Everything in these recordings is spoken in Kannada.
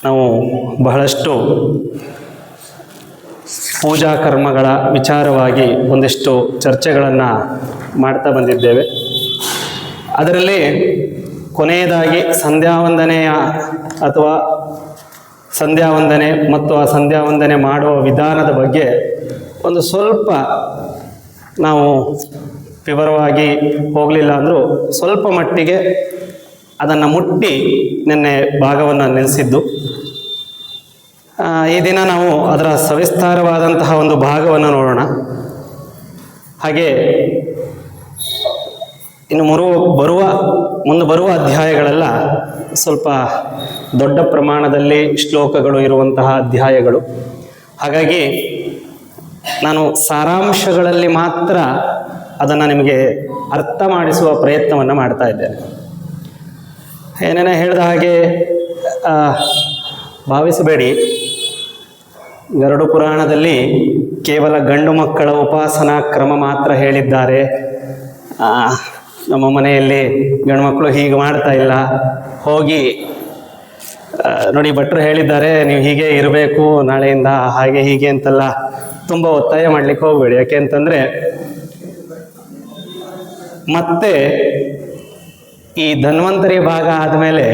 ನಾವು ಬಹಳಷ್ಟು ಪೂಜಾ ಕರ್ಮಗಳ ವಿಚಾರವಾಗಿ ಒಂದಿಷ್ಟು ಚರ್ಚೆಗಳನ್ನು ಮಾಡ್ತಾ ಬಂದಿದ್ದೇವೆ. ಅದರಲ್ಲಿ ಕೊನೆಯದಾಗಿ ಸಂಧ್ಯಾವಂದನೆಯ ಅಥವಾ ಸಂಧ್ಯಾವಂದನೆ ಮತ್ತು ಆ ಸಂಧ್ಯಾವಂದನೆ ಮಾಡುವ ವಿಧಾನದ ಬಗ್ಗೆ ಒಂದು ಸ್ವಲ್ಪ ನಾವು ವಿವರವಾಗಿ ಹೋಗಲಿಲ್ಲ ಅಂದರೂ ಸ್ವಲ್ಪ ಮಟ್ಟಿಗೆ ಅದನ್ನು ಮುಟ್ಟಿ ನಿನ್ನೆ ಭಾಗವನ್ನು ನಿಲ್ಲಿಸಿದ್ದು. ಈ ದಿನ ನಾವು ಅದರ ಸವಿಸ್ತಾರವಾದಂತಹ ಒಂದು ಭಾಗವನ್ನು ನೋಡೋಣ. ಹಾಗೆ ಇನ್ನು ಮುಂದೆ ಬರುವ ಅಧ್ಯಾಯಗಳೆಲ್ಲ ಸ್ವಲ್ಪ ದೊಡ್ಡ ಪ್ರಮಾಣದಲ್ಲಿ ಶ್ಲೋಕಗಳು ಇರುವಂತಹ ಅಧ್ಯಾಯಗಳು. ಹಾಗಾಗಿ ನಾನು ಸಾರಾಂಶಗಳಲ್ಲಿ ಮಾತ್ರ ಅದನ್ನು ನಿಮಗೆ ಅರ್ಥ ಮಾಡಿಸುವ ಪ್ರಯತ್ನವನ್ನು ಮಾಡ್ತಾ ಇದ್ದೇನೆ. ಏನೇನ ಹೇಳಿದ ಹಾಗೆ ಭಾವಿಸಬೇಡಿ. ಗರುಡ ಪುರಾಣದಲ್ಲಿ ಕೇವಲ ಗಂಡು ಮಕ್ಕಳ ಉಪಾಸನಾ ಕ್ರಮ ಮಾತ್ರ ಹೇಳಿದ್ದಾರೆ. ನಮ್ಮ ಮನೆಯಲ್ಲಿ ಗಂಡು ಮಕ್ಕಳು ಹೀಗೆ ಮಾಡ್ತಾ ಇಲ್ಲ, ಹೋಗಿ ನೋಡಿ ಭಟ್ರು ಹೇಳಿದ್ದಾರೆ ನೀವು ಹೀಗೆ ಇರಬೇಕು ನಾಳೆಯಿಂದ, ಹಾಗೆ ಹೀಗೆ ಅಂತೆಲ್ಲ ತುಂಬ ಒತ್ತಾಯ ಮಾಡ್ಲಿಕ್ಕೆ ಹೋಗಬೇಡಿ. ಯಾಕೆ ಅಂತಂದರೆ ಮತ್ತೆ ಈ ಧನ್ವಂತರಿ ಭಾಗ ಆದಮೇಲೆ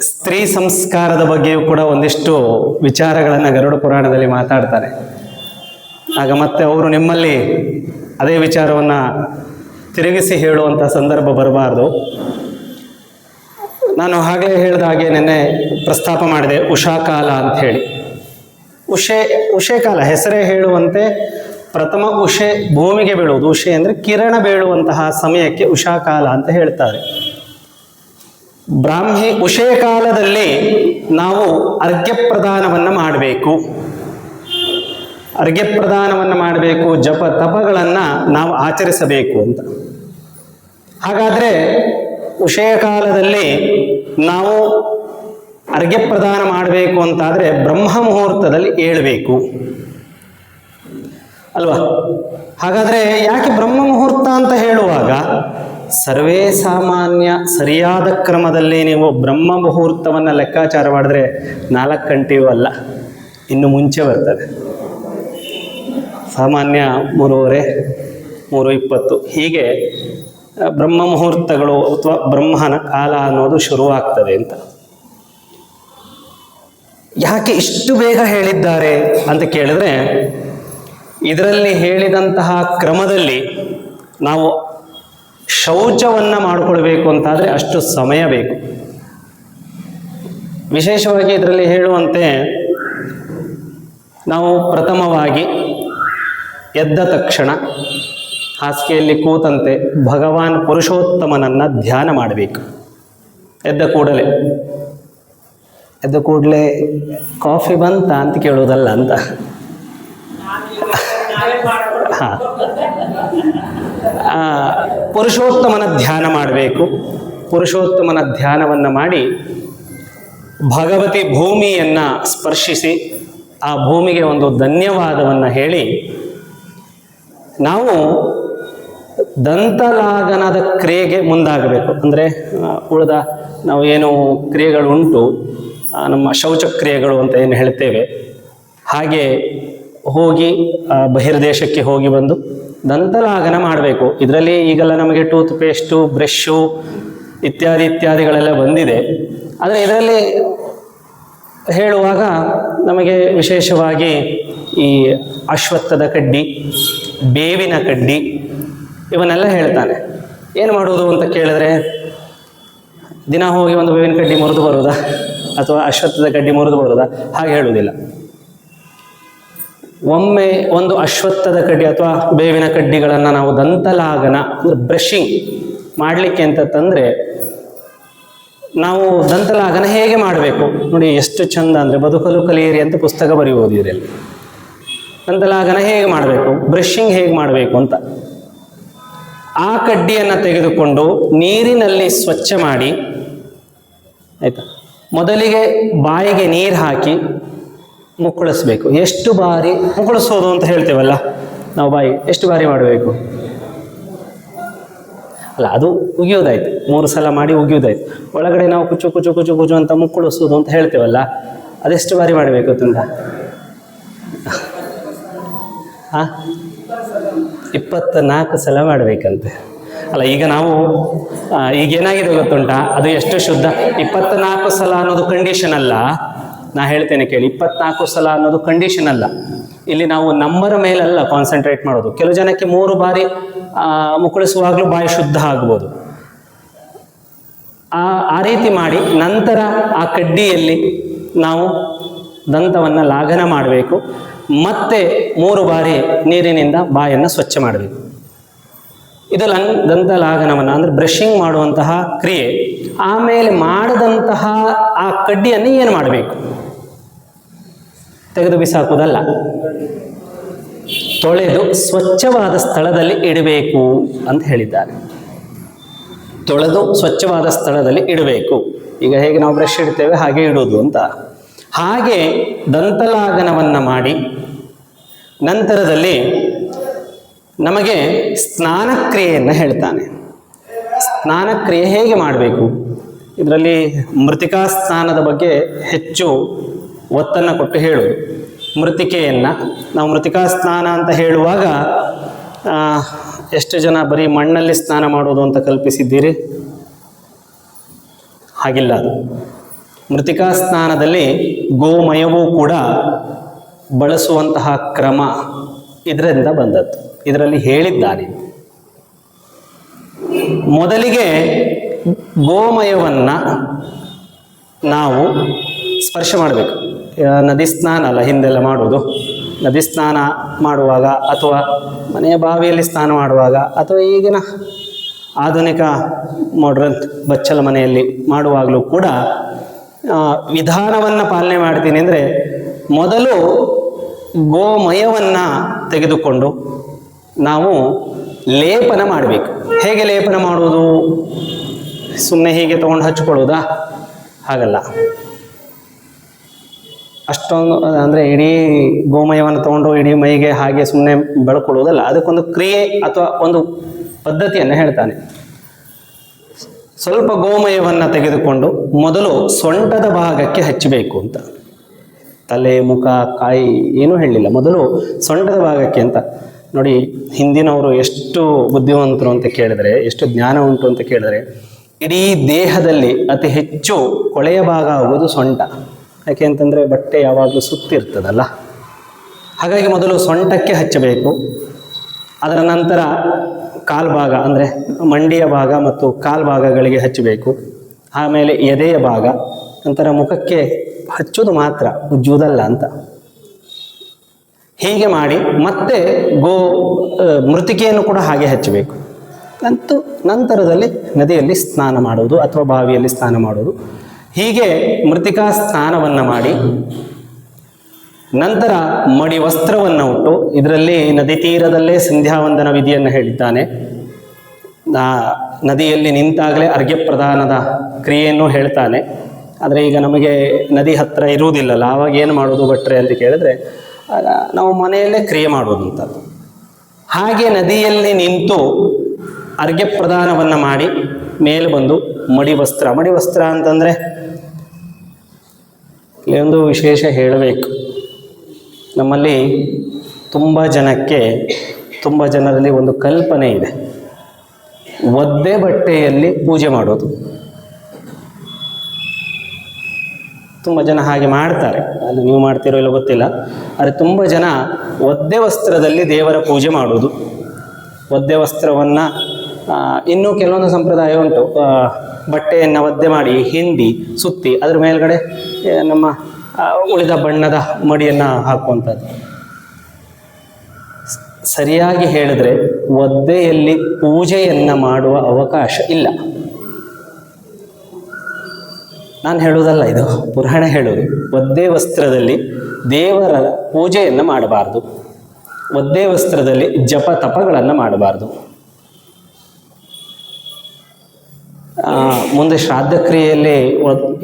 ಸ್ತ್ರೀ ಸಂಸ್ಕಾರದ ಬಗ್ಗೆಯೂ ಕೂಡ ಒಂದಿಷ್ಟು ವಿಚಾರಗಳನ್ನು ಗರುಡ ಪುರಾಣದಲ್ಲಿ ಮಾತಾಡ್ತಾರೆ. ಆಗ ಮತ್ತೆ ಅವರು ನಿಮ್ಮಲ್ಲಿ ಅದೇ ವಿಚಾರವನ್ನು ತಿರುಗಿಸಿ ಹೇಳುವಂಥ ಸಂದರ್ಭ ಬರಬಾರ್ದು. ನಾನು ಹಾಗೆ ಹೇಳಿದ ಹಾಗೆ ನಿನ್ನೆ ಪ್ರಸ್ತಾಪ ಮಾಡಿದೆ ಉಷಾಕಾಲ ಅಂತ ಹೇಳಿ. ಉಷೆ ಕಾಲ ಹೆಸರೇ ಹೇಳುವಂತೆ ಪ್ರಥಮ ಉಷೆ ಭೂಮಿಗೆ ಬೀಳುವುದು. ಉಷೆ ಅಂದರೆ ಕಿರಣ ಬೀಳುವಂತಹ ಸಮಯಕ್ಕೆ ಉಷಾಕಾಲ ಅಂತ ಹೇಳ್ತಾರೆ. ಬ್ರಾಹ್ಮಿ ಉಷೆ ಕಾಲದಲ್ಲಿ ನಾವು ಅರ್ಘ್ಯ ಪ್ರದಾನವನ್ನು ಮಾಡಬೇಕು. ಅರ್ಘ್ಯ ಪ್ರದಾನವನ್ನು ಮಾಡಬೇಕು, ಜಪ ತಪಗಳನ್ನು ನಾವು ಆಚರಿಸಬೇಕು ಅಂತ. ಹಾಗಾದರೆ ಉಷಯ ಕಾಲದಲ್ಲಿ ನಾವು ಅರ್ಘ್ಯ ಪ್ರದಾನ ಮಾಡಬೇಕು ಅಂತಾದರೆ ಬ್ರಹ್ಮ ಮುಹೂರ್ತದಲ್ಲಿ ಏಳಬೇಕು ಅಲ್ವಾ? ಹಾಗಾದರೆ ಯಾಕೆ ಬ್ರಹ್ಮ ಮುಹೂರ್ತ ಅಂತ ಹೇಳುವಾಗ ಸರ್ವೇ ಸಾಮಾನ್ಯ ಸರಿಯಾದ ಕ್ರಮದಲ್ಲಿ ನೀವು ಬ್ರಹ್ಮ ಮುಹೂರ್ತವನ್ನು ಲೆಕ್ಕಾಚಾರ ಮಾಡಿದ್ರೆ 4 ಗಂಟೆಯೂ ಅಲ್ಲ, ಇನ್ನು ಮುಂಚೆ ಬರ್ತದೆ. ಸಾಮಾನ್ಯ 3:30, 3:20 ಹೀಗೆ ಬ್ರಹ್ಮ ಮುಹೂರ್ತಗಳು ಅಥವಾ ಬ್ರಹ್ಮನ ಕಾಲ ಅನ್ನೋದು ಶುರುವಾಗ್ತದೆ ಅಂತ. ಯಾಕೆ ಇಷ್ಟು ಬೇಗ ಹೇಳಿದ್ದಾರೆ ಅಂತ ಕೇಳಿದ್ರೆ, ಇದರಲ್ಲಿ ಹೇಳಿದಂತಹ ಕ್ರಮದಲ್ಲಿ ನಾವು ಶೌಚವನ್ನು ಮಾಡಿಕೊಳ್ಬೇಕು ಅಂತಾದರೆ ಅಷ್ಟು ಸಮಯ ಬೇಕು. ವಿಶೇಷವಾಗಿ ಇದರಲ್ಲಿ ಹೇಳುವಂತೆ ನಾವು ಪ್ರಥಮವಾಗಿ ಎದ್ದ ತಕ್ಷಣ ಹಾಸಿಗೆಯಲ್ಲಿ ಕೂತಂತೆ ಭಗವಾನ್ ಪುರುಷೋತ್ತಮನನ್ನು ಧ್ಯಾನ ಮಾಡಬೇಕು. ಎದ್ದ ಕೂಡಲೇ ಕಾಫಿ ಬಂತ ಅಂತ ಕೇಳೋದಲ್ಲ ಅಂತ. ಪುರುಷೋತ್ತಮನ ಧ್ಯಾನ ಮಾಡಬೇಕು. ಪುರುಷೋತ್ತಮನ ಧ್ಯಾನವನ್ನು ಮಾಡಿ ಭಗವತಿ ಭೂಮಿಯನ್ನು ಸ್ಪರ್ಶಿಸಿ ಆ ಭೂಮಿಗೆ ಒಂದು ಧನ್ಯವಾದವನ್ನು ಹೇಳಿ ನಾವು ದಂತಲಾಗನದ ಕ್ರಿಯೆಗೆ ಮುಂದಾಗಬೇಕು. ಅಂದರೆ ಉಳಿದ ನಾವು ಏನು ಕ್ರಿಯೆಗಳು ಉಂಟು, ನಮ್ಮ ಶೌಚಕ್ರಿಯೆಗಳು ಅಂತ ಏನು ಹೇಳ್ತೇವೆ, ಹಾಗೆ ಹೋಗಿ ಬಹಿರ್ದೇಶಕ್ಕೆ ಹೋಗಿ ಬಂದು ದಂತಲಾಗನ ಮಾಡಬೇಕು. ಇದರಲ್ಲಿ ಈಗೆಲ್ಲ ನಮಗೆ ಟೂತ್ ಪೇಸ್ಟು, ಬ್ರಷ್ಷು ಇತ್ಯಾದಿಗಳೆಲ್ಲ ಬಂದಿದೆ. ಆದರೆ ಇದರಲ್ಲಿ ಹೇಳುವಾಗ ನಮಗೆ ವಿಶೇಷವಾಗಿ ಈ ಅಶ್ವತ್ಥದ ಕಡ್ಡಿ, ಬೇವಿನ ಕಡ್ಡಿ ಇವನ್ನೆಲ್ಲ ಹೇಳ್ತಾನೆ. ಏನು ಮಾಡುವುದು ಅಂತ ಕೇಳಿದ್ರೆ, ದಿನ ಹೋಗಿ ಒಂದು ಬೇವಿನ ಕಡ್ಡಿ ಮುರಿದು ಬರೋದಾ ಅಥವಾ ಅಶ್ವತ್ಥದ ಕಡ್ಡಿ ಮುರಿದು ಬರೋದಾ? ಹಾಗೆ ಹೇಳುವುದಿಲ್ಲ. ಒಮ್ಮೆ ಒಂದು ಅಶ್ವತ್ಥದ ಕಡ್ಡಿ ಅಥವಾ ಬೇವಿನ ಕಡ್ಡಿಗಳನ್ನು ನಾವು ದಂತಲಾಗನ ಅಂದರೆ ಬ್ರಷಿಂಗ್ ಮಾಡಲಿಕ್ಕೆ ಅಂತಂದರೆ ನಾವು ದಂತಲಾಗನ ಹೇಗೆ ಮಾಡಬೇಕು ನೋಡಿ, ಎಷ್ಟು ಚಂದ ಅಂದರೆ ಬದುಕಲು ಕಲಿಯಿರಿ ಅಂತ ಪುಸ್ತಕ ಬರೆಯುವುದು ಇದರಲ್ಲಿ. ದಂತಲಾಗನ ಹೇಗೆ ಮಾಡಬೇಕು, ಬ್ರಷಿಂಗ್ ಹೇಗೆ ಮಾಡಬೇಕು ಅಂತ. ಆ ಕಡ್ಡಿಯನ್ನು ತೆಗೆದುಕೊಂಡು ನೀರಿನಲ್ಲಿ ಸ್ವಚ್ಛ ಮಾಡಿ, ಆಯಿತಾ, ಮೊದಲಿಗೆ ಬಾಯಿಗೆ ನೀರು ಹಾಕಿ ಮುಕ್ಕಳಿಸ್ಬೇಕು. ಎಷ್ಟು ಬಾರಿ ಮುಕ್ಕಳಿಸೋದು ಅಂತ ಹೇಳ್ತೇವಲ್ಲ ನಾವು, ಬಾಯಿ ಎಷ್ಟು ಬಾರಿ ಮಾಡಬೇಕು? ಅಲ್ಲ, ಅದು ಉಗಿಯೋದಾಯ್ತು, 3 ಸಲ ಮಾಡಿ ಉಗಿಯೋದಾಯ್ತು. ಒಳಗಡೆ ನಾವು ಕುಚು ಕುಚು ಕುಚು ಕುಚು ಅಂತ ಮುಕ್ಕಳಿಸೋದು ಅಂತ ಹೇಳ್ತೇವಲ್ಲ, ಅದೆಷ್ಟು ಬಾರಿ ಮಾಡಬೇಕು ತುಂಡ? 24 ಸಲ ಮಾಡಬೇಕಂತೆ. ಅಲ್ಲ, ಈಗ ನಾವು ಈಗೇನಾಗಿದೆ ಗೊತ್ತುಂಟಾ, ಅದು ಎಷ್ಟು ಶುದ್ಧ? 24 ಸಲ ಅನ್ನೋದು ಕಂಡೀಷನ್ ಅಲ್ಲ. ನಾ ಹೇಳ್ತೇನೆ ಕೇಳಿ, 24 ಸಲ ಅನ್ನೋದು ಕಂಡೀಷನ್ ಅಲ್ಲ. ಇಲ್ಲಿ ನಾವು ನಂಬರ್ ಮೇಲೆಲ್ಲ ಕಾನ್ಸಂಟ್ರೇಟ್ ಮಾಡೋದು. ಕೆಲವು ಜನಕ್ಕೆ 3 ಬಾರಿ ಮುಕ್ಕಳಿಸುವಾಗಲೂ ಬಾಯಿ ಶುದ್ಧ ಆಗ್ಬೋದು. ಆ ರೀತಿ ಮಾಡಿ ನಂತರ ಆ ಕಡ್ಡಿಯಲ್ಲಿ ನಾವು ದಂತವನ್ನು ಲಾಘನ ಮಾಡಬೇಕು. ಮತ್ತೆ 3 ಬಾರಿ ನೀರಿನಿಂದ ಬಾಯನ್ನು ಸ್ವಚ್ಛ ಮಾಡಬೇಕು. ಇದು ದಂತ ಲಾಘನವನ್ನು ಅಂದರೆ ಬ್ರಷಿಂಗ್ ಮಾಡುವಂತಹ ಕ್ರಿಯೆ. ಆಮೇಲೆ ಮಾಡಿದಂತಹ ಆ ಕಡ್ಡಿಯನ್ನು ಏನು ಮಾಡಬೇಕು? ತೆಗೆದು ಬಿಸಾಕುವುದಲ್ಲ, ತೊಳೆದು ಸ್ವಚ್ಛವಾದ ಸ್ಥಳದಲ್ಲಿ ಇಡಬೇಕು ಅಂತ ಹೇಳಿದ್ದಾರೆ. ತೊಳೆದು ಸ್ವಚ್ಛವಾದ ಸ್ಥಳದಲ್ಲಿ ಇಡಬೇಕು. ಈಗ ಹೇಗೆ ನಾವು ಬ್ರಷ್ ಇಡ್ತೇವೆ ಹಾಗೆ ಇಡುವುದು ಅಂತ. ಹಾಗೆ ದಂತಲಾಘನವನ್ನು ಮಾಡಿ ನಂತರದಲ್ಲಿ ನಮಗೆ ಸ್ನಾನಕ್ರಿಯೆಯನ್ನು ಹೇಳ್ತಾನೆ. ಸ್ನಾನಕ್ರಿಯೆ ಹೇಗೆ ಮಾಡಬೇಕು? ಇದರಲ್ಲಿ ಮೃತ್ತಿಕಾ ಸ್ನಾನದ ಬಗ್ಗೆ ಹೆಚ್ಚು ಒತ್ತನ್ನು ಕೊಟ್ಟು ಹೇಳುವುದು. ಮೃತ್ತಿಕೆಯನ್ನು ನಾವು ಮೃತ್ತಿಕಾ ಸ್ನಾನ ಅಂತ ಹೇಳುವಾಗ ಎಷ್ಟು ಜನ ಬರೀ ಮಣ್ಣಲ್ಲಿ ಸ್ನಾನ ಮಾಡೋದು ಅಂತ ಕಲ್ಪಿಸಿದ್ದೀರಿ? ಹಾಗಿಲ್ಲ. ಅದು ಮೃತ್ತಿಕಾ ಸ್ನಾನದಲ್ಲಿ ಗೋಮಯವೂ ಕೂಡ ಬಳಸುವಂತಹ ಕ್ರಮ ಇದರಿಂದ ಬಂದದ್ದು. ಇದರಲ್ಲಿ ಹೇಳಿದ್ದಾನೆ, ಮೊದಲಿಗೆ ಗೋಮಯವನ್ನು ನಾವು ಸ್ಪರ್ಶ ಮಾಡಬೇಕು. ನದಿ ಸ್ನಾನ ಅಲ್ಲ ಹಿಂದೆಲ್ಲ ಮಾಡುವುದು. ನದಿ ಸ್ನಾನ ಮಾಡುವಾಗ ಅಥವಾ ಮನೆಯ ಬಾವಿಯಲ್ಲಿ ಸ್ನಾನ ಮಾಡುವಾಗ ಅಥವಾ ಈಗಿನ ಆಧುನಿಕ ಮಾಡ್ರನ್ ಬಚ್ಚಲ ಮನೆಯಲ್ಲಿ ಮಾಡುವಾಗಲೂ ಕೂಡ ವಿಧಾನವನ್ನು ಪಾಲನೆ ಮಾಡ್ತೀನಿ. ಅಂದರೆ ಮೊದಲು ಗೋಮಯವನ್ನು ತೆಗೆದುಕೊಂಡು ನಾವು ಲೇಪನ ಮಾಡಬೇಕು. ಹೇಗೆ ಲೇಪನ ಮಾಡುವುದು? ಸುಮ್ಮನೆ ಹೀಗೆ ತೊಗೊಂಡು ಹಚ್ಕೊಳ್ಳೋದಾ? ಹಾಗಲ್ಲ. ಅಷ್ಟೊಂದು ಅಂದರೆ ಇಡೀ ಗೋಮಯವನ್ನು ತೊಗೊಂಡು ಇಡೀ ಮೈಗೆ ಹಾಗೆ ಸುಮ್ಮನೆ ಬೆಳ್ಕೊಳ್ಳೋದಲ್ಲ. ಅದಕ್ಕೊಂದು ಕ್ರಿಯೆ ಅಥವಾ ಒಂದು ಪದ್ಧತಿಯನ್ನು ಹೇಳ್ತಾನೆ. ಸ್ವಲ್ಪ ಗೋಮಯವನ್ನು ತೆಗೆದುಕೊಂಡು ಮೊದಲು ಸೊಂಟದ ಭಾಗಕ್ಕೆ ಹಚ್ಚಬೇಕು ಅಂತ. ತಲೆ, ಮುಖ, ಕಾಯಿ ಏನೂ ಹೇಳಲಿಲ್ಲ. ಮೊದಲು ಸೊಂಟದ ಭಾಗಕ್ಕೆ ಅಂತ. ನೋಡಿ, ಹಿಂದಿನವರು ಎಷ್ಟು ಬುದ್ಧಿವಂತರು ಅಂತ ಕೇಳಿದರೆ, ಎಷ್ಟು ಜ್ಞಾನ ಉಂಟು ಅಂತ ಕೇಳಿದರೆ, ಇಡೀ ದೇಹದಲ್ಲಿ ಅತಿ ಹೆಚ್ಚು ಕೊಳೆಯ ಭಾಗ ಆಗೋದು ಸೊಂಟ. ಯಾಕೆ ಅಂತಂದರೆ ಬಟ್ಟೆ ಯಾವಾಗಲೂ ಸುತ್ತಿರ್ತದಲ್ಲ. ಹಾಗಾಗಿ ಮೊದಲು ಸೊಂಟಕ್ಕೆ ಹಚ್ಚಬೇಕು. ಅದರ ನಂತರ ಕಾಲ್ಭಾಗ ಅಂದರೆ ಮಂಡಿಯ ಭಾಗ ಮತ್ತು ಕಾಲ್ಭಾಗಗಳಿಗೆ ಹಚ್ಚಬೇಕು. ಆಮೇಲೆ ಎದೆಯ ಭಾಗ, ನಂತರ ಮುಖಕ್ಕೆ ಹಚ್ಚೋದು ಮಾತ್ರ, ಉಜ್ಜುವುದಲ್ಲ ಅಂತ. ಹೀಗೆ ಮಾಡಿ ಮತ್ತೆ ಮೃತ್ತಿಕೆಯನ್ನು ಕೂಡ ಹಾಗೆ ಹಚ್ಚಬೇಕು. ನಂತರದಲ್ಲಿ ನದಿಯಲ್ಲಿ ಸ್ನಾನ ಮಾಡುವುದು ಅಥವಾ ಬಾವಿಯಲ್ಲಿ ಸ್ನಾನ ಮಾಡುವುದು. ಹೀಗೆ ಮೃತ್ತಿಕಾ ಸ್ನಾನವನ್ನು ಮಾಡಿ ನಂತರ ಮಡಿ ವಸ್ತ್ರವನ್ನು ಉಟ್ಟು, ಇದರಲ್ಲಿ ನದಿ ತೀರದಲ್ಲೇ ಸಂಧ್ಯಾವಂದನ ವಿಧಿಯನ್ನು ಹೇಳಿದ್ದಾನೆ. ನದಿಯಲ್ಲಿ ನಿಂತಾಗಲೇ ಅರ್ಘ್ಯ ಪ್ರದಾನದ ಕ್ರಿಯೆಯನ್ನು ಹೇಳ್ತಾನೆ. ಆದರೆ ಈಗ ನಮಗೆ ನದಿ ಹತ್ತಿರ ಇರುವುದಿಲ್ಲಲ್ಲ, ಆವಾಗ ಏನು ಮಾಡೋದು ಭಟ್ರೆ ಅಂತ ಕೇಳಿದ್ರೆ ನಾವು ಮನೆಯಲ್ಲೇ ಕ್ರಿಯೆ ಮಾಡೋದು ಅಂತ. ಹಾಗೆ ನದಿಯಲ್ಲಿ ನಿಂತು ಅರ್ಘ್ಯ ಪ್ರದಾನವನ್ನು ಮಾಡಿ ಮೇಲೆ ಬಂದು ಮಡಿ ವಸ್ತ್ರ ಅಂತಂದರೆ ಇಲ್ಲಿ ಒಂದು ವಿಶೇಷ ಹೇಳಬೇಕು. ನಮ್ಮಲ್ಲಿ ತುಂಬ ಜನರಲ್ಲಿ ಒಂದು ಕಲ್ಪನೆ ಇದೆ, ಒದ್ದೆ ಬಟ್ಟೆಯಲ್ಲಿ ಪೂಜೆ ಮಾಡೋದು. ತುಂಬ ಜನ ಹಾಗೆ ಮಾಡ್ತಾರೆ. ಅದು ನೀವು ಮಾಡ್ತಿರೋ ಇಲ್ಲ ಗೊತ್ತಿಲ್ಲ. ಆದರೆ ತುಂಬ ಜನ ಒದ್ದೆ ವಸ್ತ್ರದಲ್ಲಿ ದೇವರ ಪೂಜೆ ಮಾಡೋದು. ಒದ್ದೆ ವಸ್ತ್ರವನ್ನು ಇನ್ನೂ ಕೆಲವೊಂದು ಸಂಪ್ರದಾಯ ಉಂಟು. ಬಟ್ಟೆಯನ್ನು ಒದ್ದೆ ಮಾಡಿ ಹಿಂಡಿ ಸುತ್ತಿ ಅದ್ರ ಮೇಲ್ಗಡೆ ನಮ್ಮ ಉಳಿದ ಬಣ್ಣದ ಮಡಿಯನ್ನು ಹಾಕುವಂಥದ್ದು. ಸರಿಯಾಗಿ ಹೇಳಿದ್ರೆ ಒದ್ದೆಯಲ್ಲಿ ಪೂಜೆಯನ್ನು ಮಾಡುವ ಅವಕಾಶ ಇಲ್ಲ. ನಾನು ಹೇಳುವುದಲ್ಲ, ಇದು ಪುರಾಣ ಹೇಳುವುದು. ಒದ್ದೆ ವಸ್ತ್ರದಲ್ಲಿ ದೇವರ ಪೂಜೆಯನ್ನು ಮಾಡಬಾರ್ದು. ಒದ್ದೆ ವಸ್ತ್ರದಲ್ಲಿ ಜಪ ತಪಗಳನ್ನು ಮಾಡಬಾರ್ದು. ಮುಂದೆ ಶ್ರಾದ್ದ ಕ್ರಿಯೆಯಲ್ಲಿ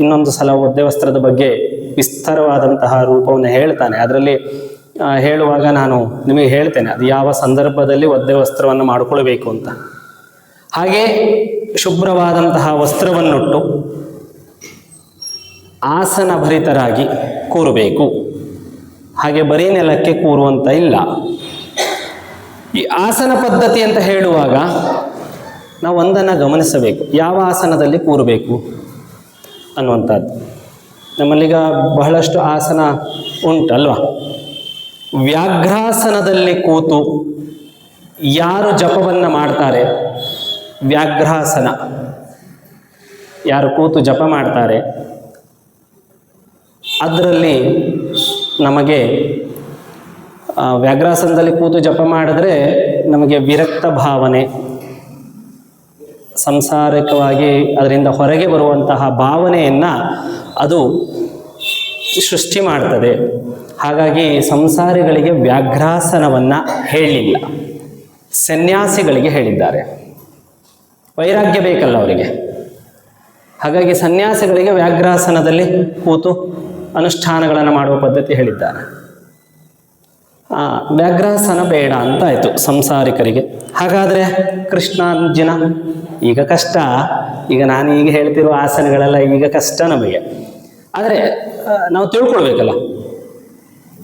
ಇನ್ನೊಂದು ಸಲ ಒದ್ದೆ ವಸ್ತ್ರದ ಬಗ್ಗೆ ವಿಸ್ತಾರವಾದಂತಹ ರೂಪವನ್ನು ಹೇಳ್ತಾನೆ. ಅದರಲ್ಲಿ ಹೇಳುವಾಗ ನಾನು ನಿಮಗೆ ಹೇಳ್ತೇನೆ ಅದು ಯಾವ ಸಂದರ್ಭದಲ್ಲಿ ಒದ್ದೆ ವಸ್ತ್ರವನ್ನು ಮಾಡಿಕೊಳ್ಬೇಕು ಅಂತ. ಹಾಗೆ ಶುಭ್ರವಾದಂತಹ ವಸ್ತ್ರವನ್ನುಟ್ಟು ಆಸನ ಭರಿತರಾಗಿ ಕೂರಬೇಕು. ಹಾಗೆ ಬರೀ ನೆಲಕ್ಕೆ ಕೂರುವಂತ ಇಲ್ಲ. ಈ ಆಸನ ಪದ್ಧತಿ ಅಂತ ಹೇಳುವಾಗ ನಾವು ಒಂದನ್ನು ಗಮನಿಸಬೇಕು, ಯಾವ ಆಸನದಲ್ಲಿ ಕೂರಬೇಕು ಅನ್ನುವಂಥದ್ದು. ನಮ್ಮಲ್ಲೀಗ ಬಹಳಷ್ಟು ಆಸನ ಉಂಟಲ್ವಾ. ವ್ಯಾಘ್ರಾಸನದಲ್ಲಿ ಕೂತು ಯಾರು ಜಪವನ್ನು ಮಾಡ್ತಾರೆ, ವ್ಯಾಘ್ರಾಸನ ಯಾರು ಕೂತು ಜಪ ಮಾಡ್ತಾರೆ, ಅದರಲ್ಲಿ ನಮಗೆ ವ್ಯಾಘ್ರಾಸನದಲ್ಲಿ ಕೂತು ಜಪ ಮಾಡಿದ್ರೆ ನಮಗೆ ವಿರಕ್ತ ಭಾವನೆ, ಸಂಸಾರಿಕವಾಗಿ ಅದರಿಂದ ಹೊರಗೆ ಬರುವಂತಹ ಭಾವನೆಯನ್ನು ಅದು ಸೃಷ್ಟಿ ಮಾಡ್ತದೆ. ಹಾಗಾಗಿ ಸಂಸಾರಿಗಳಿಗೆ ವ್ಯಾಘ್ರಾಸನವನ್ನು ಹೇಳಿಲ್ಲ, ಸನ್ಯಾಸಿಗಳಿಗೆ ಹೇಳಿದ್ದಾರೆ. ವೈರಾಗ್ಯ ಬೇಕಲ್ಲ ಅವರಿಗೆ. ಹಾಗಾಗಿ ಸನ್ಯಾಸಿಗಳಿಗೆ ವ್ಯಾಘ್ರಾಸನದಲ್ಲಿ ಕೂತು ಅನುಷ್ಠಾನಗಳನ್ನು ಮಾಡುವ ಪದ್ಧತಿ ಹೇಳಿದ್ದಾರೆ. ವ್ಯಾಘ್ರಾಸನ ಬೇಡ ಅಂತ ಆಯಿತು ಸಂಸಾರಿಕರಿಗೆ. ಹಾಗಾದರೆ ಕೃಷ್ಣಾರ್ಜುನ ಈಗ ಕಷ್ಟ. ಈಗ ನಾನು ಈಗ ಹೇಳ್ತಿರೋ ಆಸನಗಳೆಲ್ಲ ಈಗ ಕಷ್ಟ ನಮಗೆ. ಆದರೆ ನಾವು ತಿಳ್ಕೊಳ್ಬೇಕಲ್ಲ,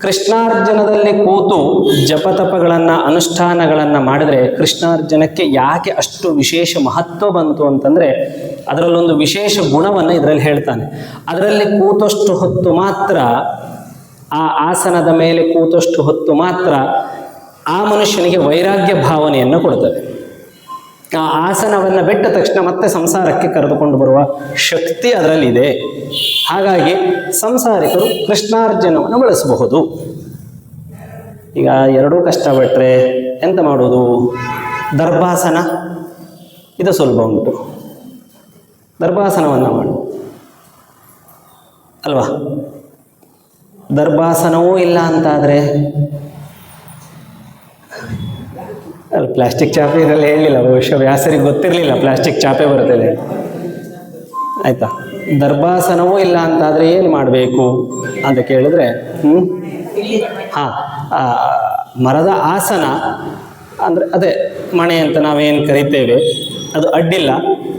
ಕೃಷ್ಣಾರ್ಜುನದಲ್ಲಿ ಕೂತು ಜಪತಪಗಳನ್ನು ಅನುಷ್ಠಾನಗಳನ್ನು ಮಾಡಿದರೆ ಕೃಷ್ಣಾರ್ಜುನಕ್ಕೆ ಯಾಕೆ ಅಷ್ಟು ವಿಶೇಷ ಮಹತ್ವ ಬಂತು ಅಂತಂದರೆ ಅದರಲ್ಲೊಂದು ವಿಶೇಷ ಗುಣವನ್ನು ಇದರಲ್ಲಿ ಹೇಳ್ತಾನೆ. ಅದರಲ್ಲಿ ಕೂತಷ್ಟು ಹೊತ್ತು ಮಾತ್ರ, ಆ ಆಸನದ ಮೇಲೆ ಕೂತಷ್ಟು ಹೊತ್ತು ಮಾತ್ರ ಆ ಮನುಷ್ಯನಿಗೆ ವೈರಾಗ್ಯ ಭಾವನೆಯನ್ನು ಕೊಡ್ತದೆ. ಆ ಆಸನವನ್ನು ಬಿಟ್ಟ ತಕ್ಷಣ ಮತ್ತೆ ಸಂಸಾರಕ್ಕೆ ಕರೆದುಕೊಂಡು ಬರುವ ಶಕ್ತಿ ಅದರಲ್ಲಿದೆ. ಹಾಗಾಗಿ ಸಂಸಾರಿಕರು ಕೃಷ್ಣಾರ್ಜುನವನ್ನು ಬಳಸಬಹುದು. ಈಗ ಎರಡೂ ಕಷ್ಟಪಟ್ಟರೆ ಎಂತ ಮಾಡೋದು? ದರ್ಭಾಸನ ಇದು ಸುಲಭ ಉಂಟು, ದರ್ಭಾಸನವನ್ನು ಮಾಡು ಅಲ್ವಾ. ದರ್ಭಾಸನವೂ ಇಲ್ಲ ಅಂತಾದರೆ ಅಲ್ಲ, ಪ್ಲಾಸ್ಟಿಕ್ ಚಾಪೆ ಇದರಲ್ಲಿ ಹೇಳಲಿಲ್ಲ, ಬಹುಶಃ ವ್ಯಾಸರಿಗೆ ಗೊತ್ತಿರಲಿಲ್ಲ ಪ್ಲಾಸ್ಟಿಕ್ ಚಾಪೆ ಬರ್ತದೆ ಆಯಿತಾ. ದರ್ಭಾಸನವೂ ಇಲ್ಲ ಅಂತಾದರೆ ಏನು ಮಾಡಬೇಕು ಅಂತ ಕೇಳಿದ್ರೆ ಮರದ ಆಸನ ಅಂದರೆ ಅದೇ ಮಣೆ ಅಂತ ನಾವೇನು ಕರಿತೇವೆ, ಅದು ಅಡ್ಡಿಲ್ಲ.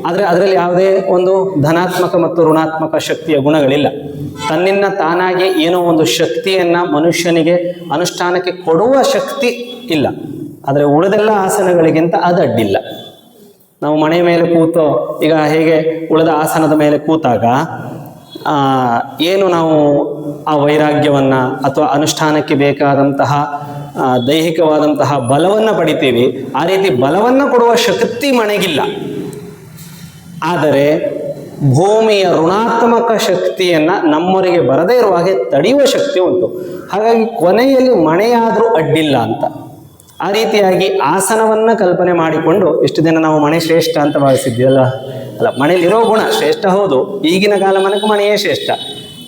ಆದರೆ ಅದರಲ್ಲಿ ಯಾವುದೇ ಒಂದು ಧನಾತ್ಮಕ ಮತ್ತು ಋಣಾತ್ಮಕ ಶಕ್ತಿಯ ಗುಣಗಳಿಲ್ಲ. ತನ್ನಿಂದ ತಾನಾಗಿ ಏನೋ ಒಂದು ಶಕ್ತಿಯನ್ನು ಮನುಷ್ಯನಿಗೆ ಅನುಷ್ಠಾನಕ್ಕೆ ಕೊಡುವ ಶಕ್ತಿ ಇಲ್ಲ. ಆದರೆ ಉಳಿದೆಲ್ಲ ಆಸನಗಳಿಗಿಂತ ಅದು ಅಡ್ಡಿಲ್ಲ. ನಾವು ಮಣೆ ಮೇಲೆ ಕೂತೋ, ಈಗ ಹೇಗೆ ಉಳಿದ ಆಸನದ ಮೇಲೆ ಕೂತಾಗ ಏನು ನಾವು ಆ ವೈರಾಗ್ಯವನ್ನು ಅಥವಾ ಅನುಷ್ಠಾನಕ್ಕೆ ಬೇಕಾದಂತಹ ದೈಹಿಕವಾದಂತಹ ಬಲವನ್ನು ಪಡಿತೀವಿ, ಆ ರೀತಿ ಬಲವನ್ನು ಕೊಡುವ ಶಕ್ತಿ ಮಣೆಗಿಲ್ಲ. ಆದರೆ ಭೂಮಿಯ ಋಣಾತ್ಮಕ ಶಕ್ತಿಯನ್ನು ನಮ್ಮವರಿಗೆ ಬರದೇ ಇರುವ ಹಾಗೆ ತಡೆಯುವ ಶಕ್ತಿ ಉಂಟು. ಹಾಗಾಗಿ ಕೊನೆಯಲ್ಲಿ ಮಣೆಯಾದರೂ ಅಡ್ಡಿಲ್ಲ ಅಂತ ಆ ರೀತಿಯಾಗಿ ಆಸನವನ್ನು ಕಲ್ಪನೆ ಮಾಡಿಕೊಂಡು ಇಷ್ಟು ದಿನ ನಾವು ಮಣೆ ಶ್ರೇಷ್ಠ ಅಂತ ಭಾವಿಸಿದ್ವಿ ಅಲ್ಲ, ಮಣೆಯಲ್ಲಿರೋ ಗುಣ ಶ್ರೇಷ್ಠ ಹೌದು. ಈಗಿನ ಕಾಲಮಾನಕ್ಕೆ ಮಣೆಯೇ ಶ್ರೇಷ್ಠ,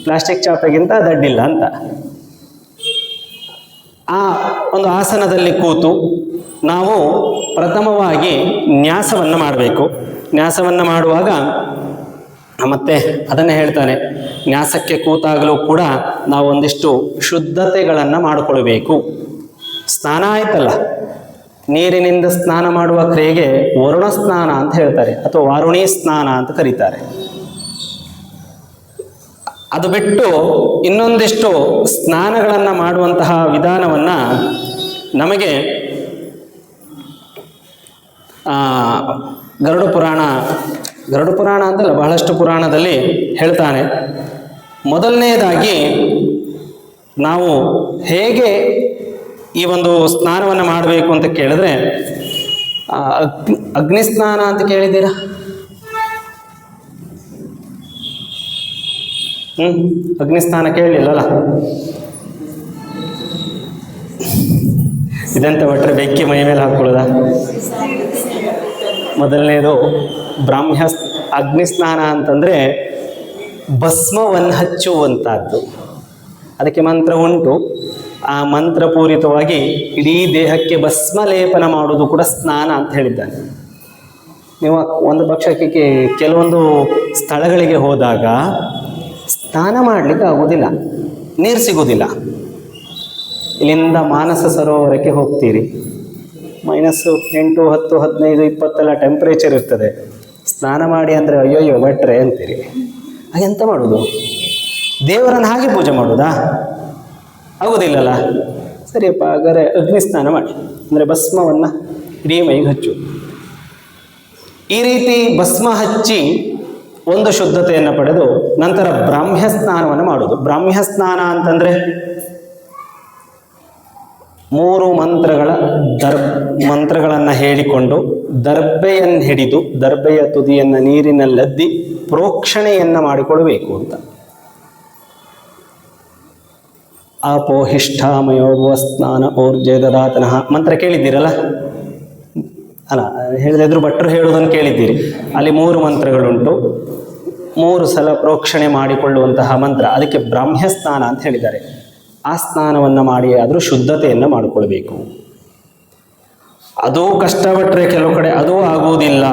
ಪ್ಲಾಸ್ಟಿಕ್ ಚಾಪೆಗಿಂತ ಅದು ಅಡ್ಡಿಲ್ಲ ಅಂತ. ಆ ಒಂದು ಆಸನದಲ್ಲಿ ಕೂತು ನಾವು ಪ್ರಥಮವಾಗಿ ನ್ಯಾಸವನ್ನು ಮಾಡಬೇಕು. ನ್ಯಾಸವನ್ನು ಮಾಡುವಾಗ ಮತ್ತೆ ಅದನ್ನೇ ಹೇಳ್ತಾನೆ, ನ್ಯಾಸಕ್ಕೆ ಕೂತಾಗಲೂ ಕೂಡ ನಾವು ಒಂದಿಷ್ಟು ಶುದ್ಧತೆಗಳನ್ನು ಮಾಡಿಕೊಳ್ಬೇಕು. ಸ್ನಾನ ಆಯ್ತಲ್ಲ, ನೀರಿನಿಂದ ಸ್ನಾನ ಮಾಡುವ ಕ್ರಿಯೆಗೆ ವರುಣ ಸ್ನಾನ ಅಂತ ಹೇಳ್ತಾರೆ, ಅಥವಾ ವಾರುಣಿ ಸ್ನಾನ ಅಂತ ಕರೀತಾರೆ. ಅದು ಬಿಟ್ಟು ಇನ್ನೊಂದಿಷ್ಟು ಸ್ನಾನಗಳನ್ನು ಮಾಡುವಂತಹ ವಿಧಾನವನ್ನು ನಮಗೆ ಗರುಡ ಪುರಾಣ ಅಂತಲ್ಲ, ಬಹಳಷ್ಟು ಪುರಾಣದಲ್ಲಿ ಹೇಳ್ತಾನೆ. ಮೊದಲನೆಯದಾಗಿ ನಾವು ಹೇಗೆ ಈ ಒಂದು ಸ್ನಾನವನ್ನು ಮಾಡಬೇಕು ಅಂತ ಕೇಳಿದ್ರೆ, ಅಗ್ನಿಸ್ನಾನ ಅಂತ ಕೇಳಿದ್ದೀರಾ? ಅಗ್ನಿಸ್ನಾನ ಕೇಳಲಿಲ್ಲಲ್ಲ? ಇದಂತ ಬಿಟ್ರೆ ಬೆಂಕಿ ಮೈ ಮೇಲೆ ಹಾಕೊಳ್ಳೋದ? ಮೊದಲನೇದು ಬ್ರಾಹ್ಮ್ಯ ಅಗ್ನಿಸ್ನಾನ ಅಂತಂದರೆ ಭಸ್ಮವನ್ನು ಹಚ್ಚುವಂಥದ್ದು. ಅದಕ್ಕೆ ಮಂತ್ರ ಉಂಟು. ಆ ಮಂತ್ರಪೂರಿತವಾಗಿ ಇಡೀ ದೇಹಕ್ಕೆ ಭಸ್ಮ ಲೇಪನ ಮಾಡುವುದು ಕೂಡ ಸ್ನಾನ ಅಂತ ಹೇಳಿದ್ದಾನೆ. ನೀವು ಒಂದು ಪಕ್ಷಕ್ಕೆ ಕೆಲವೊಂದು ಸ್ಥಳಗಳಿಗೆ ಹೋದಾಗ ಸ್ನಾನ ಮಾಡಲಿಕ್ಕೆ ಆಗೋದಿಲ್ಲ, ನೀರು ಸಿಗೋದಿಲ್ಲ. ಇಲ್ಲಿಂದ ಮಾನಸ ಸರೋವರಕ್ಕೆ ಹೋಗ್ತೀರಿ, -8, 10, 15, 20 ಟೆಂಪ್ರೇಚರ್ ಇರ್ತದೆ. ಸ್ನಾನ ಮಾಡಿ ಅಂದರೆ ಅಯ್ಯೋಯ್ಯೋ ಭಟ್ರೆ ಅಂತೀರಿ. ಹಾಗೆಂತ ಮಾಡೋದು? ದೇವರನ್ನು ಹಾಗೆ ಪೂಜೆ ಮಾಡೋದಾ? ಆಗೋದಿಲ್ಲಲ್ಲ. ಸರಿಯಪ್ಪ, ಹಾಗಾದರೆ ಅಗ್ನಿ ಸ್ನಾನ ಮಾಡಿ, ಅಂದರೆ ಭಸ್ಮವನ್ನು ಇಡೀ ಮೈಗೆ ಹಚ್ಚು. ಈ ರೀತಿ ಭಸ್ಮ ಹಚ್ಚಿ ಒಂದು ಶುದ್ಧತೆಯನ್ನು ಪಡೆದು ನಂತರ ಬ್ರಾಹ್ಮ್ಯ ಸ್ನಾನವನ್ನು ಮಾಡೋದು. ಬ್ರಾಹ್ಮ್ಯ ಸ್ನಾನ ಅಂತಂದರೆ 3 ಮಂತ್ರಗಳನ್ನು ಹೇಳಿಕೊಂಡು ದರ್ಬೆಯನ್ನು ಹಿಡಿದು ದರ್ಬೆಯ ತುದಿಯನ್ನು ನೀರಿನಲ್ಲದ್ದಿ ಪ್ರೋಕ್ಷಣೆಯನ್ನು ಮಾಡಿಕೊಳ್ಳಬೇಕು ಅಂತ. ಅಪೋಹಿಷ್ಠಾಮಯೋಗುವ ಸ್ನಾನ ಊರ್ಜೆ ದದಾತನಃ ಮಂತ್ರ ಕೇಳಿದ್ದೀರಲ್ಲ? ಅಲ್ಲ, ಹೇಳಿದ್ರು ಭಟ್ರು ಹೇಳುವುದನ್ನು ಕೇಳಿದ್ದೀರಿ. ಅಲ್ಲಿ 3 ಮಂತ್ರಗಳುಂಟು. 3 ಸಲ ಪ್ರೋಕ್ಷಣೆ ಮಾಡಿಕೊಳ್ಳುವಂತಹ ಮಂತ್ರ, ಅದಕ್ಕೆ ಬ್ರಾಹ್ಮ್ಯ ಸ್ನಾನ ಅಂತ ಹೇಳಿದ್ದಾರೆ. ಆ ಸ್ನಾನವನ್ನು ಮಾಡಿ ಆದರೂ ಶುದ್ಧತೆಯನ್ನು ಮಾಡಿಕೊಳ್ಬೇಕು. ಅದೂ ಕಷ್ಟಪಟ್ಟರೆ ಕೆಲವು ಕಡೆ ಅದೂ ಆಗುವುದಿಲ್ಲ.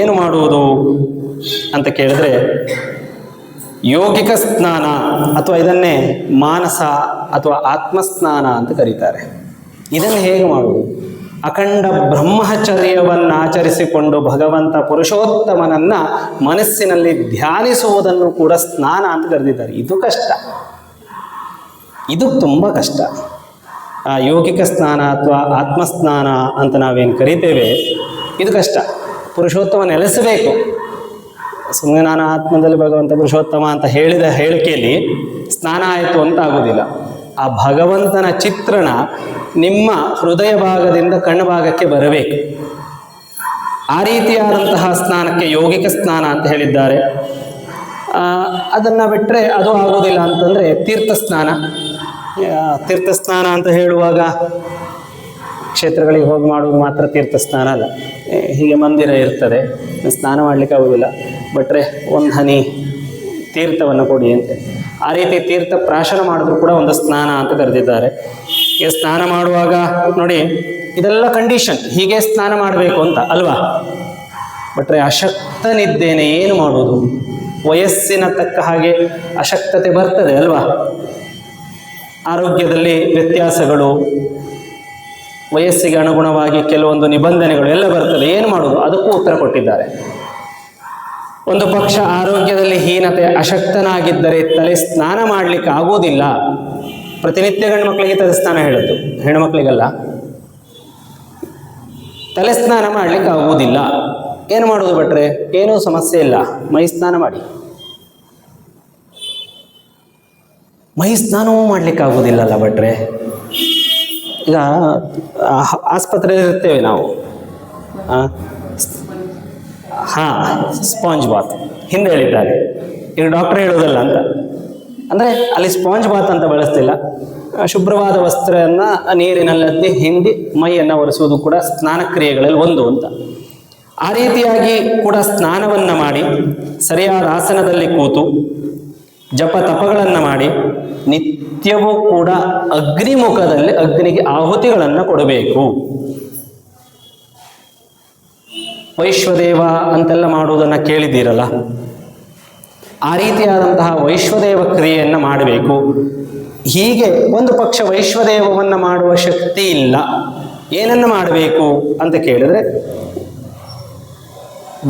ಏನು ಮಾಡುವುದು ಅಂತ ಕೇಳಿದ್ರೆ ಯೋಗಿಕ ಸ್ನಾನ, ಅಥವಾ ಇದನ್ನೇ ಮಾನಸ ಅಥವಾ ಆತ್ಮಸ್ನಾನ ಅಂತ ಕರೀತಾರೆ. ಇದನ್ನು ಹೇಗೆ ಮಾಡುವುದು? ಅಖಂಡ ಬ್ರಹ್ಮಚರ್ಯವನ್ನು ಆಚರಿಸಿಕೊಂಡು ಭಗವಂತ ಪುರುಷೋತ್ತಮನನ್ನ ಮನಸ್ಸಿನಲ್ಲಿ ಧ್ಯಾನಿಸುವುದನ್ನು ಕೂಡ ಸ್ನಾನ ಅಂತ ಕರೆದಿದ್ದಾರೆ. ಇದು ಕಷ್ಟ, ಇದು ತುಂಬ ಕಷ್ಟ. ಆ ಯೋಗಿಕ ಸ್ನಾನ ಅಥವಾ ಆತ್ಮಸ್ನಾನ ಅಂತ ನಾವೇನು ಕರಿತೇವೆ, ಇದು ಕಷ್ಟ. ಪುರುಷೋತ್ತಮ ನೆಲೆಸಬೇಕು. ಸುಮ್ಮನೆ ನಾನು ಆತ್ಮದಲ್ಲಿ ಭಗವಂತ ಪುರುಷೋತ್ತಮ ಅಂತ ಹೇಳಿದ ಹೇಳಿಕೆಯಲ್ಲಿ ಸ್ನಾನ ಆಯಿತು ಅಂತ ಆಗೋದಿಲ್ಲ. ಆ ಭಗವಂತನ ಚಿತ್ರಣ ನಿಮ್ಮ ಹೃದಯ ಭಾಗದಿಂದ ಕಣ್ಣು ಭಾಗಕ್ಕೆ ಬರಬೇಕು. ಆ ರೀತಿಯಾದಂತಹ ಸ್ನಾನಕ್ಕೆ ಯೋಗಿಕ ಸ್ನಾನ ಅಂತ ಹೇಳಿದ್ದಾರೆ. ಅದನ್ನು ಬಿಟ್ಟರೆ ಅದು ಆಗೋದಿಲ್ಲ ಅಂತಂದರೆ ತೀರ್ಥ ಸ್ನಾನ. ತೀರ್ಥ ಸ್ನಾನ ಅಂತ ಹೇಳುವಾಗ ಕ್ಷೇತ್ರಗಳಿಗೆ ಹೋಗಿ ಮಾಡುವುದು ಮಾತ್ರ ತೀರ್ಥ ಸ್ನಾನ ಅಲ್ಲ. ಹೀಗೆ ಮಂದಿರ ಇರ್ತದೆ, ಸ್ನಾನ ಮಾಡಲಿಕ್ಕೆ ಆಗೋದಿಲ್ಲ, ಬಿಟ್ಟರೆ ಒಂದು ಹನಿ ತೀರ್ಥವನ್ನು ಕೊಡಿ ಅಂತೆ. ಆ ರೀತಿ ತೀರ್ಥ ಪ್ರಾಶನ ಮಾಡಿದ್ರು ಕೂಡ ಒಂದು ಸ್ನಾನ ಅಂತ ಕರೆದಿದ್ದಾರೆ. ಈಗ ಸ್ನಾನ ಮಾಡುವಾಗ ನೋಡಿ, ಇದೆಲ್ಲ ಕಂಡೀಷನ್, ಹೀಗೆ ಸ್ನಾನ ಮಾಡಬೇಕು ಅಂತ ಅಲ್ವಾ? ಬಿಟ್ಟರೆ ಅಶಕ್ತನಿದ್ದೇನೆ, ಏನು ಮಾಡುವುದು? ವಯಸ್ಸಿನ ತಕ್ಕ ಹಾಗೆ ಅಶಕ್ತತೆ ಬರ್ತದೆ ಅಲ್ವಾ? ಆರೋಗ್ಯದಲ್ಲಿ ವ್ಯತ್ಯಾಸಗಳು, ವಯಸ್ಸಿಗೆ ಅನುಗುಣವಾಗಿ ಕೆಲವೊಂದು ನಿಬಂಧನೆಗಳು ಎಲ್ಲ ಬರ್ತದೆ. ಏನು ಮಾಡೋದು? ಅದಕ್ಕೂ ಉತ್ತರ ಕೊಟ್ಟಿದ್ದಾರೆ. ಒಂದು ಪಕ್ಷ ಆರೋಗ್ಯದಲ್ಲಿ ಹೀನತೆ, ಅಶಕ್ತನಾಗಿದ್ದರೆ ತಲೆ ಸ್ನಾನ ಮಾಡಲಿಕ್ಕೆ ಆಗೋದಿಲ್ಲ. ಪ್ರತಿನಿತ್ಯ ಗಂಡು ಮಕ್ಕಳಿಗೆ ತಲೆ ಸ್ನಾನ ಹೇಳೋದು, ಹೆಣ್ಣು ಮಕ್ಕಳಿಗಲ್ಲ. ತಲೆ ಸ್ನಾನ ಮಾಡಲಿಕ್ಕೆ ಆಗುವುದಿಲ್ಲ. ಏನು ಮಾಡೋದು ಭಟ್ರೆ? ಏನೂ ಸಮಸ್ಯೆ ಇಲ್ಲ, ಮೈ ಸ್ನಾನ ಮಾಡಿ. ಮೈ ಸ್ನಾನವೂ ಮಾಡಲಿಕ್ಕೆ ಆಗೋದಿಲ್ಲಲ್ಲ ಭಟ್ರೆ? ಈಗ ಆಸ್ಪತ್ರೆಯಲ್ಲಿ ಇರ್ತೇವೆ ನಾವು, ಸ್ಪಾಂಜ್ ಬಾತ್ ಹಿಂದೆ ಹೇಳಿದ್ದಾರೆ, ಈಗ ಡಾಕ್ಟರ್ ಹೇಳೋದಲ್ಲ ಅಂತ. ಅಂದರೆ ಅಲ್ಲಿ ಸ್ಪಾಂಜ್ ಬಾತ್ ಅಂತ ಬಳಸ್ತಿಲ್ಲ, ಶುಭ್ರವಾದ ವಸ್ತ್ರವನ್ನು ನೀರಿನಲ್ಲದ್ದಿ ಹಿಂಡಿ ಮೈಯನ್ನು ಒರೆಸುವುದು ಕೂಡ ಸ್ನಾನ ಕ್ರಿಯೆಗಳಲ್ಲಿ ಒಂದು ಅಂತ. ಆ ರೀತಿಯಾಗಿ ಕೂಡ ಸ್ನಾನವನ್ನು ಮಾಡಿ ಸರಿಯಾದ ಆಸನದಲ್ಲಿ ಕೂತು ಜಪ ತಪಗಳನ್ನು ಮಾಡಿ ನಿತ್ಯವೂ ಕೂಡ ಅಗ್ನಿಮುಖದಲ್ಲಿ ಅಗ್ನಿಗೆ ಆಹುತಿಗಳನ್ನು ಕೊಡಬೇಕು. ವೈಶ್ವದೇವ ಅಂತೆಲ್ಲ ಮಾಡುವುದನ್ನು ಕೇಳಿದ್ದೀರಲ್ಲ, ಆ ರೀತಿಯಾದಂತಹ ವೈಶ್ವದೇವ ಕ್ರಿಯೆಯನ್ನು ಮಾಡಬೇಕು. ಹೀಗೆ ಒಂದು ಪಕ್ಷ ವೈಶ್ವದೇವವನ್ನು ಮಾಡುವ ಶಕ್ತಿ ಇಲ್ಲ, ಏನನ್ನು ಮಾಡಬೇಕು ಅಂತ ಕೇಳಿದ್ರೆ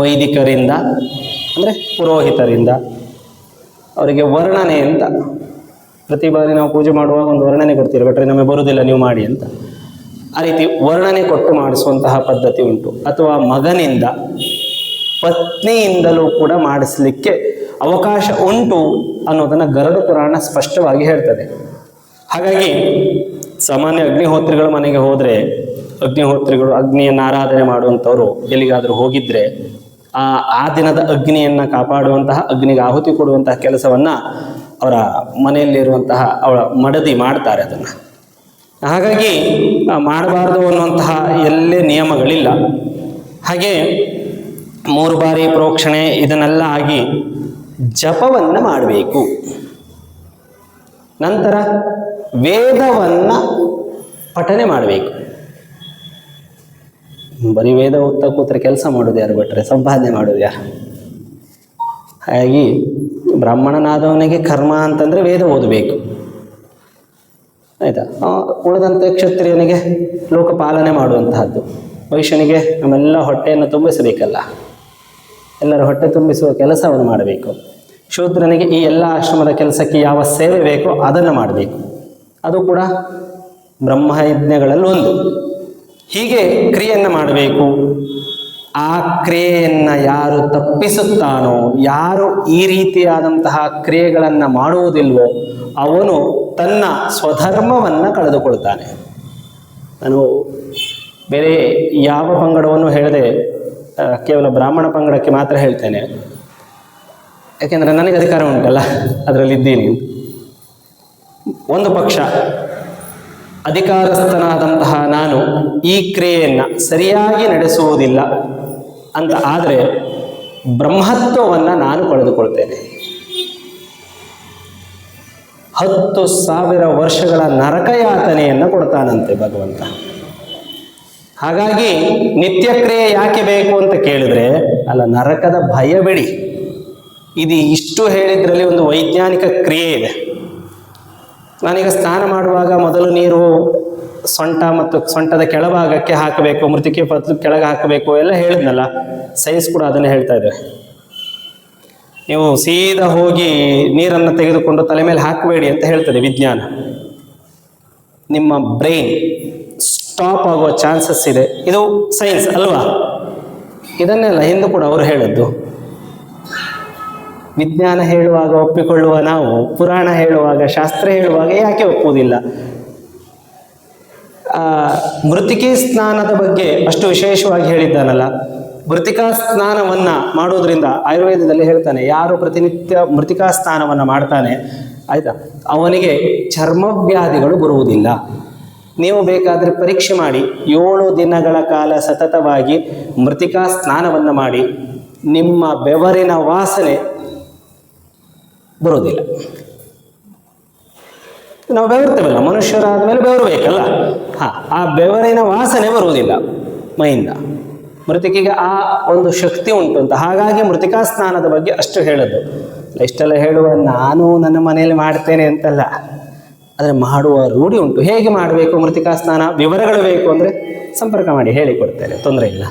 ವೈದಿಕರಿಂದ, ಅಂದರೆ ಪುರೋಹಿತರಿಂದ ಅವರಿಗೆ ವರ್ಣನೆ ಅಂತ, ಪ್ರತಿ ಬಾರಿ ನಾವು ಪೂಜೆ ಮಾಡುವಾಗ ಒಂದು ವರ್ಣನೆ ಕೊಡ್ತೀರಿ, ಭಟ್ರೆ ನಮಗೆ ಬರುವುದಿಲ್ಲ ನೀವು ಮಾಡಿ ಅಂತ. ಆ ರೀತಿ ವರ್ಣನೆ ಕೊಟ್ಟು ಮಾಡಿಸುವಂತಹ ಪದ್ಧತಿ ಉಂಟು. ಅಥವಾ ಮಗನಿಂದ, ಪತ್ನಿಯಿಂದಲೂ ಕೂಡ ಮಾಡಿಸಲಿಕ್ಕೆ ಅವಕಾಶ ಉಂಟು ಅನ್ನೋದನ್ನು ಗರುಡ ಪುರಾಣ ಸ್ಪಷ್ಟವಾಗಿ ಹೇಳ್ತದೆ. ಹಾಗಾಗಿ ಸಾಮಾನ್ಯ ಅಗ್ನಿಹೋತ್ರಿಗಳ ಮನೆಗೆ ಹೋದರೆ, ಅಗ್ನಿಹೋತ್ರಿಗಳು ಅಗ್ನಿಯನ್ನು ಆರಾಧನೆ ಮಾಡುವಂಥವ್ರು ಎಲ್ಲಿಗಾದರೂ ಹೋಗಿದ್ರೆ ಆ ದಿನದ ಅಗ್ನಿಯನ್ನು ಕಾಪಾಡುವಂತಹ, ಅಗ್ನಿಗೆ ಆಹುತಿ ಕೊಡುವಂತಹ ಕೆಲಸವನ್ನು ಅವರ ಮನೆಯಲ್ಲಿರುವಂತಹ ಅವಳ ಮಡದಿ ಮಾಡ್ತಾರೆ ಅದನ್ನು. ಹಾಗಾಗಿ ಮಾಡಬಾರ್ದು ಅನ್ನುವಂತಹ ಎಲ್ಲೇ ನಿಯಮಗಳಿಲ್ಲ. ಹಾಗೆ 3 ಬಾರಿ ಪ್ರೋಕ್ಷಣೆ ಇದನ್ನೆಲ್ಲ ಆಗಿ ಜಪವನ್ನು ಮಾಡಬೇಕು. ನಂತರ ವೇದವನ್ನು ಪಠನೆ ಮಾಡಬೇಕು. ಬರೀ ವೇದ ಓದ್ತಾ ಕೂತ್ರೆ ಕೆಲಸ ಮಾಡೋದು ಯಾರು ಭಟ್ರೆ? ಸಂಪಾದನೆ ಮಾಡೋದು ಯಾರು? ಹಾಗಾಗಿ ಬ್ರಾಹ್ಮಣನಾದವನಿಗೆ ಕರ್ಮ ಅಂತಂದರೆ ವೇದ ಓದಬೇಕು. ಆಯಿತಾ. ಉಳಿದಂತೆ ಕ್ಷತ್ರಿಯನಿಗೆ ಲೋಕಪಾಲನೆ ಮಾಡುವಂತಹದ್ದು, ವೈಶ್ಯನಿಗೆ ನಮ್ಮೆಲ್ಲ ಹೊಟ್ಟೆಯನ್ನು ತುಂಬಿಸಬೇಕಲ್ಲ, ಎಲ್ಲರ ಹೊಟ್ಟೆ ತುಂಬಿಸುವ ಕೆಲಸವನ್ನು ಮಾಡಬೇಕು. ಶೂದ್ರನಿಗೆ ಈ ಎಲ್ಲ ಆಶ್ರಮದ ಕೆಲಸಕ್ಕೆ ಯಾವ ಸೇವೆ ಬೇಕೋ ಅದನ್ನು ಮಾಡಬೇಕು, ಅದು ಕೂಡ ಬ್ರಹ್ಮಯಜ್ಞಗಳಲ್ಲಿ ಒಂದು. ಹೀಗೆ ಕ್ರಿಯೆಯನ್ನು ಮಾಡಬೇಕು. ಆ ಕ್ರಿಯೆಯನ್ನು ಯಾರು ತಪ್ಪಿಸುತ್ತಾನೋ, ಯಾರು ಈ ರೀತಿಯಾದಂತಹ ಕ್ರಿಯೆಗಳನ್ನು ಮಾಡುವುದಿಲ್ವೋ ಅವನು ತನ್ನ ಸ್ವಧರ್ಮವನ್ನು ಕಳೆದುಕೊಳ್ತಾನೆ. ನಾನು ಬೇರೆ ಯಾವ ಪಂಗಡವನ್ನು ಹೇಳದೆ ಕೇವಲ ಬ್ರಾಹ್ಮಣ ಪಂಗಡಕ್ಕೆ ಮಾತ್ರ ಹೇಳ್ತೇನೆ, ಯಾಕೆಂದರೆ ನನಗೆ ಅಧಿಕಾರ ಉಂಟಲ್ಲ, ಅದರಲ್ಲಿದ್ದೀನಿ. ಒಂದು ಪಕ್ಷ ಅಧಿಕಾರಸ್ಥನಾದಂತಹ ನಾನು ಈ ಕ್ರಿಯೆಯನ್ನು ಸರಿಯಾಗಿ ನಡೆಸುವುದಿಲ್ಲ ಅಂತ ಆದರೆ ಬ್ರಹ್ಮತ್ವವನ್ನು ನಾನು ಕಳೆದುಕೊಳ್ತೇನೆ. 10,000 ವರ್ಷಗಳ ನರಕಯಾತನೆಯನ್ನು ಕೊಡ್ತಾನಂತೆ ಭಗವಂತ. ಹಾಗಾಗಿ ನಿತ್ಯ ಕ್ರಿಯೆ ಯಾಕೆ ಬೇಕು ಅಂತ ಕೇಳಿದ್ರೆ, ಅಲ್ಲ, ನರಕದ ಭಯ ಬಿಡಿ. ಇದು ಇಷ್ಟು ಹೇಳಿದ್ರಲ್ಲಿ ಒಂದು ವೈಜ್ಞಾನಿಕ ಕ್ರಿಯೆ ಇದೆ. ನಾನೀಗ ಸ್ನಾನ ಮಾಡುವಾಗ ಮೊದಲು ನೀರು ಸೊಂಟ ಮತ್ತು ಸೊಂಟದ ಕೆಳಭಾಗಕ್ಕೆ ಹಾಕಬೇಕು, ಮೃತಿಕೆ ಪತ್ತು ಕೆಳಗೆ ಹಾಕಬೇಕು ಎಲ್ಲ ಹೇಳಿದ್ನಲ್ಲ. ಸೈನ್ಸ್ ಕೂಡ ಅದನ್ನೇ ಹೇಳ್ತಾ ಇದೆ. ನೀವು ಸೀದಾ ಹೋಗಿ ನೀರನ್ನು ತೆಗೆದುಕೊಂಡು ತಲೆ ಮೇಲೆ ಹಾಕಬೇಡಿ ಅಂತ ಹೇಳ್ತದೆ ವಿಜ್ಞಾನ. ನಿಮ್ಮ ಬ್ರೈನ್ ಸ್ಟಾಪ್ ಆಗುವ ಚಾನ್ಸಸ್ ಇದೆ. ಇದು ಸೈನ್ಸ್ ಅಲ್ವಾ? ಇದನ್ನೆಲ್ಲ ಹಿಂದೆ ಕೂಡ ಅವರು ಹೇಳಿದ್ದು. ವಿಜ್ಞಾನ ಹೇಳುವಾಗ ಒಪ್ಪಿಕೊಳ್ಳುವ ನಾವು ಪುರಾಣ ಹೇಳುವಾಗ, ಶಾಸ್ತ್ರ ಹೇಳುವಾಗ ಯಾಕೆ ಒಪ್ಪುವುದಿಲ್ಲ? ಮೃತ್ತಿಕೆ ಸ್ನಾನದ ಬಗ್ಗೆ ಅಷ್ಟು ವಿಶೇಷವಾಗಿ ಹೇಳಿದ್ದಾನಲ್ಲ. ಮೃತ್ತಿಕಾ ಸ್ನಾನವನ್ನು ಮಾಡೋದ್ರಿಂದ ಆಯುರ್ವೇದದಲ್ಲಿ ಹೇಳ್ತಾನೆ, ಯಾರು ಪ್ರತಿನಿತ್ಯ ಮೃತ್ತಿಕಾ ಸ್ನಾನವನ್ನು ಮಾಡ್ತಾನೆ ಆಯಿತಾ, ಅವನಿಗೆ ಚರ್ಮವ್ಯಾಧಿಗಳು ಬರುವುದಿಲ್ಲ. ನೀವು ಬೇಕಾದರೆ ಪರೀಕ್ಷೆ ಮಾಡಿ, 7 ದಿನಗಳ ಕಾಲ ಸತತವಾಗಿ ಮೃತ್ತಿಕಾ ಸ್ನಾನವನ್ನು ಮಾಡಿ, ನಿಮ್ಮ ಬೆವರಿನ ವಾಸನೆ ಬರುವುದಿಲ್ಲ. ನಾವು ಬೆವರ್ತೇವಲ್ಲ, ಮನುಷ್ಯರಾದ ಮೇಲೆ ಬೆವರಬೇಕಲ್ಲ. ಆ ಬೆವರಿನ ವಾಸನೆ ಬರುವುದಿಲ್ಲ ಮೈಯಿಂದ. ಮೃತ್ತಿಕೆಗೆ ಆ ಒಂದು ಶಕ್ತಿ ಉಂಟು ಅಂತ. ಹಾಗಾಗಿ ಮೃತ್ತಿಕಾ ಸ್ನಾನದ ಬಗ್ಗೆ ಅಷ್ಟು ಹೇಳೋದು. ಇಷ್ಟೆಲ್ಲ ಹೇಳುವ ನಾನು ನನ್ನ ಮನೆಯಲ್ಲಿ ಮಾಡ್ತೇನೆ ಅಂತಲ್ಲ, ಆದರೆ ಮಾಡುವ ರೂಢಿ ಉಂಟು. ಹೇಗೆ ಮಾಡಬೇಕು ಮೃತ್ತಿಕಾ ಸ್ನಾನ, ವಿವರಗಳು ಬೇಕು ಅಂದರೆ ಸಂಪರ್ಕ ಮಾಡಿ ಹೇಳಿಕೊಡ್ತೇನೆ, ತೊಂದರೆ ಇಲ್ಲ.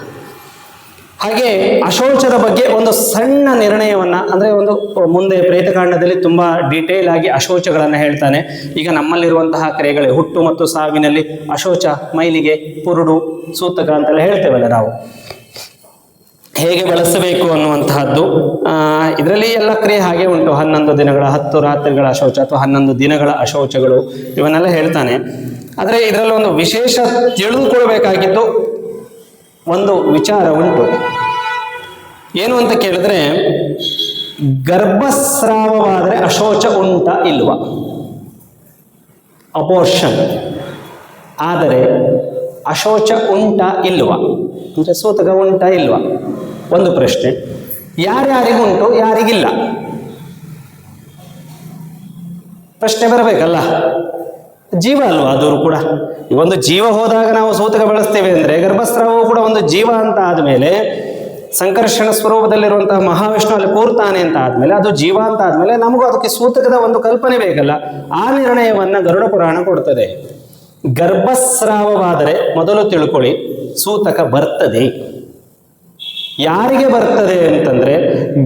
ಹಾಗೆ ಅಶೌಚದ ಬಗ್ಗೆ ಒಂದು ಸಣ್ಣ ನಿರ್ಣಯವನ್ನು, ಅಂದರೆ ಒಂದು ಮುಂದೆ ಪ್ರೇತಕಾಂಡದಲ್ಲಿ ತುಂಬ ಡೀಟೇಲ್ ಆಗಿ ಅಶೌಚಗಳನ್ನು ಹೇಳ್ತಾನೆ. ಈಗ ನಮ್ಮಲ್ಲಿರುವಂತಹ ಕ್ರಿಯೆಗಳೇ ಹುಟ್ಟು ಮತ್ತು ಸಾವಿನಲ್ಲಿ ಅಶೌಚ, ಮೈಲಿಗೆ, ಪುರುಡು, ಸೂತಕ ಅಂತೆಲ್ಲ ಹೇಳ್ತೇವಲ್ಲ ನಾವು, ಹೇಗೆ ಬಳಸಬೇಕು ಅನ್ನುವಂತಹದ್ದು. ಇದರಲ್ಲಿ ಎಲ್ಲ ಕ್ರಿಯೆ ಹಾಗೆ ಉಂಟು. 11 ದಿನಗಳ 10 ರಾತ್ರಿಗಳ ಅಶೌಚ ಅಥವಾ 11 ದಿನಗಳ ಅಶೌಚಗಳು ಇವನ್ನೆಲ್ಲ ಹೇಳ್ತಾನೆ. ಆದರೆ ಇದರಲ್ಲಿ ಒಂದು ವಿಶೇಷ ತಿಳಿದುಕೊಳ್ಬೇಕಾಗಿದ್ದು ಒಂದು ವಿಚಾರ ಉಂಟು. ಏನು ಅಂತ ಕೇಳಿದ್ರೆ, ಗರ್ಭಸ್ರಾವವಾದರೆ ಅಶೌಚ ಉಂಟ ಇಲ್ವಾ? ಅಬೋರ್ಷನ್ ಆದರೆ ಅಶೌಚ ಉಂಟ ಇಲ್ವಾ ಅಂದರೆ ಸೂತಕ ಉಂಟ ಇಲ್ವಾ? ಒಂದು ಪ್ರಶ್ನೆ. ಯಾರ್ಯಾರಿಗುಂಟು, ಯಾರಿಗಿಲ್ಲ? ಪ್ರಶ್ನೆ ಬರಬೇಕಲ್ಲ. ಜೀವ ಅಲ್ವಾ ಅದು ಕೂಡ? ಈ ಒಂದು ಜೀವ ಹೋದಾಗ ನಾವು ಸೂತಕ ಬಳಸ್ತೇವೆ ಅಂದರೆ, ಗರ್ಭಸ್ರಾವವು ಕೂಡ ಒಂದು ಜೀವ ಅಂತ ಆದಮೇಲೆ, ಸಂಕರ್ಷಣ ಸ್ವರೂಪದಲ್ಲಿರುವಂತಹ ಮಹಾವಿಷ್ಣು ಅಲ್ಲಿ ಕೂರ್ತಾನೆ ಅಂತ ಆದಮೇಲೆ, ಅದು ಜೀವ ಅಂತ ಆದಮೇಲೆ ನಮಗೂ ಅದಕ್ಕೆ ಸೂತಕದ ಒಂದು ಕಲ್ಪನೆ ಬೇಕಲ್ಲ. ಆ ನಿರ್ಣಯವನ್ನು ಗರುಡ ಪುರಾಣ ಕೊಡ್ತದೆ. ಗರ್ಭಸ್ರಾವವಾದರೆ ಮೊದಲು ತಿಳ್ಕೊಳ್ಳಿ, ಸೂತಕ ಬರ್ತದೆ. ಯಾರಿಗೆ ಬರ್ತದೆ ಅಂತಂದ್ರೆ,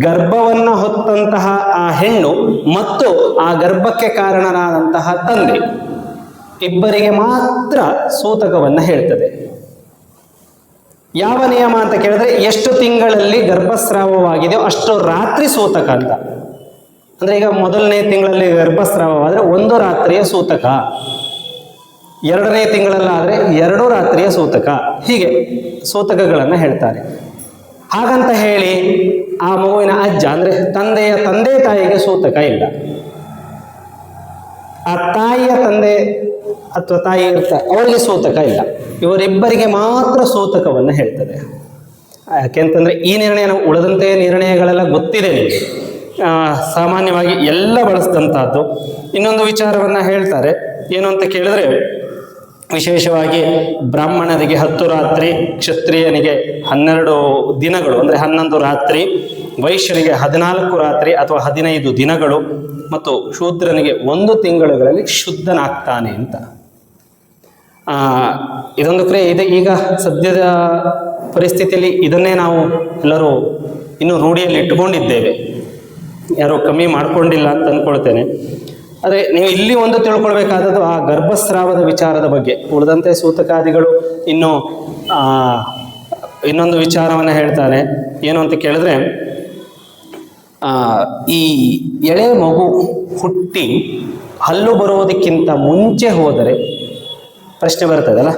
ಗರ್ಭವನ್ನು ಹೊತ್ತಂತಹ ಆ ಹೆಣ್ಣು ಮತ್ತು ಆ ಗರ್ಭಕ್ಕೆ ಕಾರಣನಾದಂತಹ ತಂದೆ ಇಬ್ಬರಿಗೆ ಮಾತ್ರ ಸೂತಕವನ್ನು ಹೇಳ್ತದೆ. ಯಾವ ನಿಯಮ ಅಂತ ಕೇಳಿದ್ರೆ, ಎಷ್ಟು ತಿಂಗಳಲ್ಲಿ ಗರ್ಭಸ್ರಾವವಾಗಿದೆಯೋ ಅಷ್ಟು ರಾತ್ರಿ ಸೂತಕ ಅಂತ. ಅಂದ್ರೆ ಈಗ ಮೊದಲನೇ ತಿಂಗಳಲ್ಲಿ ಗರ್ಭಸ್ರಾವವಾದರೆ 1 ರಾತ್ರಿಯ ಸೂತಕ, 2ನೇ ತಿಂಗಳಲ್ಲಾದರೆ 2 ರಾತ್ರಿಯ ಸೂತಕ, ಹೀಗೆ ಸೂತಕಗಳನ್ನು ಹೇಳ್ತಾರೆ. ಹಾಗಂತ ಹೇಳಿ ಆ ಮಗುವಿನ ಅಜ್ಜ ಅಂದ್ರೆ ತಂದೆಯ ತಂದೆ ತಾಯಿಗೆ ಸೂತಕ ಇಲ್ಲ. ಆ ತಾಯಿಯ ತಂದೆ ಅಥವಾ ತಾಯಿ ಇರ್ತಾರೆ, ಅವರಿಗೆ ಸೂತಕ ಇಲ್ಲ. ಇವರಿಬ್ಬರಿಗೆ ಮಾತ್ರ ಸೂತಕವನ್ನು ಹೇಳ್ತದೆ. ಯಾಕೆಂತಂದ್ರೆ ಈ ನಿರ್ಣಯ ನಾವು ಉಳಿದಂತೆ ನಿರ್ಣಯಗಳೆಲ್ಲ ಗೊತ್ತಿದೆ ನಿಮಗೆ, ಸಾಮಾನ್ಯವಾಗಿ ಎಲ್ಲ ಬಳಸಿದಂಥದ್ದು. ಇನ್ನೊಂದು ವಿಚಾರವನ್ನು ಹೇಳ್ತಾರೆ, ಏನು ಅಂತ ಕೇಳಿದ್ರೆ, ವಿಶೇಷವಾಗಿ ಬ್ರಾಹ್ಮಣರಿಗೆ 10 ರಾತ್ರಿ, ಕ್ಷತ್ರಿಯನಿಗೆ 12 ದಿನಗಳು ಅಂದರೆ 11 ರಾತ್ರಿ, ವೈಶ್ಯರಿಗೆ 14 ರಾತ್ರಿ ಅಥವಾ 15 ದಿನಗಳು, ಮತ್ತು ಶೂದ್ರನಿಗೆ 1 ತಿಂಗಳುಗಳಲ್ಲಿ ಶುದ್ಧನಾಗ್ತಾನೆ ಅಂತ. ಇದೊಂದು ಕ್ರಿಯೆ ಇದೆ. ಈಗ ಸದ್ಯದ ಪರಿಸ್ಥಿತಿಯಲ್ಲಿ ಇದನ್ನೇ ನಾವು ಎಲ್ಲರೂ ಇನ್ನೂ ರೂಢಿಯಲ್ಲಿ ಇಟ್ಟುಕೊಂಡಿದ್ದೇವೆ, ಯಾರು ಕಮ್ಮಿ ಮಾಡ್ಕೊಂಡಿಲ್ಲ ಅಂತ ಅಂದ್ಕೊಳ್ತೇನೆ. ಆದರೆ ನೀವು ಇಲ್ಲಿ ಒಂದು ತಿಳ್ಕೊಳ್ಬೇಕಾದದ್ದು ಆ ಗರ್ಭಸ್ರಾವದ ವಿಚಾರದ ಬಗ್ಗೆ. ಉಳಿದಂತೆ ಸೂತಕಾದಿಗಳು ಇನ್ನೊಂದು ವಿಚಾರವನ್ನು ಹೇಳ್ತಾನೆ. ಏನು ಅಂತ ಕೇಳಿದ್ರೆ, ಈ ಎಳೆ ಮಗು ಹುಟ್ಟಿ ಹಲ್ಲು ಬರೋದಕ್ಕಿಂತ ಮುಂಚೆ ಹೋದರೆ ಪ್ರಶ್ನೆ ಬರ್ತದಲ್ಲ,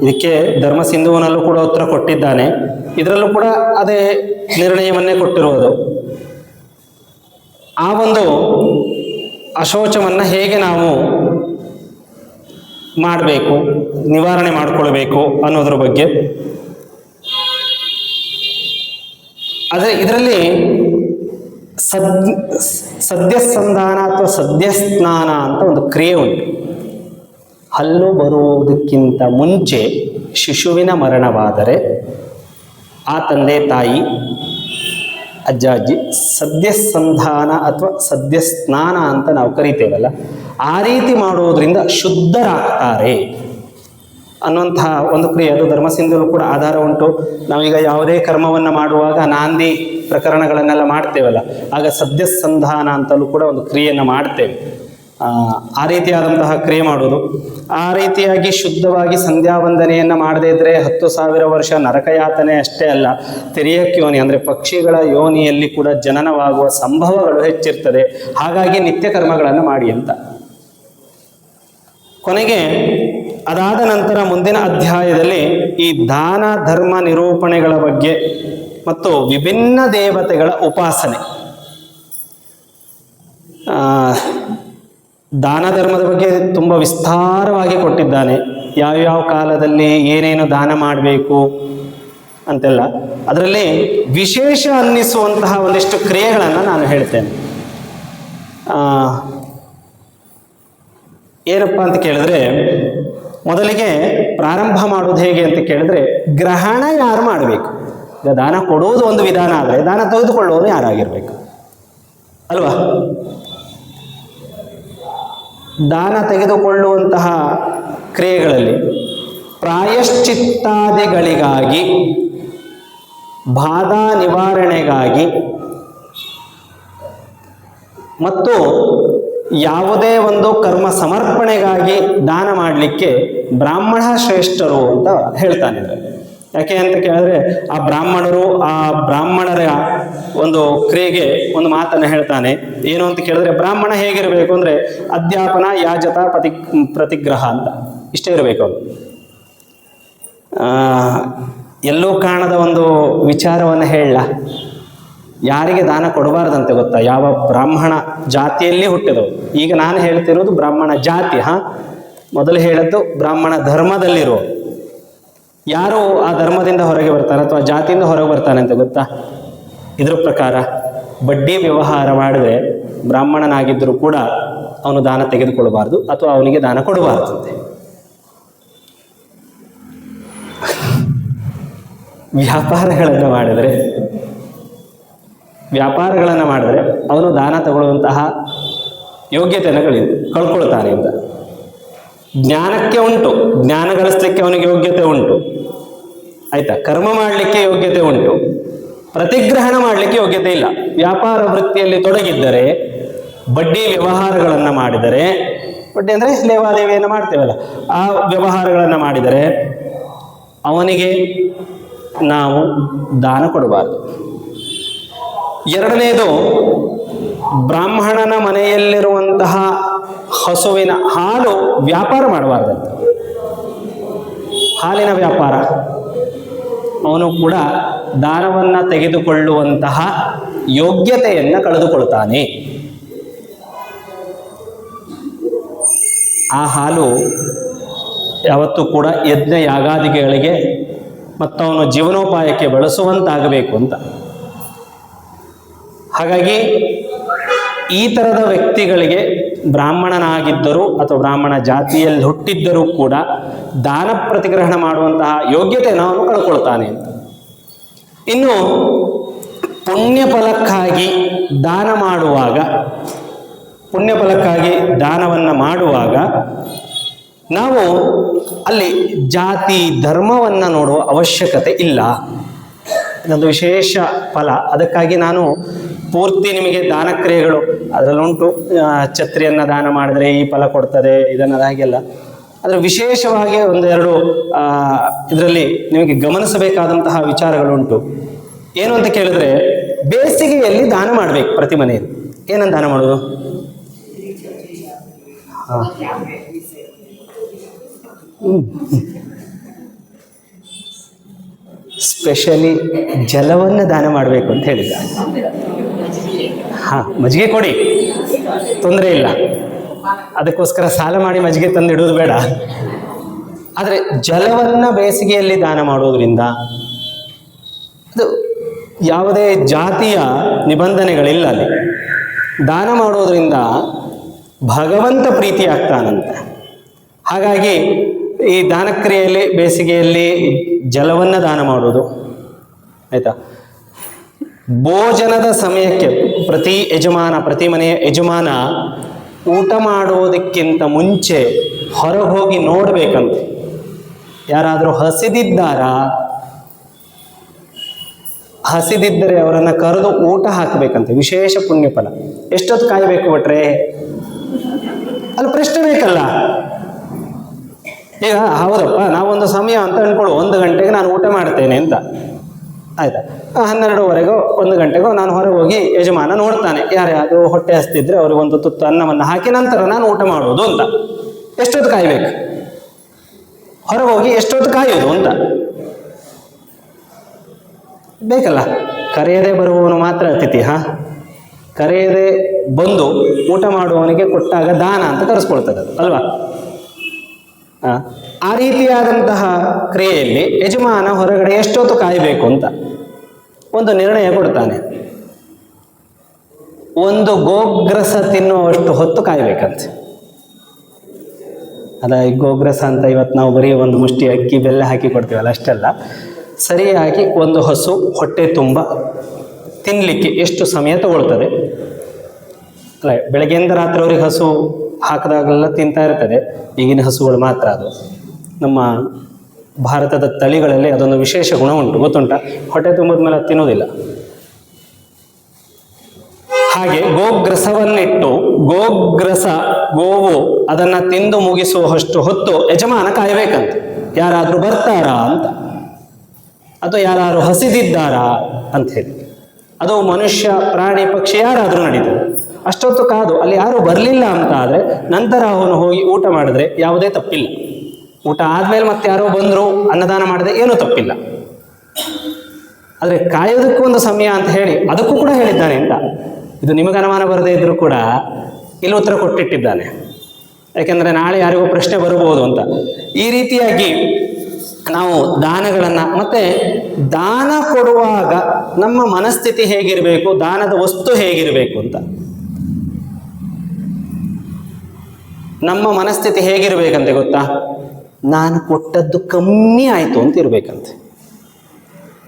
ಇದಕ್ಕೆ ಧರ್ಮಸಿಂಧುವಿನಲ್ಲೂ ಕೂಡ ಉತ್ತರ ಕೊಟ್ಟಿದ್ದಾನೆ. ಇದರಲ್ಲೂ ಕೂಡ ಅದೇ ನಿರ್ಣಯವನ್ನೇ ಕೊಟ್ಟಿರುವುದು. ಆ ಒಂದು ಅಶೌಚವನ್ನು ಹೇಗೆ ನಾವು ಮಾಡಬೇಕು, ನಿವಾರಣೆ ಮಾಡಿಕೊಳ್ಬೇಕು ಅನ್ನೋದ್ರ ಬಗ್ಗೆ. ಆದರೆ ಇದರಲ್ಲಿ ಸದ್ಯಸಂಧಾನ ಅಥವಾ ಸದ್ಯಸ್ನಾನ ಅಂತ ಒಂದು ಕ್ರಿಯೆ ಉಂಟು. ಹಲ್ಲು ಬರುವುದಕ್ಕಿಂತ ಮುಂಚೆ ಶಿಶುವಿನ ಮರಣವಾದರೆ ಆ ತಂದೆ ತಾಯಿ ಅಜ್ಜ ಅಜ್ಜಿ ಸದ್ಯಸಂಧಾನ ಅಥವಾ ಸದ್ಯಸ್ನಾನ ಅಂತ ನಾವು ಕರಿತೇವಲ್ಲ, ಆ ರೀತಿ ಮಾಡುವುದರಿಂದ ಶುದ್ಧರಾಗ್ತಾರೆ ಅನ್ನುವಂತಹ ಒಂದು ಕ್ರಿಯೆ. ಅದು ಧರ್ಮಸಿಂಧುಲು ಕೂಡ ಆಧಾರ ಉಂಟು. ನಾವೀಗ ಯಾವುದೇ ಕರ್ಮವನ್ನು ಮಾಡುವಾಗ ನಾಂದಿ ಪ್ರಕರಣಗಳನ್ನೆಲ್ಲ ಮಾಡ್ತೇವಲ್ಲ, ಆಗ ಸದ್ಯಸಂಧಾನ ಅಂತಲೂ ಕೂಡ ಒಂದು ಕ್ರಿಯೆಯನ್ನು ಮಾಡ್ತೇವೆ. ಆ ರೀತಿಯಾದಂತಹ ಕ್ರಿಯೆ ಮಾಡುವುದು. ಆ ರೀತಿಯಾಗಿ ಶುದ್ಧವಾಗಿ ಸಂಧ್ಯಾ ವಂದನೆಯನ್ನು ಮಾಡದೇ ಇದ್ದರೆ 10,000 ವರ್ಷ ನರಕಯಾತನೆ ಅಷ್ಟೇ ಅಲ್ಲ, ತೆರಿಯಕ್ ಯೋನಿ ಅಂದರೆ ಪಕ್ಷಿಗಳ ಯೋನಿಯಲ್ಲಿ ಕೂಡ ಜನನವಾಗುವ ಸಂಭವಗಳು ಹೆಚ್ಚಿರ್ತದೆ. ಹಾಗಾಗಿ ನಿತ್ಯ ಕರ್ಮಗಳನ್ನು ಮಾಡಿ ಅಂತ. ಕೊನೆಗೆ ಅದಾದ ನಂತರ ಮುಂದಿನ ಅಧ್ಯಾಯದಲ್ಲಿ ಈ ದಾನ ಧರ್ಮ ನಿರೂಪಣೆಗಳ ಬಗ್ಗೆ ಮತ್ತು ವಿಭಿನ್ನ ದೇವತೆಗಳ ಉಪಾಸನೆ, ದಾನ ಧರ್ಮದ ಬಗ್ಗೆ ತುಂಬ ವಿಸ್ತಾರವಾಗಿ ಕೊಟ್ಟಿದ್ದಾನೆ. ಯಾವ್ಯಾವ ಕಾಲದಲ್ಲಿ ಏನೇನು ದಾನ ಮಾಡಬೇಕು ಅಂತೆಲ್ಲ. ಅದರಲ್ಲಿ ವಿಶೇಷ ಅನ್ನಿಸುವಂತಹ ಒಂದಿಷ್ಟು ಕ್ರಿಯೆಗಳನ್ನು ನಾನು ಹೇಳ್ತೇನೆ. ಏನಪ್ಪ ಅಂತ ಕೇಳಿದ್ರೆ, ಮೊದಲಿಗೆ ಪ್ರಾರಂಭ ಮಾಡೋದು ಹೇಗೆ ಅಂತ ಕೇಳಿದ್ರೆ, ಗ್ರಹಣ ಯಾರು ಮಾಡಬೇಕು. ಈಗ ದಾನ ಕೊಡುವುದು ಒಂದು ವಿಧಾನ ಆದರೆ ದಾನ ತೆಗೆದುಕೊಳ್ಳೋರು ಯಾರಾಗಿರ್ಬೇಕು ಅಲ್ವಾ? ದಾನ ತೆಗೆದುಕೊಳ್ಳುವಂತಹ ಕ್ರಿಯೆಗಳಲ್ಲಿ ಪ್ರಾಯಶ್ಚಿತ್ತಾದಿಗಳಿಗಾಗಿ, ಬಾಧಾ ನಿವಾರಣೆಗಾಗಿ ಮತ್ತು ಯಾವುದೇ ಒಂದು ಕರ್ಮ ಸಮರ್ಪಣೆಗಾಗಿ ದಾನ ಮಾಡಲಿಕ್ಕೆ ಬ್ರಾಹ್ಮಣ ಶ್ರೇಷ್ಠರು ಅಂತ ಹೇಳ್ತಾನೆ. ಯಾಕೆ ಅಂತ ಕೇಳಿದ್ರೆ, ಆ ಬ್ರಾಹ್ಮಣರ ಒಂದು ಕ್ರಿಯೆಗೆ ಒಂದು ಮಾತನ್ನು ಹೇಳ್ತಾನೆ. ಏನು ಅಂತ ಕೇಳಿದ್ರೆ, ಬ್ರಾಹ್ಮಣ ಹೇಗಿರಬೇಕು ಅಂದರೆ ಅಧ್ಯಾಪನ, ಯಾಜತ, ಪ್ರತಿಗ್ರಹ ಅಂತ ಇಷ್ಟೇ ಇರಬೇಕು. ಅವನು ಎಲ್ಲೂ ಕಾಣದ ಒಂದು ವಿಚಾರವನ್ನು ಹೇಳಲ್ಲ. ಯಾರಿಗೆ ದಾನ ಕೊಡಬಾರ್ದಂತೆ ಗೊತ್ತಾ? ಯಾವ ಬ್ರಾಹ್ಮಣ ಜಾತಿಯಲ್ಲಿ ಹುಟ್ಟಿದವು. ಈಗ ನಾನು ಹೇಳ್ತಿರೋದು ಬ್ರಾಹ್ಮಣ ಜಾತಿ. ಮೊದಲು ಹೇಳದ್ದು ಬ್ರಾಹ್ಮಣ ಧರ್ಮದಲ್ಲಿರೋ. ಯಾರು ಆ ಧರ್ಮದಿಂದ ಹೊರಗೆ ಬರ್ತಾನೆ ಅಥವಾ ಜಾತಿಯಿಂದ ಹೊರಗೆ ಬರ್ತಾನೆ ಅಂತ ಗೊತ್ತಾ? ಇದ್ರ ಪ್ರಕಾರ ಬಡ್ಡಿ ವ್ಯವಹಾರ ಮಾಡಿದ್ರೆ ಬ್ರಾಹ್ಮಣನಾಗಿದ್ದರೂ ಕೂಡ ಅವನು ದಾನ ತೆಗೆದುಕೊಳ್ಬಾರ್ದು ಅಥವಾ ಅವನಿಗೆ ದಾನ ಕೊಡಬಾರ್ದಂತೆ. ವ್ಯಾಪಾರಗಳನ್ನು ಮಾಡಿದರೆ ಅವನು ದಾನ ತಗೊಳ್ಳುವಂತಹ ಯೋಗ್ಯತೆಯನ್ನು ಕಳ್ಕೊಳ್ತಾನೆ ಅಂತ. ಜ್ಞಾನಕ್ಕೆ ಉಂಟು, ಜ್ಞಾನ ಗಳಿಸ್ಲಿಕ್ಕೆ ಅವನಿಗೆ ಯೋಗ್ಯತೆ ಉಂಟು, ಆಯ್ತಾ? ಕರ್ಮ ಮಾಡಲಿಕ್ಕೆ ಯೋಗ್ಯತೆ ಉಂಟು, ಪ್ರತಿಗ್ರಹಣ ಮಾಡಲಿಕ್ಕೆ ಯೋಗ್ಯತೆ ಇಲ್ಲ. ವ್ಯಾಪಾರ ವೃತ್ತಿಯಲ್ಲಿ ತೊಡಗಿದ್ದರೆ, ಬಡ್ಡಿ ವ್ಯವಹಾರಗಳನ್ನು ಮಾಡಿದರೆ, ಬಡ್ಡಿ ಅಂದರೆ ಲೇವಾದೇವಿಯನ್ನು ಮಾಡ್ತೇವಲ್ಲ, ಆ ವ್ಯವಹಾರಗಳನ್ನು ಮಾಡಿದರೆ ಅವನಿಗೆ ನಾವು ದಾನ ಕೊಡಬಾರದು. ಎರಡನೇದು, ಬ್ರಾಹ್ಮಣನ ಮನೆಯಲ್ಲಿರುವಂತಹ ಹಸುವಿನ ಹಾಲು ವ್ಯಾಪಾರ ಮಾಡಬಾರ್ದಂತ. ಹಾಲಿನ ವ್ಯಾಪಾರ ಅವನು ಕೂಡ ದಾನವನ್ನು ತೆಗೆದುಕೊಳ್ಳುವಂತಹ ಯೋಗ್ಯತೆಯನ್ನು ಕಳೆದುಕೊಳ್ತಾನೆ. ಆ ಹಾಲು ಯಾವತ್ತೂ ಕೂಡ ಯಜ್ಞ ಯಾಗಾದಿಗಳಿಗೆ ಮತ್ತು ಅವನು ಜೀವನೋಪಾಯಕ್ಕೆ ಬಳಸುವಂತಾಗಬೇಕು ಅಂತ. ಹಾಗಾಗಿ ಈ ಥರದ ವ್ಯಕ್ತಿಗಳಿಗೆ ಬ್ರಾಹ್ಮಣನಾಗಿದ್ದರೂ ಅಥವಾ ಬ್ರಾಹ್ಮಣ ಜಾತಿಯಲ್ಲಿ ಹುಟ್ಟಿದ್ದರೂ ಕೂಡ ದಾನ ಪ್ರತಿಗ್ರಹಣ ಮಾಡುವಂತಹ ಯೋಗ್ಯತೆಯನ್ನು ಅವನು ಕಳ್ಕೊಳ್ತಾನೆ ಅಂತ. ಇನ್ನು ಪುಣ್ಯ ಫಲಕ್ಕಾಗಿ ದಾನವನ್ನು ಮಾಡುವಾಗ ನಾವು ಅಲ್ಲಿ ಜಾತಿ ಧರ್ಮವನ್ನು ನೋಡುವ ಅವಶ್ಯಕತೆ ಇಲ್ಲ. ಇದೊಂದು ವಿಶೇಷ ಫಲ. ಅದಕ್ಕಾಗಿ ನಾನು ಪೂರ್ತಿ ನಿಮಗೆ ದಾನ ಕ್ರಿಯೆಗಳು ಅದರಲ್ಲುಂಟು. ಛತ್ರಿಯನ್ನು ದಾನ ಮಾಡಿದ್ರೆ ಈ ಫಲ ಕೊಡ್ತದೆ, ಇದನ್ನು ಹಾಗೆಲ್ಲ. ಆದರೆ ವಿಶೇಷವಾಗಿ ಒಂದೆರಡು ಇದರಲ್ಲಿ ನಿಮಗೆ ಗಮನಿಸಬೇಕಾದಂತಹ ವಿಚಾರಗಳುಂಟು. ಏನು ಅಂತ ಕೇಳಿದ್ರೆ, ಬೇಸಿಗೆಯಲ್ಲಿ ದಾನ ಮಾಡಬೇಕು ಪ್ರತಿ ಮನೆಯಲ್ಲಿ. ಏನನ್ನು ದಾನ ಮಾಡೋದು? ಸ್ಪೆಷಲಿ ಜಲವನ್ನು ದಾನ ಮಾಡಬೇಕು ಅಂತ ಹೇಳಿದ. ಮಜ್ಜಿಗೆ ಕೊಡಿ, ತೊಂದರೆ ಇಲ್ಲ. ಅದಕ್ಕೋಸ್ಕರ ಸಾಲ ಮಾಡಿ ಮಜ್ಜಿಗೆ ತಂದಿಡುವುದು ಬೇಡ. ಆದರೆ ಜಲವನ್ನು ಬೇಸಿಗೆಯಲ್ಲಿ ದಾನ ಮಾಡೋದ್ರಿಂದ ಅದು ಯಾವುದೇ ಜಾತಿಯ ನಿಬಂಧನೆಗಳಿಲ್ಲ. ಅಲ್ಲಿ ದಾನ ಮಾಡೋದ್ರಿಂದ ಭಗವಂತ ಪ್ರೀತಿ ಆಗ್ತಾನಂತೆ. ಹಾಗಾಗಿ ಈ ದಾನ ಕ್ರಿಯೆಯಲ್ಲಿ ಬೇಸಿಗೆಯಲ್ಲಿ ಜಲವನ್ನು ದಾನ ಮಾಡೋದು, ಆಯ್ತಾ. ಭೋಜನದ ಸಮಯಕ್ಕೆ ಪ್ರತಿ ಮನೆಯ ಯಜಮಾನ ಊಟ ಮಾಡುವುದಕ್ಕಿಂತ ಮುಂಚೆ ಹೊರಗೆ ಹೋಗಿ ನೋಡ್ಬೇಕಂತೆ. ಯಾರಾದರೂ ಹಸಿದಿದ್ದರೆ ಅವರನ್ನು ಕರೆದು ಊಟ ಹಾಕಬೇಕಂತೆ. ವಿಶೇಷ ಪುಣ್ಯ ಫಲ. ಎಷ್ಟೊತ್ತು ಕಾಯಬೇಕು ಭಟ್ರೆ? ಅಲ್ಲಿ ಪ್ರಶ್ನೆ ಬೇಕಲ್ಲ. ಈಗ ಹೌದಪ್ಪ, ನಾವೊಂದು ಸಮಯ ಅಂತ ಅಂದ್ಕೊಳ್ಳು, 1 ಗಂಟೆಗೆ ನಾನು ಊಟ ಮಾಡ್ತೇನೆ ಅಂತ, ಆಯ್ತಾ. 12:30 1 ಗಂಟೆಗೋ ನಾನು ಹೊರಗೆ ಹೋಗಿ ಯಜಮಾನ ನೋಡ್ತಾನೆ, ಯಾರ್ಯಾರು ಹೊಟ್ಟೆ ಹಸ್ತಿದ್ರೆ ಅವ್ರಿಗೆ ಒಂದು ತುತ್ತು ಅನ್ನವನ್ನು ಹಾಕಿ ನಂತರ ನಾನು ಊಟ ಮಾಡೋದು ಅಂತ. ಎಷ್ಟೊತ್ತು ಕಾಯ್ಬೇಕು? ಹೊರಗೆ ಹೋಗಿ ಎಷ್ಟೊತ್ತು ಕಾಯೋದು ಅಂತ ಬೇಕಲ್ಲ. ಕರೆಯದೆ ಬರುವವನು ಮಾತ್ರ ಅತಿಥಿ. ಕರೆಯದೆ ಬಂದು ಊಟ ಮಾಡುವವನಿಗೆ ಕೊಟ್ಟಾಗ ದಾನ ಅಂತ ಕರೆಸ್ಕೊಳ್ತದೆ ಅದು, ಅಲ್ವಾ. ಆ ರೀತಿಯಾದಂತಹ ಕ್ರಿಯೆಯಲ್ಲಿ ಯಜಮಾನ ಹೊರಗಡೆ ಎಷ್ಟೊತ್ತು ಕಾಯಬೇಕು ಅಂತ ಒಂದು ನಿರ್ಣಯ ಕೊಡ್ತಾನೆ. ಒಂದು ಗೋಗ್ರಸ ತಿನ್ನುವಷ್ಟು ಹೊತ್ತು ಕಾಯಬೇಕಂತೆ. ಈ ಗೋಗ್ರಸ ಅಂತ ಇವತ್ತು ನಾವು ಬರೀ ಒಂದು ಮುಷ್ಟಿ ಅಕ್ಕಿ ಬೆಲ್ಲ ಹಾಕಿ ಕೊಡ್ತೀವಲ್ಲ, ಅಷ್ಟೆಲ್ಲ. ಸರಿಯಾಗಿ ಒಂದು ಹಸು ಹೊಟ್ಟೆ ತುಂಬ ತಿನ್ನಲಿಕ್ಕೆ ಎಷ್ಟು ಸಮಯ ತಗೊಳ್ತದೆ ಅಲ್ಲ. ಬೆಳಗ್ಗೆಯಿಂದ ರಾತ್ರಿವರೆಗೆ ಹಸು ಹಾಕಿದಾಗೆಲ್ಲ ತಿಂತಾ ಇರ್ತದೆ. ಈಗಿನ ಹಸುಗಳು ಮಾತ್ರ ಅದು. ನಮ್ಮ ಭಾರತದ ತಳಿಗಳಲ್ಲಿ ಅದೊಂದು ವಿಶೇಷ ಗುಣ ಉಂಟು, ಗೊತ್ತುಂಟ? ಹೊಟ್ಟೆ ತುಂಬಿದ ಮೇಲೆ ಅದು ತಿನ್ನೋದಿಲ್ಲ. ಹಾಗೆ ಗೋಗ್ರಸವನ್ನಿಟ್ಟು ಗೋವು ಅದನ್ನು ತಿಂದು ಮುಗಿಸುವಷ್ಟು ಹೊತ್ತು ಯಜಮಾನ ಕಾಯಬೇಕಂತ. ಯಾರಾದರೂ ಬರ್ತಾರಾ ಅಂತ, ಅಥವಾ ಯಾರು ಹಸಿದಿದ್ದಾರಾ ಅಂತ ಹೇಳಿ. ಅದು ಮನುಷ್ಯ, ಪ್ರಾಣಿ, ಪಕ್ಷಿ ಯಾರಾದರೂ ನಡೀತದೆ. ಅಷ್ಟೊತ್ತು ಕಾದು ಅಲ್ಲಿ ಯಾರು ಬರಲಿಲ್ಲ ಅಂತ ಆದರೆ ನಂತರ ಅವನು ಹೋಗಿ ಊಟ ಮಾಡಿದ್ರೆ ಯಾವುದೇ ತಪ್ಪಿಲ್ಲ. ಊಟ ಆದಮೇಲೆ ಮತ್ತೆ ಯಾರೋ ಬಂದರು ಅನ್ನದಾನ ಮಾಡಿದ್ರೆ ಏನೂ ತಪ್ಪಿಲ್ಲ. ಆದರೆ ಕಾಯೋದಕ್ಕೂ ಒಂದು ಸಮಯ ಅಂತ ಹೇಳಿ ಅದಕ್ಕೂ ಕೂಡ ಹೇಳಿದ್ದಾನೆ ಅಂತ. ಇದು ನಿಮಗೆ ಅನುಮಾನ ಬರದೇ ಇದ್ರೂ ಕೂಡ ಇಲ್ಲಿ ಉತ್ತರ ಕೊಟ್ಟಿಟ್ಟಿದ್ದಾನೆ. ಯಾಕೆಂದರೆ ನಾಳೆ ಯಾರಿಗೂ ಪ್ರಶ್ನೆ ಬರಬಹುದು ಅಂತ. ಈ ರೀತಿಯಾಗಿ ನಾವು ದಾನಗಳನ್ನು, ಮತ್ತೆ ದಾನ ಕೊಡುವಾಗ ನಮ್ಮ ಮನಸ್ಥಿತಿ ಹೇಗಿರಬೇಕು, ದಾನದ ವಸ್ತು ಹೇಗಿರಬೇಕು ಅಂತ. ನಮ್ಮ ಮನಸ್ಥಿತಿ ಹೇಗಿರಬೇಕಂತೆ ಗೊತ್ತಾ? ನಾನು ಕೊಟ್ಟದ್ದು ಕಮ್ಮಿ ಆಯಿತು ಅಂತ ಇರಬೇಕಂತೆ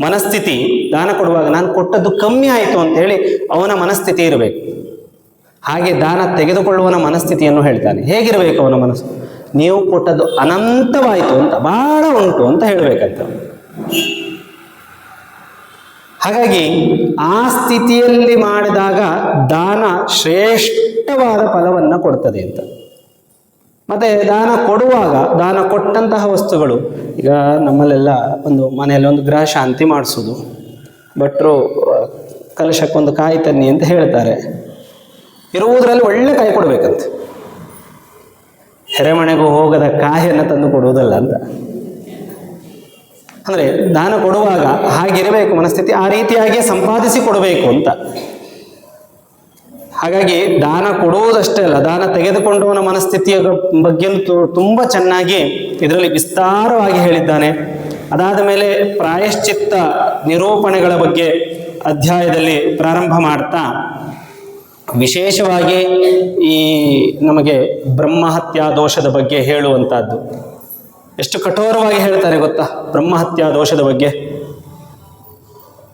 ಮನಸ್ಥಿತಿ. ದಾನ ಕೊಡುವಾಗ ನಾನು ಕೊಟ್ಟದ್ದು ಕಮ್ಮಿ ಆಯಿತು ಅಂತ ಹೇಳಿ ಅವನ ಮನಸ್ಥಿತಿ ಇರಬೇಕು. ಹಾಗೆ ದಾನ ತೆಗೆದುಕೊಳ್ಳುವವನ ಮನಸ್ಥಿತಿಯನ್ನು ಹೇಳ್ತಾನೆ. ಹೇಗಿರಬೇಕು ಅವನ ಮನಸ್ಸು? ನೀವು ಕೊಟ್ಟದ್ದು ಅನಂತವಾಯಿತು ಅಂತ, ಬಹಳ ಉಂಟು ಅಂತ ಹೇಳಬೇಕಂತ. ಹಾಗಾಗಿ ಆ ಸ್ಥಿತಿಯಲ್ಲಿ ಮಾಡಿದಾಗ ದಾನ ಶ್ರೇಷ್ಠವಾದ ಫಲವನ್ನು ಕೊಡ್ತದೆ ಅಂತ. ಮತ್ತು ದಾನ ಕೊಡುವಾಗ, ದಾನ ಕೊಟ್ಟಂತಹ ವಸ್ತುಗಳು, ಈಗ ನಮ್ಮಲ್ಲೆಲ್ಲ ಒಂದು ಮನೆಯಲ್ಲಿ ಒಂದು ಗೃಹ ಶಾಂತಿ ಮಾಡಿಸೋದು, ಭಟ್ರು ಕಲಶಕ್ಕೊಂದು ಕಾಯಿ ತನ್ನಿ ಅಂತ ಹೇಳ್ತಾರೆ. ಇರುವುದರಲ್ಲಿ ಒಳ್ಳೆ ಕಾಯಿ ಕೊಡಬೇಕಂತೆ. ಹೆರೆಮಣೆಗೂ ಹೋಗದ ಕಾಯಿಯನ್ನು ತಂದು ಕೊಡುವುದಲ್ಲ ಅಂತ. ಅಂದರೆ ದಾನ ಕೊಡುವಾಗ ಹಾಗಿರಬೇಕು ಮನಸ್ಥಿತಿ, ಆ ರೀತಿಯಾಗಿ ಸಂಪಾದಿಸಿ ಕೊಡಬೇಕು ಅಂತ. ಹಾಗಾಗಿ ದಾನ ಕೊಡುವುದಷ್ಟೇ ಅಲ್ಲ, ದಾನ ತೆಗೆದುಕೊಂಡವನ ಮನಸ್ಥಿತಿಯ ಬಗ್ಗೆ ತುಂಬ ಚೆನ್ನಾಗಿ ಇದರಲ್ಲಿ ವಿಸ್ತಾರವಾಗಿ ಹೇಳಿದ್ದಾನೆ. ಅದಾದ ಮೇಲೆ ಪ್ರಾಯಶ್ಚಿತ್ತ ನಿರೂಪಣೆಗಳ ಬಗ್ಗೆ ಅಧ್ಯಾಯದಲ್ಲಿ ಪ್ರಾರಂಭ ಮಾಡ್ತಾ ವಿಶೇಷವಾಗಿ ಈ ನಮಗೆ ಬ್ರಹ್ಮಹತ್ಯಾ ದೋಷದ ಬಗ್ಗೆ ಹೇಳುವಂಥದ್ದು. ಎಷ್ಟು ಕಠೋರವಾಗಿ ಹೇಳ್ತಾನೆ ಗೊತ್ತಾ ಬ್ರಹ್ಮಹತ್ಯಾ ದೋಷದ ಬಗ್ಗೆ.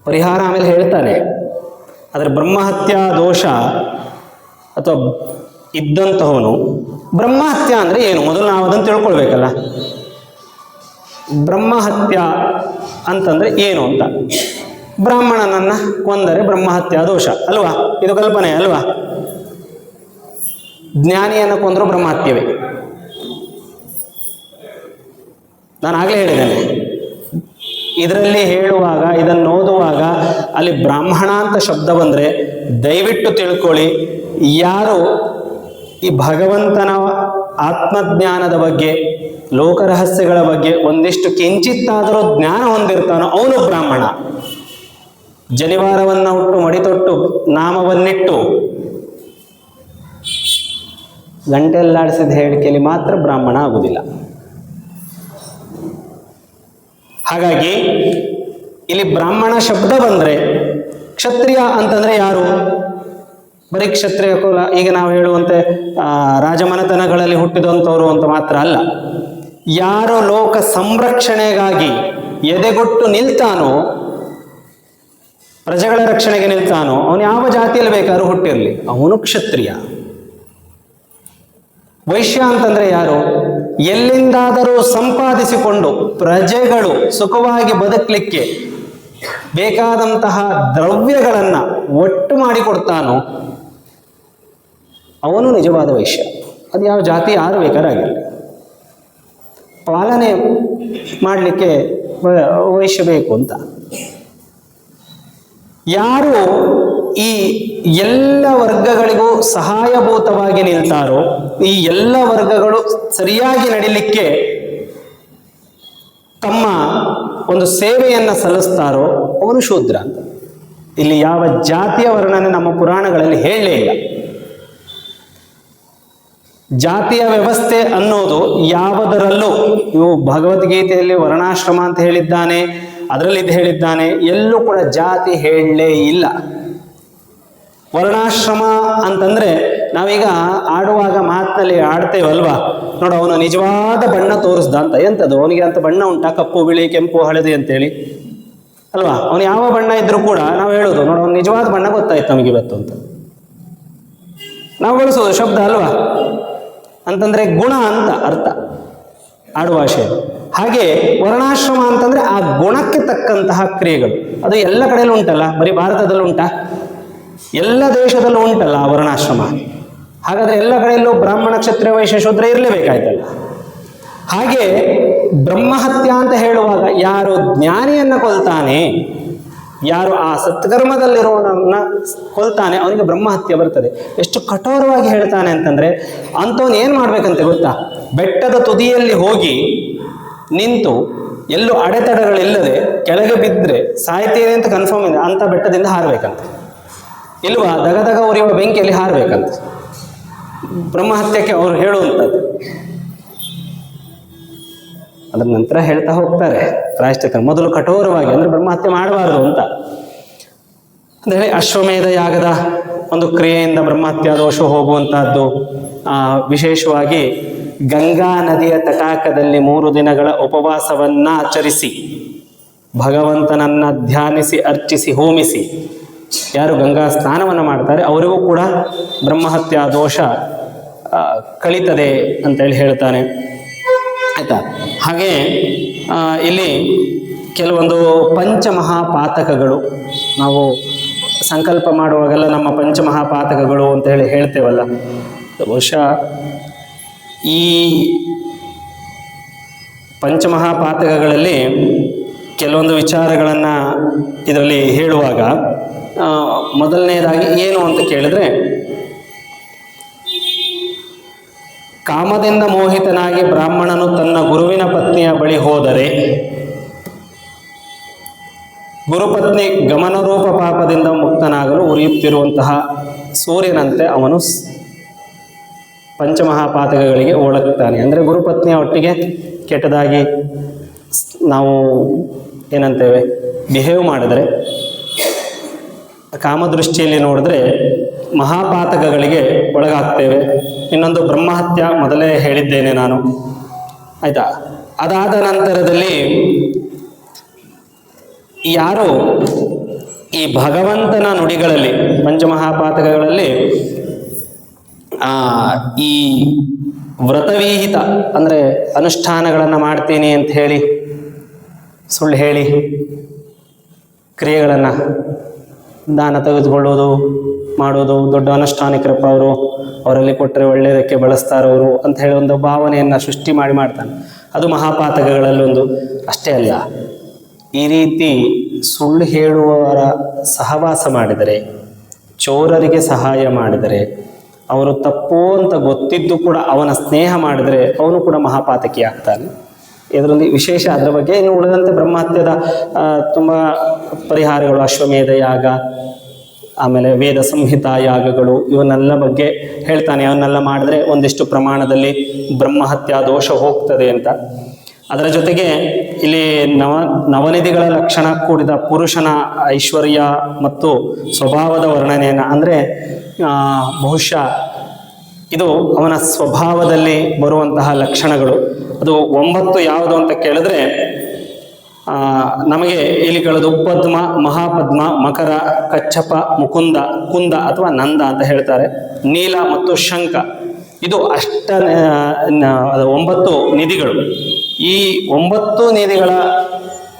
ಪರಿಹಾರ ಆಮೇಲೆ ಹೇಳ್ತಾನೆ, ಆದರೆ ಬ್ರಹ್ಮಹತ್ಯಾ ದೋಷ ಅಥವಾ ಇದ್ದಂತಹವನು, ಬ್ರಹ್ಮಹತ್ಯ ಅಂದರೆ ಏನು ಮೊದಲು ನಾವು ಅದನ್ನು ತಿಳ್ಕೊಳ್ಬೇಕಲ್ಲ. ಬ್ರಹ್ಮಹತ್ಯ ಅಂತಂದರೆ ಏನು ಅಂತ. ಬ್ರಾಹ್ಮಣನನ್ನು ಕೊಂದರೆ ಬ್ರಹ್ಮಹತ್ಯಾ ದೋಷ ಅಲ್ವಾ, ಇದು ಕಲ್ಪನೆ ಅಲ್ವಾ. ಜ್ಞಾನಿಯನ್ನು ಕೊಂದರೂ ಬ್ರಹ್ಮಹತ್ಯವೇ. ನಾನು ಆಗಲೇ ಹೇಳಿದ್ದೇನೆ, ಇದರಲ್ಲಿ ಹೇಳುವಾಗ, ಇದನ್ನು ಓದುವಾಗ ಅಲ್ಲಿ ಬ್ರಾಹ್ಮಣ ಅಂತ ಶಬ್ದ ಬಂದರೆ ದಯವಿಟ್ಟು ತಿಳ್ಕೊಳ್ಳಿ, ಯಾರು ಈ ಭಗವಂತನ ಆತ್ಮಜ್ಞಾನದ ಬಗ್ಗೆ, ಲೋಕರಹಸ್ಯಗಳ ಬಗ್ಗೆ ಒಂದಿಷ್ಟು ಕಿಂಚಿತ್ತಾದರೂ ಜ್ಞಾನ ಹೊಂದಿರ್ತಾನೋ ಅವನು ಬ್ರಾಹ್ಮಣ. ಜನಿವಾರವನ್ನು ಹುಟ್ಟು ಮಡಿತೊಟ್ಟು ನಾಮವನ್ನಿಟ್ಟು ಗಂಟೆಲ್ಲಾಡಿಸಿದ ಹೇಳಿಕೆಯಲ್ಲಿ ಮಾತ್ರ ಬ್ರಾಹ್ಮಣ ಆಗುವುದಿಲ್ಲ. ಹಾಗಾಗಿ ಇಲ್ಲಿ ಬ್ರಾಹ್ಮಣ ಶಬ್ದ ಬಂದರೆ, ಕ್ಷತ್ರಿಯ ಅಂತಂದರೆ ಯಾರು? ಬರೀ ಕ್ಷತ್ರಿಯ ಕುಲ, ಈಗ ನಾವು ಹೇಳುವಂತೆ ರಾಜಮನೆತನಗಳಲ್ಲಿ ಹುಟ್ಟಿದಂಥವ್ರು ಅಂತ ಮಾತ್ರ ಅಲ್ಲ. ಯಾರು ಲೋಕ ಸಂರಕ್ಷಣೆಗಾಗಿ ಎದೆಗೊಟ್ಟು ನಿಲ್ತಾನೋ, ಪ್ರಜೆಗಳ ರಕ್ಷಣೆಗೆ ನಿಲ್ತಾನೋ, ಅವನು ಯಾವ ಜಾತಿಯಲ್ಲಿ ಬೇಕಾದ್ರೂ ಹುಟ್ಟಿರಲಿ, ಅವನು ಕ್ಷತ್ರಿಯ. ವೈಶ್ಯ ಅಂತಂದ್ರೆ ಯಾರು? ಎಲ್ಲಿಂದಾದರೂ ಸಂಪಾದಿಸಿಕೊಂಡು ಪ್ರಜೆಗಳು ಸುಖವಾಗಿ ಬದುಕಲಿಕ್ಕೆ ಬೇಕಾದಂತಹ ದ್ರವ್ಯಗಳನ್ನು ಒಟ್ಟು ಮಾಡಿಕೊಡ್ತಾನೋ ಅವನು ನಿಜವಾದ ವೈಶ್ಯ. ಅದು ಯಾವ ಜಾತಿ ಯಾರು ಬೇಕಾರಾಗಿರಲಿ, ಪಾಲನೆ ಮಾಡಲಿಕ್ಕೆ ವೈಶ್ಯ ಬೇಕು ಅಂತ. ಯಾರು ಈ ಎಲ್ಲ ವರ್ಗಗಳಿಗೂ ಸಹಾಯಭೂತವಾಗಿ ನಿಲ್ತಾರೋ, ಈ ಎಲ್ಲ ವರ್ಗಗಳು ಸರಿಯಾಗಿ ನಡಿಲಿಕ್ಕೆ ತಮ್ಮ ಒಂದು ಸೇವೆಯನ್ನು ಸಲ್ಲಿಸ್ತಾರೋ ಅವನು ಶೂದ್ರ. ಇಲ್ಲಿ ಯಾವ ಜಾತಿಯ ವರ್ಣನೆ ನಮ್ಮ ಪುರಾಣಗಳಲ್ಲಿ ಹೇಳಲೇ ಇಲ್ಲ. ಜಾತಿಯ ವ್ಯವಸ್ಥೆ ಅನ್ನೋದು ಯಾವುದರಲ್ಲೂ, ಇವು ಭಗವದ್ಗೀತೆಯಲ್ಲಿ ವರ್ಣಾಶ್ರಮ ಅಂತ ಹೇಳಿದ್ದಾನೆ, ಅದರಲ್ಲಿ ಇದು ಹೇಳಿದ್ದಾನೆ, ಎಲ್ಲೂ ಕೂಡ ಜಾತಿ ಹೇಳಲೇ ಇಲ್ಲ. ವರ್ಣಾಶ್ರಮ ಅಂತಂದ್ರೆ ನಾವೀಗ ಆಡುವಾಗ ಮಾತಿನಲ್ಲಿ ಆಡ್ತೇವಲ್ವಾ, ನೋಡು ಅವನು ನಿಜವಾದ ಬಣ್ಣ ತೋರಿಸ್ದ ಅಂತ. ಎಂಥದ್ದು ಅವನಿಗೆ ಅಂತ ಬಣ್ಣ ಉಂಟಾ? ಕಪ್ಪು, ಬಿಳಿ, ಕೆಂಪು, ಹಳದಿ ಅಂತೇಳಿ ಅಲ್ವಾ. ಅವನು ಯಾವ ಬಣ್ಣ ಇದ್ರೂ ಕೂಡ ನಾವು ಹೇಳೋದು, ನೋಡು ಅವನು ನಿಜವಾದ ಬಣ್ಣ ಗೊತ್ತಾಯ್ತು ನಮಗೆ ಇವತ್ತು ಅಂತ ನಾವು ಬಳಸೋದು ಶಬ್ದ ಅಲ್ವಾ. ಅಂತಂದ್ರೆ ಗುಣ ಅಂತ ಅರ್ಥ ಆಡುಭಾಷೆ. ಹಾಗೆ ವರ್ಣಾಶ್ರಮ ಅಂತಂದ್ರೆ ಆ ಗುಣಕ್ಕೆ ತಕ್ಕಂತಹ ಕ್ರಿಯೆಗಳು. ಅದು ಎಲ್ಲ ಕಡೆಯಲ್ಲೂ ಉಂಟಲ್ಲ, ಬರೀ ಭಾರತದಲ್ಲೂ ಉಂಟಾ? ಎಲ್ಲ ದೇಶದಲ್ಲೂ ಉಂಟಲ್ಲ ಆ ವರ್ಣಾಶ್ರಮ. ಹಾಗಾದ್ರೆ ಎಲ್ಲ ಕಡೆಯಲ್ಲೂ ಬ್ರಾಹ್ಮಣ, ಕ್ಷತ್ರಿಯ, ವೈಶ್ಯ, ಶೂದ್ರ ಇರಲೇಬೇಕಾಯ್ತಲ್ಲ. ಹಾಗೆ ಬ್ರಹ್ಮಹತ್ಯ ಅಂತ ಹೇಳುವಾಗ ಯಾರು ಜ್ಞಾನಿಯನ್ನ ಕೊಲ್ತಾನೆ, ಯಾರು ಆ ಸತ್ಕರ್ಮದಲ್ಲಿರೋನನ್ನ ಕೊಲ್ತಾನೆ, ಅವನಿಗೆ ಬ್ರಹ್ಮಹತ್ಯೆ ಬರ್ತದೆ. ಎಷ್ಟು ಕಠೋರವಾಗಿ ಹೇಳ್ತಾನೆ ಅಂತಂದ್ರೆ, ಅಂಥವನು ಏನು ಮಾಡ್ಬೇಕಂತೆ ಗೊತ್ತಾ? ಬೆಟ್ಟದ ತುದಿಯಲ್ಲಿ ಹೋಗಿ ನಿಂತು ಎಲ್ಲೂ ಅಡೆತಡೆಗಳಿಲ್ಲದೆ ಕೆಳಗೆ ಬಿದ್ದರೆ ಸಾಯ್ತೇನೆ ಅಂತ ಕನ್ಫರ್ಮ್ ಇದೆ ಅಂತ ಬೆಟ್ಟದಿಂದ ಹಾರಬೇಕಂತೆ. ಇಲ್ವಾ ದಗದಗ ಉರಿಯುವ ಬೆಂಕಿಯಲ್ಲಿ ಹಾರಬೇಕಂತೆ. ಬ್ರಹ್ಮಹತ್ಯಕ್ಕೆ ಅವರು ಹೇಳುವಂಥದ್ದು. ಅದರ ನಂತರ ಹೇಳ್ತಾ ಹೋಗ್ತಾರೆ ಪ್ರಾಯಶ್ಚಿತ್ತ. ಮೊದಲು ಕಠೋರವಾಗಿ ಅಂದ್ರೆ ಬ್ರಹ್ಮಹತ್ಯೆ ಮಾಡಬಾರದು ಅಂತ ಅಂದರೆ ಅಶ್ವಮೇಧ ಯಾಗದ ಒಂದು ಕ್ರಿಯೆಯಿಂದ ಬ್ರಹ್ಮಹತ್ಯಾ ದೋಷ ಹೋಗುವಂತಹದ್ದು. ವಿಶೇಷವಾಗಿ ಗಂಗಾ ನದಿಯ ತಟಾಕದಲ್ಲಿ 3 ದಿನಗಳ ಉಪವಾಸವನ್ನ ಆಚರಿಸಿ ಭಗವಂತನನ್ನ ಧ್ಯಾನಿಸಿ ಅರ್ಚಿಸಿ ಹೋಮಿಸಿ ಯಾರು ಗಂಗಾ ಸ್ನಾನವನ್ನು ಮಾಡ್ತಾರೆ ಅವರಿಗೂ ಕೂಡ ಬ್ರಹ್ಮಹತ್ಯಾ ದೋಷ ಕಳೀತದೆ ಅಂತೇಳಿ ಹೇಳ್ತಾನೆ, ಆಯ್ತಾ. ಹಾಗೆ ಇಲ್ಲಿ ಕೆಲವೊಂದು ಪಂಚಮಹಾಪಾತಕಗಳು, ನಾವು ಸಂಕಲ್ಪ ಮಾಡುವಾಗೆಲ್ಲ ನಮ್ಮ ಪಂಚಮಹಾಪಾತಕಗಳು ಅಂತ ಹೇಳಿ ಹೇಳ್ತೇವಲ್ಲ, ಬಹುಶಃ ಈ ಪಂಚಮಹಾಪಾತಕಗಳಲ್ಲಿ ಕೆಲವೊಂದು ವಿಚಾರಗಳನ್ನು ಇದರಲ್ಲಿ ಹೇಳುವಾಗ ಮೊದಲನೇದಾಗಿ ಏನು ಅಂತ ಕೇಳಿದ್ರೆ, ಕಾಮದಿಂದ ಮೋಹಿತನಾಗಿ ಬ್ರಾಹ್ಮಣನು ತನ್ನ ಗುರುವಿನ ಪತ್ನಿಯ ಬಳಿ ಹೋದರೆ ಗುರುಪತ್ನಿ ಗಮನರೂಪ ಪಾಪದಿಂದ ಮುಕ್ತನಾಗಲು ಉರಿಯುತ್ತಿರುವಂತಹ ಸೂರ್ಯನಂತೆ ಅವನು ಪಂಚಮಹಾಪಾತಕಗಳಿಗೆ ಒಳಗ್ತಾನೆ. ಅಂದರೆ ಗುರುಪತ್ನಿಯ ಒಟ್ಟಿಗೆ ಕೆಟ್ಟದಾಗಿ ನಾವು ಏನಂತೇವೆ ಬಿಹೇವ್ ಮಾಡಿದ್ರೆ, ಕಾಮದೃಷ್ಟಿಯಲ್ಲಿ ನೋಡಿದ್ರೆ ಮಹಾಪಾತಕಗಳಿಗೆ ಒಳಗಾಗ್ತೇವೆ. ಇನ್ನೊಂದು ಬ್ರಹ್ಮಹತ್ಯ ಮೊದಲೇ ಹೇಳಿದ್ದೇನೆ ನಾನು, ಆಯ್ತಾ. ಅದಾದ ನಂತರದಲ್ಲಿ ಯಾರು ಈ ಭಗವಂತನ ನುಡಿಗಳಲ್ಲಿ ಪಂಚಮಹಾಪಾತಕಗಳಲ್ಲಿ ಈ ವ್ರತವಿಹಿತ ಅಂದರೆ ಅನುಷ್ಠಾನಗಳನ್ನು ಮಾಡ್ತೀನಿ ಅಂತ ಹೇಳಿ ಸುಳ್ಳು ಹೇಳಿ ಕ್ರಿಯೆಗಳನ್ನು ದಾನ ತೆಗೆದುಕೊಳ್ಳೋದು ಮಾಡೋದು, ದೊಡ್ಡ ಅನುಷ್ಠಾನಿಕರಪ್ಪ ಅವರು, ಅವರಲ್ಲಿ ಕೊಟ್ಟರೆ ಒಳ್ಳೆಯದಕ್ಕೆ ಬಳಸ್ತಾರವರು ಅಂತ ಹೇಳಿ ಒಂದು ಭಾವನೆಯನ್ನು ಸೃಷ್ಟಿ ಮಾಡ್ತಾನೆ. ಅದು ಮಹಾಪಾತಕಗಳಲ್ಲೊಂದು. ಅಷ್ಟೇ ಅಲ್ಲ, ಈ ರೀತಿ ಸುಳ್ಳು ಹೇಳುವವರ ಸಹವಾಸ ಮಾಡಿದರೆ, ಚೋರರಿಗೆ ಸಹಾಯ ಮಾಡಿದರೆ, ಅವರು ತಪ್ಪು ಅಂತ ಗೊತ್ತಿದ್ದು ಕೂಡ ಅವನ ಸ್ನೇಹ ಮಾಡಿದರೆ ಅವನು ಕೂಡ ಮಹಾಪಾತಕಿ ಆಗ್ತಾನೆ. ಇದರಲ್ಲಿ ವಿಶೇಷ ಅದರ ಬಗ್ಗೆ. ಇನ್ನು ಉಳಿದಂತೆ ಬ್ರಹ್ಮಹತ್ಯದ ತುಂಬ ಪರಿಹಾರಗಳು, ಅಶ್ವಮೇಧ ಯಾಗ, ಆಮೇಲೆ ವೇದ ಸಂಹಿತಾ ಯಾಗಗಳು, ಇವನ್ನೆಲ್ಲ ಬಗ್ಗೆ ಹೇಳ್ತಾನೆ. ಅವನ್ನೆಲ್ಲ ಮಾಡಿದ್ರೆ ಒಂದಿಷ್ಟು ಪ್ರಮಾಣದಲ್ಲಿ ಬ್ರಹ್ಮಹತ್ಯಾ ದೋಷ ಹೋಗ್ತದೆ ಅಂತ. ಅದರ ಜೊತೆಗೆ ಇಲ್ಲಿ ನವನಿಧಿಗಳ ಲಕ್ಷಣ ಕೂಡಿದ ಪುರುಷನ ಐಶ್ವರ್ಯ ಮತ್ತು ಸ್ವಭಾವದ ವರ್ಣನೆಯನ್ನು, ಅಂದರೆ ಬಹುಶಃ ಇದು ಅವನ ಸ್ವಭಾವದಲ್ಲಿ ಬರುವಂತಹ ಲಕ್ಷಣಗಳು. ಅದು 9 ಯಾವುದು ಅಂತ ಕೇಳಿದ್ರೆ ನಮಗೆ ಇಲ್ಲಿ ಕೇಳೋದು ಪದ್ಮ, ಮಹಾಪದ್ಮ, ಮಕರ, ಕಚ್ಚಪ, ಮುಕುಂದ, ಕುಂದ ಅಥವಾ ನಂದ ಅಂತ ಹೇಳ್ತಾರೆ. ನೀಲ ಮತ್ತು ಶಂಖ, ಇದು 9 ನಿಧಿಗಳು. ಈ 9 ನಿಧಿಗಳ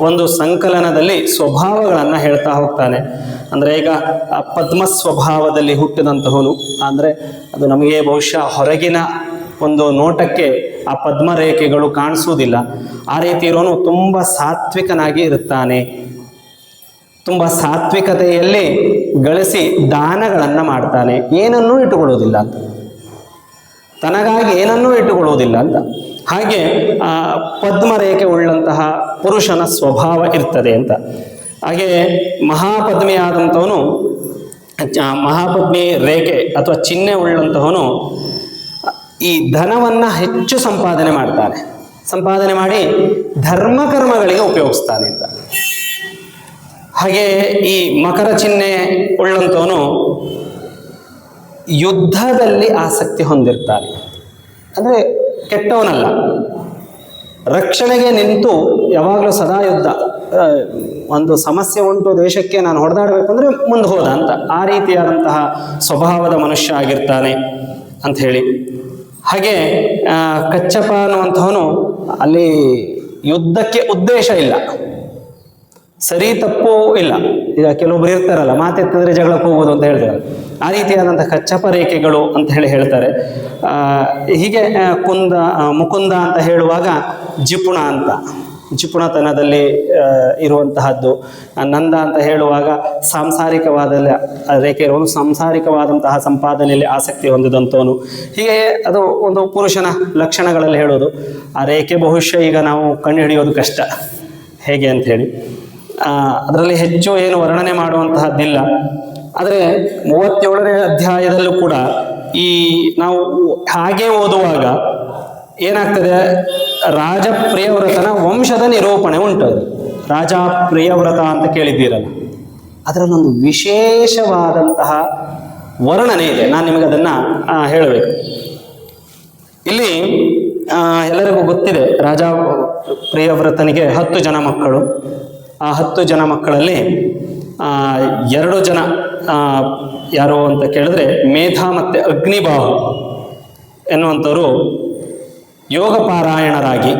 ಒಂದು ಸಂಕಲನದಲ್ಲಿ ಸ್ವಭಾವಗಳನ್ನು ಹೇಳ್ತಾ ಹೋಗ್ತಾನೆ. ಅಂದರೆ ಈಗ ಪದ್ಮ ಸ್ವಭಾವದಲ್ಲಿ ಹುಟ್ಟಿದಂತಹವನು, ಅಂದರೆ ಅದು ನಮಗೆ ಬಹುಶಃ ಹೊರಗಿನ ಒಂದು ನೋಟಕ್ಕೆ ಆ ಪದ್ಮರೇಖೆಗಳು ಕಾಣಿಸುವುದಿಲ್ಲ. ಆ ರೀತಿ ಇರೋನು ತುಂಬ ಸಾತ್ವಿಕನಾಗಿ ಇರುತ್ತಾನೆ. ತುಂಬ ಸಾತ್ವಿಕತೆಯಲ್ಲಿ ಗಳಿಸಿ ದಾನಗಳನ್ನು ಮಾಡ್ತಾನೆ, ಏನನ್ನೂ ಇಟ್ಟುಕೊಳ್ಳುವುದಿಲ್ಲ ಅಂತ, ತನಗಾಗಿ ಏನನ್ನೂ ಇಟ್ಟುಕೊಳ್ಳುವುದಿಲ್ಲ ಅಂತ. ಹಾಗೆ ಪದ್ಮರೇಖೆ ಉಳ್ಳಂತಹ ಪುರುಷನ ಸ್ವಭಾವ ಇರ್ತದೆ ಅಂತ. ಹಾಗೆ ಮಹಾಪದ್ಮಿಯಾದಂಥವನು, ಮಹಾಪದ್ಮಿ ರೇಖೆ ಅಥವಾ ಚಿಹ್ನೆ ಉಳ್ಳಂತಹವನು ಈ ಧನವನ್ನು ಹೆಚ್ಚು ಸಂಪಾದನೆ ಮಾಡ್ತಾನೆ, ಸಂಪಾದನೆ ಮಾಡಿ ಧರ್ಮಕರ್ಮಗಳಿಗೆ ಉಪಯೋಗಿಸ್ತಾನೆ ಅಂತ. ಹಾಗೆ ಈ ಮಕರ ಚಿಹ್ನೆ ಉಳ್ಳಂಥವನು ಯುದ್ಧದಲ್ಲಿ ಆಸಕ್ತಿ ಹೊಂದಿರ್ತಾನೆ, ಅಂದರೆ ಕೆಟ್ಟವನಲ್ಲ, ರಕ್ಷಣೆಗೆ ನಿಂತು ಯಾವಾಗಲೂ ಸದಾ ಯುದ್ಧ. ಒಂದು ಸಮಸ್ಯೆ ಉಂಟು ದೇಶಕ್ಕೆ, ನಾನು ಹೊಡೆದಾಡಬೇಕಂದ್ರೆ ಮುಂದೆ ಹೋದ ಅಂತ, ಆ ರೀತಿಯಾದಂತಹ ಸ್ವಭಾವದ ಮನುಷ್ಯ ಆಗಿರ್ತಾನೆ ಅಂತ ಹೇಳಿ. ಹಾಗೆ ಕಚ್ಚಪ ಅನ್ನುವಂಥವನು ಅಲ್ಲಿ ಯುದ್ಧಕ್ಕೆ ಉದ್ದೇಶ ಇಲ್ಲ, ಸರಿ ತಪ್ಪು ಇಲ್ಲ. ಈಗ ಕೆಲವೊಬ್ರು ಇರ್ತಾರಲ್ಲ, ಮಾತೆತ್ತಿದ್ರೆ ಜಗಳಕ್ಕೆ ಹೋಗೋದು ಅಂತ ಹೇಳ್ತಾರೆ, ಆ ರೀತಿಯಾದಂಥ ಕಚ್ಚಪ ರೇಖೆಗಳು ಅಂತ ಹೇಳ್ತಾರೆ. ಹೀಗೆ ಮುಕುಂದ ಅಂತ ಹೇಳುವಾಗ ಜಿಪುಣ ಅಂತ, ಜಿಪುಣತನದಲ್ಲಿ ಇರುವಂತಹದ್ದು. ನಂದ ಅಂತ ಹೇಳುವಾಗ ಸಾಂಸಾರಿಕವಾದ ರೇಖೆ ಇರುವನು, ಸಾಂಸಾರಿಕವಾದಂತಹ ಸಂಪಾದನೆಯಲ್ಲಿ ಆಸಕ್ತಿ ಹೊಂದಿದಂಥವನು. ಹೀಗೆ ಅದು ಒಂದು ಪುರುಷನ ಲಕ್ಷಣಗಳಲ್ಲಿ ಹೇಳೋದು. ಆ ರೇಖೆ ಬಹುಶಃ ಈಗ ನಾವು ಕಂಡು ಹಿಡಿಯೋದು ಕಷ್ಟ, ಹೇಗೆ ಅಂಥೇಳಿ. ಅದರಲ್ಲಿ ಹೆಚ್ಚು ಏನು ವರ್ಣನೆ ಮಾಡುವಂತಹದ್ದಿಲ್ಲ. ಆದರೆ 37ನೇ ಅಧ್ಯಾಯದಲ್ಲೂ ಕೂಡ ಈ ನಾವು ಹಾಗೆ ಓದುವಾಗ ಏನಾಗ್ತದೆ, ರಾಜ ಪ್ರಿಯವ್ರತನ ವಂಶದ ನಿರೂಪಣೆ ಉಂಟು. ರಾಜ ಪ್ರಿಯವ್ರತ ಅಂತ ಕೇಳಿದ್ದೀರಲ್ಲ, ಅದರಲ್ಲೊಂದು ವಿಶೇಷವಾದಂತಹ ವರ್ಣನೆ ಇದೆ. ನಾನು ನಿಮಗೆ ಅದನ್ನು ಹೇಳಬೇಕು. ಇಲ್ಲಿ ಎಲ್ಲರಿಗೂ ಗೊತ್ತಿದೆ, ರಾಜ ಪ್ರಿಯವ್ರತನಿಗೆ 10 ಜನ ಮಕ್ಕಳು. ಆ 10 ಜನ ಮಕ್ಕಳಲ್ಲಿ 2 ಜನ ಯಾರು ಅಂತ ಕೇಳಿದ್ರೆ ಮೇಧ ಮತ್ತು ಅಗ್ನಿಬಾಹು ಎನ್ನುವಂಥವರು ಯೋಗ ಪಾರಾಯಣರಾಗಿ,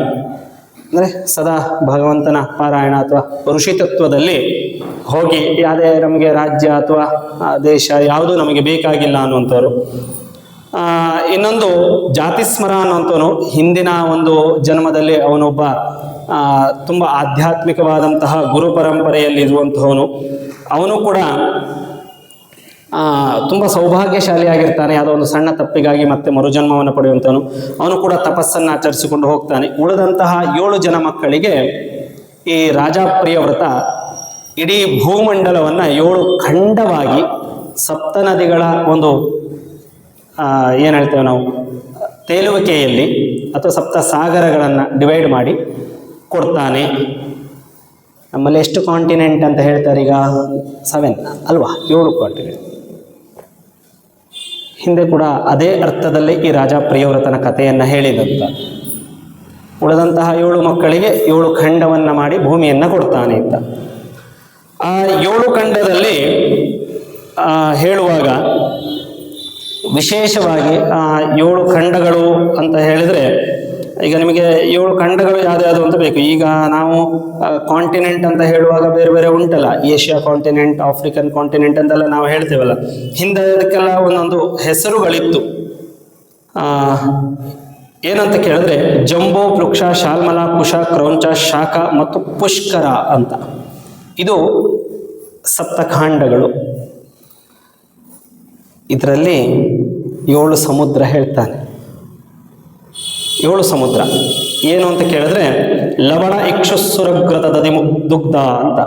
ಅಂದರೆ ಸದಾ ಭಗವಂತನ ಪಾರಾಯಣ ಅಥವಾ ಋಷಿತತ್ವದಲ್ಲಿ ಹೋಗಿ ಯಾವುದೇ ನಮಗೆ ರಾಜ್ಯ ಅಥವಾ ದೇಶ ಯಾವುದೂ ನಮಗೆ ಬೇಕಾಗಿಲ್ಲ ಅನ್ನುವಂಥವ್ರು. ಇನ್ನೊಂದು ಜಾತಿಸ್ಮರ ಅನ್ನುವಂಥವನು, ಹಿಂದಿನ ಒಂದು ಜನ್ಮದಲ್ಲಿ ಅವನೊಬ್ಬ ತುಂಬ ಆಧ್ಯಾತ್ಮಿಕವಾದಂತಹ ಗುರು ಪರಂಪರೆಯಲ್ಲಿರುವಂತಹವನು. ಅವನು ಕೂಡ ತುಂಬ ಸೌಭಾಗ್ಯಶಾಲಿಯಾಗಿರ್ತಾನೆ. ಯಾವುದೋ ಒಂದು ಸಣ್ಣ ತಪ್ಪಿಗಾಗಿ ಮತ್ತೆ ಮರುಜನ್ಮವನ್ನು ಪಡೆಯುವಂಥವನು. ಅವನು ಕೂಡ ತಪಸ್ಸನ್ನು ಆಚರಿಸಿಕೊಂಡು ಹೋಗ್ತಾನೆ. ಉಳಿದಂತಹ 7 ಜನ ಮಕ್ಕಳಿಗೆ ಈ ರಾಜಪ್ರಿಯವ್ರತ ಇಡೀ ಭೂಮಂಡಲವನ್ನು 7 ಖಂಡವಾಗಿ ಸಪ್ತನದಿಗಳ ಒಂದು ಏನು ಹೇಳ್ತೇವೆ ನಾವು ತೇಲುವಿಕೆಯಲ್ಲಿ ಅಥವಾ ಸಪ್ತ ಸಾಗರಗಳನ್ನು ಡಿವೈಡ್ ಮಾಡಿ ಕೊಡ್ತಾನೆ. ನಮ್ಮಲ್ಲಿ ಎಷ್ಟು ಕಾಂಟಿನೆಂಟ್ ಅಂತ ಹೇಳ್ತಾರೆ ಈಗ? 7 ಅಲ್ವಾ? 7 ಕಾಂಟಿನೆಂಟ್. ಹಿಂದೆ ಕೂಡ ಅದೇ ಅರ್ಥದಲ್ಲಿ ಈ ರಾಜ ಪ್ರಿಯವ್ರತನ ಕಥೆಯನ್ನು ಹೇಳಿದಂತ. ಉಳಿದಂತಹ 7 ಮಕ್ಕಳಿಗೆ 7 ಖಂಡವನ್ನು ಮಾಡಿ ಭೂಮಿಯನ್ನು ಕೊಡ್ತಾನೆ ಅಂತ. ಆ 7 ಖಂಡದಲ್ಲಿ ಹೇಳುವಾಗ ವಿಶೇಷವಾಗಿ 7 ಖಂಡಗಳು ಅಂತ ಹೇಳಿದ್ರೆ, ಈಗ ನಿಮಗೆ 7 ಖಂಡಗಳು ಯಾವ್ದು ಅಂತ ಬೇಕು. ಈಗ ನಾವು ಕಾಂಟಿನೆಂಟ್ ಅಂತ ಹೇಳುವಾಗ ಬೇರೆ ಬೇರೆ ಉಂಟಲ್ಲ, ಏಷ್ಯಾ ಕಾಂಟಿನೆಂಟ್, ಆಫ್ರಿಕನ್ ಕಾಂಟಿನೆಂಟ್ ಅಂತೆಲ್ಲ ನಾವು ಹೇಳ್ತೇವಲ್ಲ. ಹಿಂದೆ ಅದಕ್ಕೆಲ್ಲ ಒಂದೊಂದು ಹೆಸರುಗಳಿತ್ತು. ಏನಂತ ಕೇಳಿದ್ರೆ ಜಂಬೋ, ಪೃಕ್ಷ, ಶಾಲ್ಮಲ, ಕುಶ, ಕ್ರೌಂಚ, ಶಾಖ ಮತ್ತು ಪುಷ್ಕರ ಅಂತ. ಇದು ಸಪ್ತಖಂಡಗಳು. ಇದರಲ್ಲಿ 7 ಸಮುದ್ರ ಹೇಳ್ತಾನೆ. 7 ಸಮುದ್ರ ಏನು ಅಂತ ಕೇಳಿದ್ರೆ ಲವಣ, ಇಕ್ಷುಸ್ಸುರಗ್ರತ, ದಧಿ, ದುಗ್ಧ ಅಂತ,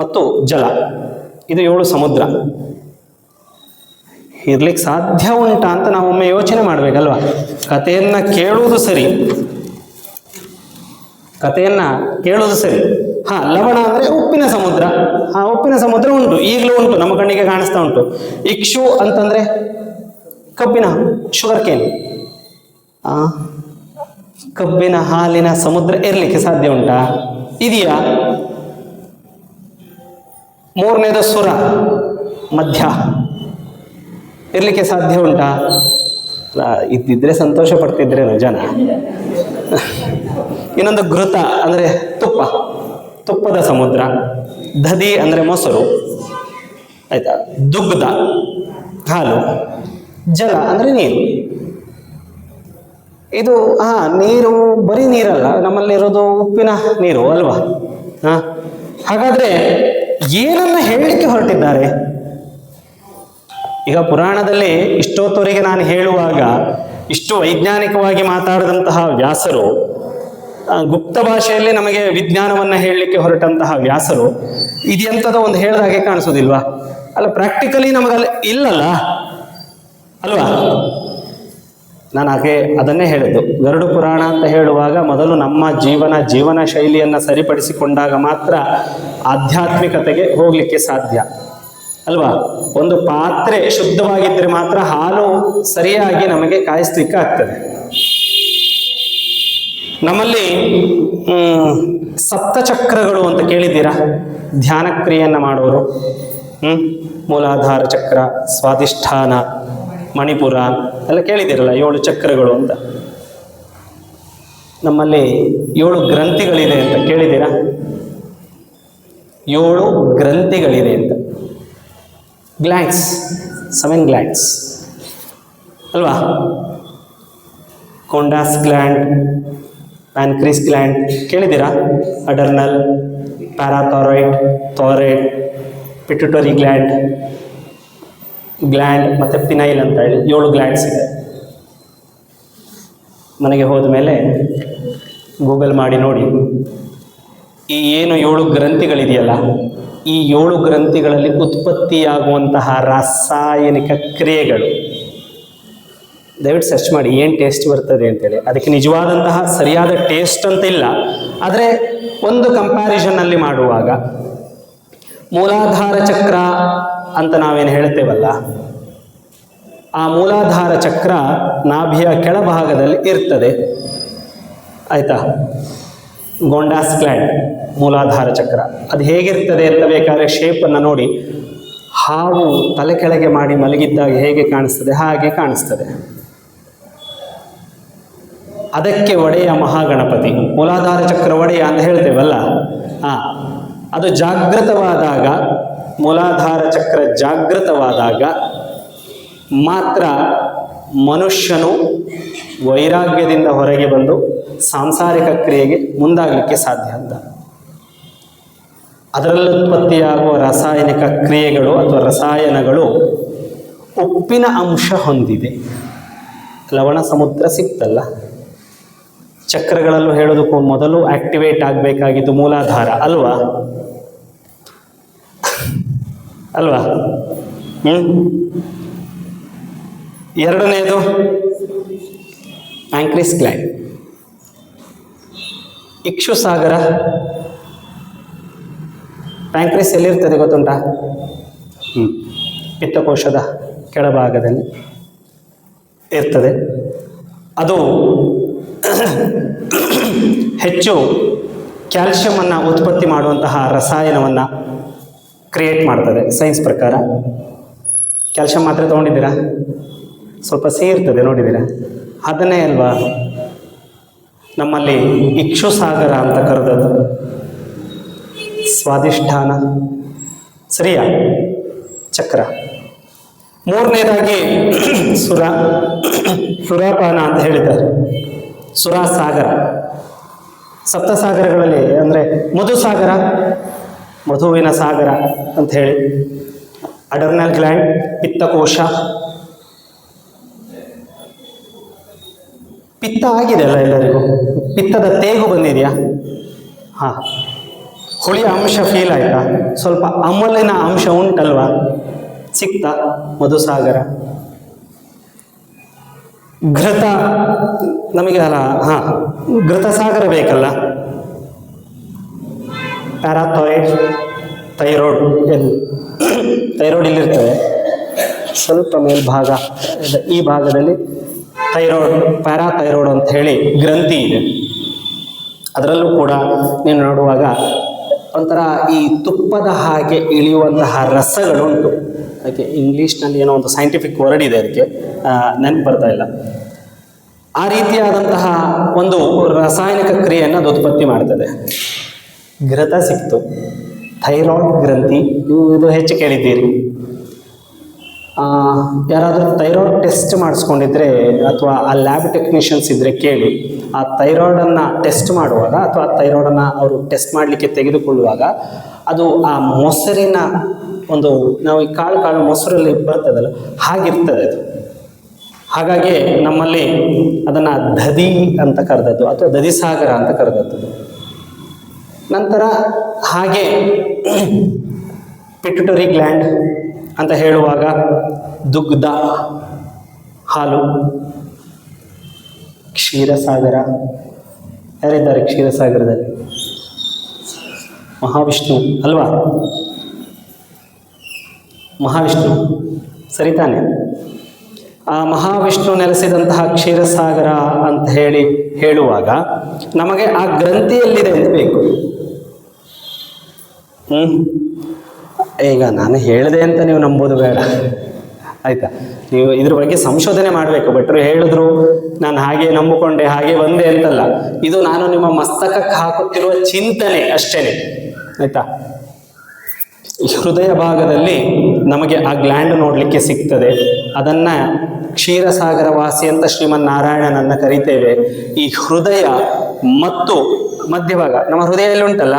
ಮತ್ತು ಜಲ. ಇದು 7 ಸಮುದ್ರ. ಇರ್ಲಿಕ್ಕೆ ಸಾಧ್ಯ ಉಂಟಾ ಅಂತ ನಾವು ಒಮ್ಮೆ ಯೋಚನೆ ಮಾಡ್ಬೇಕಲ್ವಾ. ಕಥೆಯನ್ನ ಕೇಳುವುದು ಸರಿ, ಕಥೆಯನ್ನ ಕೇಳುವುದು ಸರಿ. ಲವಣ ಅಂದ್ರೆ ಉಪ್ಪಿನ ಸಮುದ್ರ. ಉಪ್ಪಿನ ಸಮುದ್ರ ಉಂಟು, ಈಗಲೂ ಉಂಟು, ನಮ್ಮ ಕಣ್ಣಿಗೆ ಕಾಣಿಸ್ತಾ ಉಂಟು. ಇಕ್ಷು ಅಂತಂದ್ರೆ ಕಬ್ಬಿನ, ಶುಗರ್ ಕೇನ್. ಕಬ್ಬಿನ ಹಾಲಿನ ಸಮುದ್ರ ಇರ್ಲಿಕ್ಕೆ ಸಾಧ್ಯ ಉಂಟಾ? ಇದೆಯಾ? 3ನೇದು ಸುರ, ಮಧ್ಯ, ಇರ್ಲಿಕ್ಕೆ ಸಾಧ್ಯ ಉಂಟಾ? ಇದ್ದಿದ್ರೆ ಸಂತೋಷ ಪಡ್ತಿದ್ರೇನು ಜನ. ಇನ್ನೊಂದು ಘೃತ ಅಂದ್ರೆ ತುಪ್ಪ, ತುಪ್ಪದ ಸಮುದ್ರ. ದಧಿ ಅಂದ್ರೆ ಮೊಸರು, ಆಯ್ತಾ. ದುಗ್ಧ ಹಾಲು. ಜಲ ಅಂದ್ರೆ ನೀರು. ಇದು ನೀರು ಬರೀ ನೀರಲ್ಲ, ನಮ್ಮಲ್ಲಿರೋದು ಉಪ್ಪಿನ ನೀರು ಅಲ್ವಾ. ಹಾಗಾದ್ರೆ ಏನನ್ನ ಹೇಳಲಿಕ್ಕೆ ಹೊರಟಿದ್ದಾರೆ? ಈಗ ಪುರಾಣದಲ್ಲಿ ಇಷ್ಟೊತ್ತವರೆಗೆ ನಾನು ಹೇಳುವಾಗ ಇಷ್ಟು ವೈಜ್ಞಾನಿಕವಾಗಿ ಮಾತಾಡಿದಂತಹ ವ್ಯಾಸರು, ಗುಪ್ತ ಭಾಷೆಯಲ್ಲಿ ನಮಗೆ ವಿಜ್ಞಾನವನ್ನ ಹೇಳಲಿಕ್ಕೆ ಹೊರಟಂತಹ ವ್ಯಾಸರು, ಇದೆಂಥದೋ ಒಂದು ಹೇಳಿದಾಗೆ ಕಾಣಿಸೋದಿಲ್ವಾ? ಅಲ್ಲ, ಪ್ರಾಕ್ಟಿಕಲಿ ನಮಗಲ್ಲಿ ಇಲ್ಲಲ್ಲ ಅಲ್ವಾ. ನಾನು ಹಾಗೆ ಅದನ್ನೇ ಹೇಳಿದ್ದು, ಗರುಡ ಪುರಾಣ ಅಂತ ಹೇಳುವಾಗ ಮೊದಲು ನಮ್ಮ ಜೀವನ ಶೈಲಿಯನ್ನು ಸರಿಪಡಿಸಿಕೊಂಡಾಗ ಮಾತ್ರ ಆಧ್ಯಾತ್ಮಿಕತೆಗೆ ಹೋಗ್ಲಿಕ್ಕೆ ಸಾಧ್ಯ ಅಲ್ವಾ. ಒಂದು ಪಾತ್ರೆ ಶುದ್ಧವಾಗಿದ್ದರೆ ಮಾತ್ರ ಹಾಲು ಸರಿಯಾಗಿ ನಮಗೆ ಕಾಯಿಸ್ಲಿಕ್ಕೆ ಆಗ್ತದೆ. ನಮ್ಮಲ್ಲಿ ಸಪ್ತಚಕ್ರಗಳು ಅಂತ ಕೇಳಿದ್ದೀರಾ? ಧ್ಯಾನ ಕ್ರಿಯೆಯನ್ನು ಮಾಡೋರು. ಮೂಲಾಧಾರ ಚಕ್ರ, ಸ್ವಾಧಿಷ್ಠಾನ, ಮಣಿಪುರ ಎಲ್ಲ ಕೇಳಿದ್ದೀರಲ್ಲ, 7 ಚಕ್ರಗಳು ಅಂತ. ನಮ್ಮಲ್ಲಿ 7 ಗ್ರಂಥಿಗಳಿದೆ ಅಂತ ಕೇಳಿದ್ದೀರಾ? 7 ಗ್ರಂಥಿಗಳಿದೆ ಅಂತ. ಗ್ಲ್ಯಾಂಡ್ಸ್, 7 ಗ್ಲ್ಯಾಂಡ್ಸ್ ಅಲ್ವಾ. ಕೊಂಡಾಸ್ ಗ್ಲ್ಯಾಂಡ್, ಪ್ಯಾನ್ಕ್ರೀಸ್ ಗ್ಲ್ಯಾಂಡ್ ಕೇಳಿದ್ದೀರಾ? ಅಡರ್ನಲ್, ಪ್ಯಾರಾಥಾರಾಯ್ಡ್, ಥಾಯ್ರಾಯ್ಡ್, ಪಿಟ್ಯುಟರಿ ಗ್ಲ್ಯಾಂಡ್ ಮತ್ತು ಪಿನೈಲ್ ಅಂತ ಹೇಳಿ 7 ಗ್ಲ್ಯಾಂಡ್ಸ್ ಇದೆ. ಮನೆಗೆ ಹೋದ ಮೇಲೆ ಗೂಗಲ್ ಮಾಡಿ ನೋಡಿ, ಈ ಏನು 7 ಗ್ರಂಥಿಗಳಿದೆಯಲ್ಲ, ಈ 7 ಗ್ರಂಥಿಗಳಲ್ಲಿ ಉತ್ಪತ್ತಿಯಾಗುವಂತಹ ರಾಸಾಯನಿಕ ಕ್ರಿಯೆಗಳು ದಯವಿಟ್ಟು ಸರ್ಚ್ ಮಾಡಿ, ಏನು ಟೇಸ್ಟ್ ಬರ್ತದೆ ಅಂತೇಳಿ. ಅದಕ್ಕೆ ನಿಜವಾದಂತಹ ಸರಿಯಾದ ಟೇಸ್ಟ್ ಅಂತ ಇಲ್ಲ, ಆದರೆ ಒಂದು ಕಂಪ್ಯಾರಿಸನ್ನಲ್ಲಿ ಮಾಡುವಾಗ ಮೂಲಾಧಾರ ಚಕ್ರ ಅಂತ ನಾವೇನು ಹೇಳ್ತೇವಲ್ಲ, ಆ ಮೂಲಾಧಾರ ಚಕ್ರ ನಾಭಿಯ ಕೆಳಭಾಗದಲ್ಲಿ ಇರ್ತದೆ ಆಯ್ತಾ. ಗೊಂಡಾಸ್ ಗ್ಲ್ಯಾಂಡ್, ಮೂಲಾಧಾರ ಚಕ್ರ, ಅದು ಹೇಗಿರ್ತದೆ ಅಂತ ಬೇಕಾದ್ರೆ ಶೇಪನ್ನು ನೋಡಿ. ಹಾವು ತಲೆ ಕೆಳಗೆ ಮಾಡಿ ಮಲಗಿದ್ದಾಗ ಹೇಗೆ ಕಾಣಿಸ್ತದೆ ಹಾಗೆ ಕಾಣಿಸ್ತದೆ. ಅದಕ್ಕೆ ಒಡೆಯ ಮಹಾಗಣಪತಿ, ಮೂಲಾಧಾರ ಚಕ್ರ ಒಡೆಯ ಅಂತ ಹೇಳ್ತೇವಲ್ಲ, ಅದು ಜಾಗೃತವಾದಾಗ, ಮೂಲಾಧಾರ ಚಕ್ರ ಜಾಗೃತವಾದಾಗ ಮಾತ್ರ ಮನುಷ್ಯನು ವೈರಾಗ್ಯದಿಂದ ಹೊರಗೆ ಬಂದು ಸಾಂಸಾರಿಕ ಕ್ರಿಯೆಗೆ ಮುಂದಾಗಲಿಕ್ಕೆ ಸಾಧ್ಯ ಅಂತ. ಅದರಲ್ಲಿ ಉತ್ಪತ್ತಿಯಾಗುವ ರಾಸಾಯನಿಕ ಕ್ರಿಯೆಗಳು ಅಥವಾ ರಸಾಯನಗಳು ಉಪ್ಪಿನ ಅಂಶ ಹೊಂದಿದೆ. ಲವಣ ಸಮುದ್ರ ಸಿಕ್ತಲ್ಲ, ಚಕ್ರಗಳಲ್ಲೂ ಹೇಳೋದಕ್ಕೂ ಮೊದಲು ಆಕ್ಟಿವೇಟ್ ಆಗಬೇಕಾಗಿದ್ದು ಮೂಲಾಧಾರ ಅಲ್ವಾ ಅಲ್ವಾ. ಎರಡನೇದು ಪ್ಯಾಂಕ್ರೀಸ್ ಗ್ಲ್ಯಾಂಡ್. ಇಕ್ಷುಸಾಗರ, ಪ್ಯಾಂಕ್ರೀಸ್ ಎಲ್ಲಿರ್ತದೆ ಗೊತ್ತುಂಟಾ? ಪಿತ್ತಕೋಶದ ಕೆಳಭಾಗದಲ್ಲಿ ಇರ್ತದೆ. ಅದು ಹೆಚ್ಚು ಕ್ಯಾಲ್ಸಿಯಮನ್ನು ಉತ್ಪತ್ತಿ ಮಾಡುವಂತಹ ರಸಾಯನವನ್ನು ಕ್ರಿಯೇಟ್ ಮಾಡ್ತದೆ ಸೈನ್ಸ್ ಪ್ರಕಾರ. ಕ್ಯಾಲ್ಶಿಯಂ ಮಾತ್ರೆ ತೊಗೊಂಡಿದ್ದೀರಾ? ಸ್ವಲ್ಪ ಸಿಹಿ ಇರ್ತದೆ, ನೋಡಿದ್ದೀರಾ? ಅದನ್ನೇ ಅಲ್ವಾ ನಮ್ಮಲ್ಲಿ ಇಕ್ಷುಸಾಗರ ಅಂತ ಕರೆದದ್ದು. ಸ್ವಾದಿಷ್ಠಾನ ಸರಿಯಾ? ಚಕ್ರ. ಮೂರನೇದಾಗಿ ಸುರಾಪಾನ ಅಂತ ಹೇಳಿದ್ದಾರೆ. ಸುರಾಸಾಗರ. ಸಪ್ತಸಾಗರಗಳಲ್ಲಿ ಅಂದರೆ ಮಧುಸಾಗರ, ಮಧುವಿನ ಸಾಗರ ಅಂತ ಹೇಳಿ. ಅಡರ್ನಲ್ ಗ್ಲ್ಯಾಂಡ್, ಪಿತ್ತಕೋಶ. ಪಿತ್ತ ಆಗಿದೆ ಅಲ್ಲ ಎಲ್ಲರಿಗೂ? ಪಿತ್ತದ ತೇಗು ಬಂದಿದೆಯಾ? ಹಾಂ. ಹುಳಿಯ ಅಂಶ ಫೀಲ್ ಆಯ್ತಾ? ಸ್ವಲ್ಪ ಅಮಲಿನ ಅಂಶ ಉಂಟಲ್ವಾ? ಸಿಕ್ತಾ? ಮಧುಸಾಗರ. ಘೃತ ನಮಗೆ ಅಲ್ಲ, ಹಾಂ, ಘೃತಸಾಗರ ಬೇಕಲ್ಲ. ಪ್ಯಾರಾಥಾಯ್ಡ್, ಥೈರಾಯ್ಡ್. ಥೈರಾಯ್ಡ್ ಇಲ್ಲಿರ್ತದೆ, ಸ್ವಲ್ಪ ಮೇಲ್ಭಾಗ, ಈ ಭಾಗದಲ್ಲಿ ಥೈರಾಯ್ಡ್, ಪ್ಯಾರಾಥೈರಾಯ್ಡ್ ಅಂತ ಹೇಳಿ ಗ್ರಂಥಿ ಇದೆ. ಅದರಲ್ಲೂ ಕೂಡ ನೀವು ನೋಡುವಾಗ ಒಂಥರ ಈ ತುಪ್ಪದ ಹಾಗೆ ಇಳಿಯುವಂತಹ ರಸಗಳುಂಟು. ಅದಕ್ಕೆ ಇಂಗ್ಲೀಷ್ನಲ್ಲಿ ಏನೋ ಒಂದು ಸೈಂಟಿಫಿಕ್ ವರ್ಡ್ ಇದೆ, ಅದಕ್ಕೆ ನೆನಪು ಬರ್ತಾ ಇಲ್ಲ. ಆ ರೀತಿಯಾದಂತಹ ಒಂದು ರಾಸಾಯನಿಕ ಕ್ರಿಯೆಯನ್ನು ಅದು ಉತ್ಪತ್ತಿ ಮಾಡ್ತದೆ. ಘೃತ ಸಿಕ್ತು. ಥೈರಾಯ್ಡ್ ಗ್ರಂಥಿ, ನೀವು ಇದು ಹೆಚ್ಚು ಕೇಳಿದ್ದೀರಿ. ಯಾರಾದರೂ ಥೈರಾಯ್ಡ್ ಟೆಸ್ಟ್ ಮಾಡಿಸ್ಕೊಂಡಿದ್ರೆ ಅಥವಾ ಆ ಲ್ಯಾಬ್ ಟೆಕ್ನಿಷಿಯನ್ಸ್ ಇದ್ದರೆ ಕೇಳಿ. ಆ ಥೈರಾಯ್ಡನ್ನು ಟೆಸ್ಟ್ ಮಾಡುವಾಗ ಅಥವಾ ಆ ಥೈರಾಯ್ಡನ್ನು ಅವರು ಟೆಸ್ಟ್ ಮಾಡಲಿಕ್ಕೆ ತೆಗೆದುಕೊಳ್ಳುವಾಗ ಅದು ಆ ಮೊಸರಿನ ಒಂದು, ನಾವು ಈ ಕಾಳು ಮೊಸರಲ್ಲಿ ಬರ್ತದಲ್ಲ, ಹಾಗಿರ್ತದೆ ಅದು. ಹಾಗಾಗಿ ನಮ್ಮಲ್ಲಿ ಅದನ್ನು ದಧಿ ಅಂತ ಕರೆದದ್ದು ಅಥವಾ ದಧಿಸಾಗರ ಅಂತ ಕರೆದದ್ದು. ನಂತರ ಹಾಗೆ ಪಿಟ್ಯುಟರಿ ಗ್ಲ್ಯಾಂಡ್ ಅಂತ ಹೇಳುವಾಗ ದುಗ್ಧ, ಹಾಲು. ಕ್ಷೀರಸಾಗರ. ಯಾರಿದ್ದಾರೆ ಕ್ಷೀರಸಾಗರದಲ್ಲಿ? ಮಹಾವಿಷ್ಣು ಅಲ್ವಾ? ಮಹಾವಿಷ್ಣು ಸರಿ ತಾನೆ? ಆ ಮಹಾವಿಷ್ಣು ನೆಲೆಸಿದಂತಹ ಕ್ಷೀರಸಾಗರ ಅಂತ ಹೇಳುವಾಗ ನಮಗೆ ಆ ಗ್ರಂಥಿಯಲ್ಲಿದೆ ಅಂತ ಬೇಕು. ಈಗ ನಾನು ಹೇಳಿದೆ ಅಂತ ನೀವು ನಂಬೋದು ಬೇಡ, ಆಯ್ತಾ? ನೀವು ಇದ್ರ ಬಗ್ಗೆ ಸಂಶೋಧನೆ ಮಾಡಬೇಕು. ಭಟ್ರು ಹೇಳಿದ್ರು, ನಾನು ಹಾಗೆ ನಂಬಿಕೊಂಡೆ, ಹಾಗೆ ಬಂದೆ ಅಂತಲ್ಲ. ಇದು ನಾನು ನಿಮ್ಮ ಮಸ್ತಕಕ್ಕೆ ಹಾಕುತ್ತಿರುವ ಚಿಂತನೆ ಅಷ್ಟೇನೆ, ಆಯ್ತಾ? ಹೃದಯ ಭಾಗದಲ್ಲಿ ನಮಗೆ ಆ ಗ್ಲ್ಯಾಂಡ್ ನೋಡಲಿಕ್ಕೆ ಸಿಗ್ತದೆ. ಅದನ್ನು ಕ್ಷೀರಸಾಗರ ವಾಸಿ ಅಂತ ಶ್ರೀಮನ್ನಾರಾಯಣನನ್ನು ಕರಿತೇವೆ. ಈ ಹೃದಯ ಮತ್ತು ಮಧ್ಯಭಾಗ, ನಮ್ಮ ಹೃದಯದಲ್ಲಿ ಉಂಟಲ್ಲ,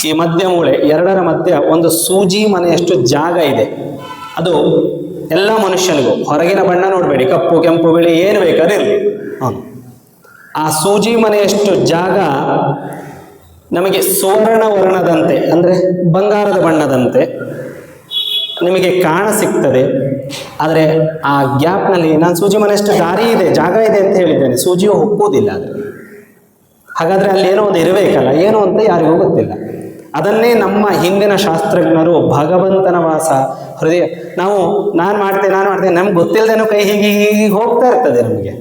ಈ ಮಧ್ಯ ಮೂಳೆ, ಎರಡರ ಮಧ್ಯ ಒಂದು ಸೂಜಿ ಮನೆಯಷ್ಟು ಜಾಗ ಇದೆ. ಅದು ಎಲ್ಲ ಮನುಷ್ಯನಿಗೂ, ಹೊರಗಿನ ಬಣ್ಣ ನೋಡಬೇಡಿ, ಕಪ್ಪು ಕೆಂಪು ಬಿಳಿ ಏನು ಬೇಕಾದ್ರೆ ಇರಲಿ, ಆ ಸೂಜಿ ಮನೆಯಷ್ಟು ಜಾಗ ನಮಗೆ ಸುವರ್ಣ ವರ್ಣದಂತೆ, ಅಂದರೆ ಬಂಗಾರದ ಬಣ್ಣದಂತೆ ನಿಮಗೆ ಕಾಣ ಸಿಗ್ತದೆ. ಆದರೆ ಆ ಗ್ಯಾಪ್ನಲ್ಲಿ ನಾನು ಸೂಜಿ ಮನೆಯಷ್ಟು ದಾರಿ ಇದೆ, ಜಾಗ ಇದೆ ಅಂತ ಹೇಳಿದ್ದೇನೆ, ಸೂಜಿಯು ಹೋಗೋದಿಲ್ಲ. ಅದು ಹಾಗಾದರೆ ಅಲ್ಲಿ ಏನೋ ಒಂದು ಇರಬೇಕಲ್ಲ, ಏನೋ ಅಂತ ಯಾರಿಗೂ ಗೊತ್ತಿಲ್ಲ. ಅದನ್ನೇ ನಮ್ಮ ಹಿಂದಿನ ಶಾಸ್ತ್ರಜ್ಞರು ಭಗವಂತನ ವಾಸ ಹೃದಯ, ನಾನು ಮಾಡ್ತೇನೆ ನಮ್ಗೆ ಗೊತ್ತಿಲ್ಲದೇನೋ ಕೈ ಹೀಗೆ ಹೋಗ್ತಾ ಇರ್ತದೆ ನಮಗೆ,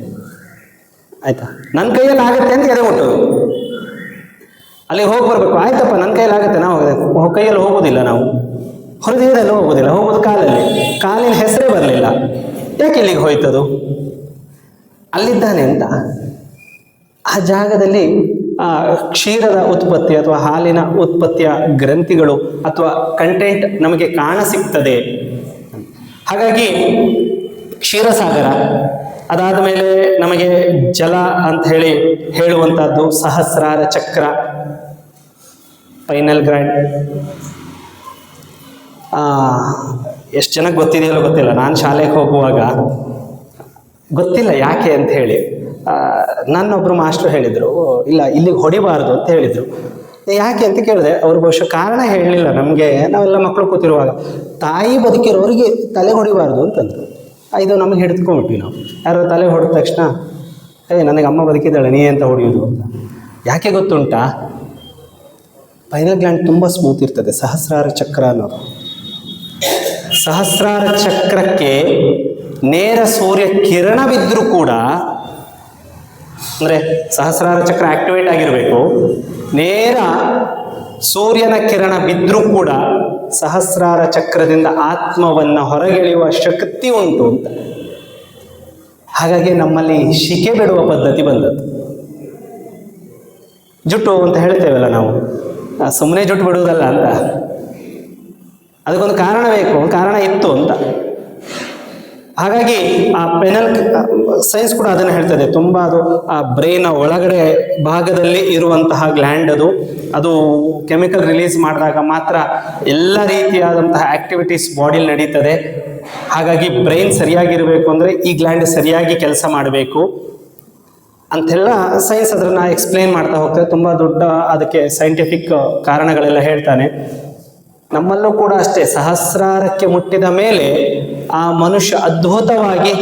ಆಯ್ತಾ? ನನ್ನ ಕೈಯಲ್ಲಿ ಆಗುತ್ತೆ ಅಂತ ಎದೆ ಮುಟ್ಟೋದು, ಅಲ್ಲಿ ಹೋಗಿ ಬರ್ಬೇಕು. ಆಯ್ತಪ್ಪ, ನನ್ನ ಕೈಯಲ್ಲಿ ಆಗುತ್ತೆ, ನಾವು ಕೈಯಲ್ಲಿ ಹೋಗೋದಿಲ್ಲ, ನಾವು ಹೃದಯದಲ್ಲಿ ಹೋಗೋದಿಲ್ಲ, ಹೋಗೋದು ಕಾಲಲ್ಲಿ. ಕಾಲಿನ ಹೆಸರೇ ಬರಲಿಲ್ಲ, ಯಾಕೆ ಇಲ್ಲಿಗೆ ಹೋಯ್ತದು? ಅಲ್ಲಿದ್ದಾನೆ ಅಂತ. ಆ ಜಾಗದಲ್ಲಿ ಕ್ಷೀರದ ಉತ್ಪತ್ತಿ ಅಥವಾ ಹಾಲಿನ ಉತ್ಪತ್ತಿಯ ಗ್ರಂಥಿಗಳು ಅಥವಾ ಕಂಟೆಂಟ್ ನಮಗೆ ಕಾಣ ಸಿಗ್ತದೆ. ಹಾಗಾಗಿ ಕ್ಷೀರಸಾಗರ. ಅದಾದ ಮೇಲೆ ನಮಗೆ ಜಲ ಅಂತ ಹೇಳುವಂಥದ್ದು ಸಹಸ್ರಾರ ಚಕ್ರ, ಪೈನಲ್ ಗ್ಲ್ಯಾಂಡ್. ಎಷ್ಟು ಜನಕ್ಕೆ ಗೊತ್ತಿದೆಯಲ್ಲೋ ಗೊತ್ತಿಲ್ಲ. ನಾನು ಶಾಲೆಗೆ ಹೋಗುವಾಗ ಗೊತ್ತಿಲ್ಲ ಯಾಕೆ ಅಂತ ಹೇಳಿ, ನನ್ನೊಬ್ಬರು ಮಾಸ್ಟ್ರು ಹೇಳಿದರು, ಇಲ್ಲ ಇಲ್ಲಿಗೆ ಹೊಡಿಬಾರ್ದು ಅಂತ ಹೇಳಿದರು. ಯಾಕೆ ಅಂತ ಕೇಳಿದೆ. ಅವ್ರ ಬಹುಶಃ ಕಾರಣ ಹೇಳಲಿಲ್ಲ ನಮಗೆ, ನಾವೆಲ್ಲ ಮಕ್ಕಳು ಕೂತಿರುವಾಗ. ತಾಯಿ ಬದುಕಿರೋರಿಗೆ ತಲೆ ಹೊಡಿಬಾರ್ದು ಅಂತಂದರು. ಇದು ನಮಗೆ ಹಿಡಿದುಕೊಂಡ್ಬಿಟ್ವಿ ನಾವು. ಯಾರೋ ತಲೆ ಹೊಡೆದ ತಕ್ಷಣ ನನಗೆ ಅಮ್ಮ ಬದುಕಿದ್ದಾಳೆ, ನೀ ಅಂತ ಹೊಡೆಯೋದು ಅಂತ. ಯಾಕೆ ಗೊತ್ತುಂಟಾ? ಪೈನಲ್ ಗ್ಲ್ಯಾಂಡ್ ತುಂಬ ಸ್ಮೂತ್ ಇರ್ತದೆ. ಸಹಸ್ರಾರ ಚಕ್ರ ಅನ್ನೋದು, ಸಹಸ್ರಾರ ಚಕ್ರಕ್ಕೆ ನೇರ ಸೂರ್ಯ ಕಿರಣ ಬಿದ್ದರೂ ಕೂಡ, ಅಂದರೆ ಸಹಸ್ರಾರ ಚಕ್ರ ಆಕ್ಟಿವೇಟ್ ಆಗಿರಬೇಕು, ನೇರ ಸೂರ್ಯನ ಕಿರಣ ಬಿದ್ದರೂ ಕೂಡ ಸಹಸ್ರಾರ ಚಕ್ರದಿಂದ ಆತ್ಮವನ್ನು ಹೊರಗೆಳೆಯುವ ಶಕ್ತಿ ಉಂಟು ಅಂತ. ಹಾಗಾಗಿ ನಮ್ಮಲ್ಲಿ ಶಿಕೆ ಬಿಡುವ ಪದ್ಧತಿ ಬಂದದ್ದು. ಜುಟ್ಟು ಅಂತ ಹೇಳ್ತೇವಲ್ಲ ನಾವು, ಸುಮ್ಮನೆ ಜುಟ್ಟು ಬಿಡುವುದಲ್ಲ ಅಂತ, ಅದಕ್ಕೊಂದು ಕಾರಣ ಬೇಕು, ಕಾರಣ ಇತ್ತು ಅಂತ. ಹಾಗಾಗಿ ಆ ಪೆನಲ್ ಸೈನ್ಸ್ ಕೂಡ ಅದನ್ನು ಹೇಳ್ತದೆ. ತುಂಬ ಅದು ಆ ಬ್ರೈನ್ ಒಳಗಡೆ ಭಾಗದಲ್ಲಿ ಇರುವಂತಹ ಗ್ಲ್ಯಾಂಡ್ ಅದು ಕೆಮಿಕಲ್ ರಿಲೀಸ್ ಮಾಡಿದಾಗ ಮಾತ್ರ ಎಲ್ಲ ರೀತಿಯಾದಂತಹ ಆಕ್ಟಿವಿಟೀಸ್ ಬಾಡಿಲಿ ನಡೀತದೆ. ಹಾಗಾಗಿ ಬ್ರೈನ್ ಸರಿಯಾಗಿರಬೇಕು ಅಂದರೆ ಈ ಗ್ಲ್ಯಾಂಡ್ ಸರಿಯಾಗಿ ಕೆಲಸ ಮಾಡಬೇಕು ಅಂತೆಲ್ಲ ಸೈನ್ಸ್ ಅದನ್ನು ಎಕ್ಸ್ಪ್ಲೇನ್ ಮಾಡ್ತಾ ಹೋಗ್ತದೆ. ತುಂಬ ದೊಡ್ಡ ಅದಕ್ಕೆ ಸೈಂಟಿಫಿಕ್ ಕಾರಣಗಳೆಲ್ಲ ಹೇಳ್ತಾನೆ. ನಮ್ಮಲ್ಲೂ ಕೂಡ ಅಷ್ಟೇ, ಸಹಸ್ರಾರಕ್ಕೆ ಮುಟ್ಟಿದ ಮೇಲೆ ಆ ಮನುಷ್ಯ ಅದ್ಭುತವಾಗಿ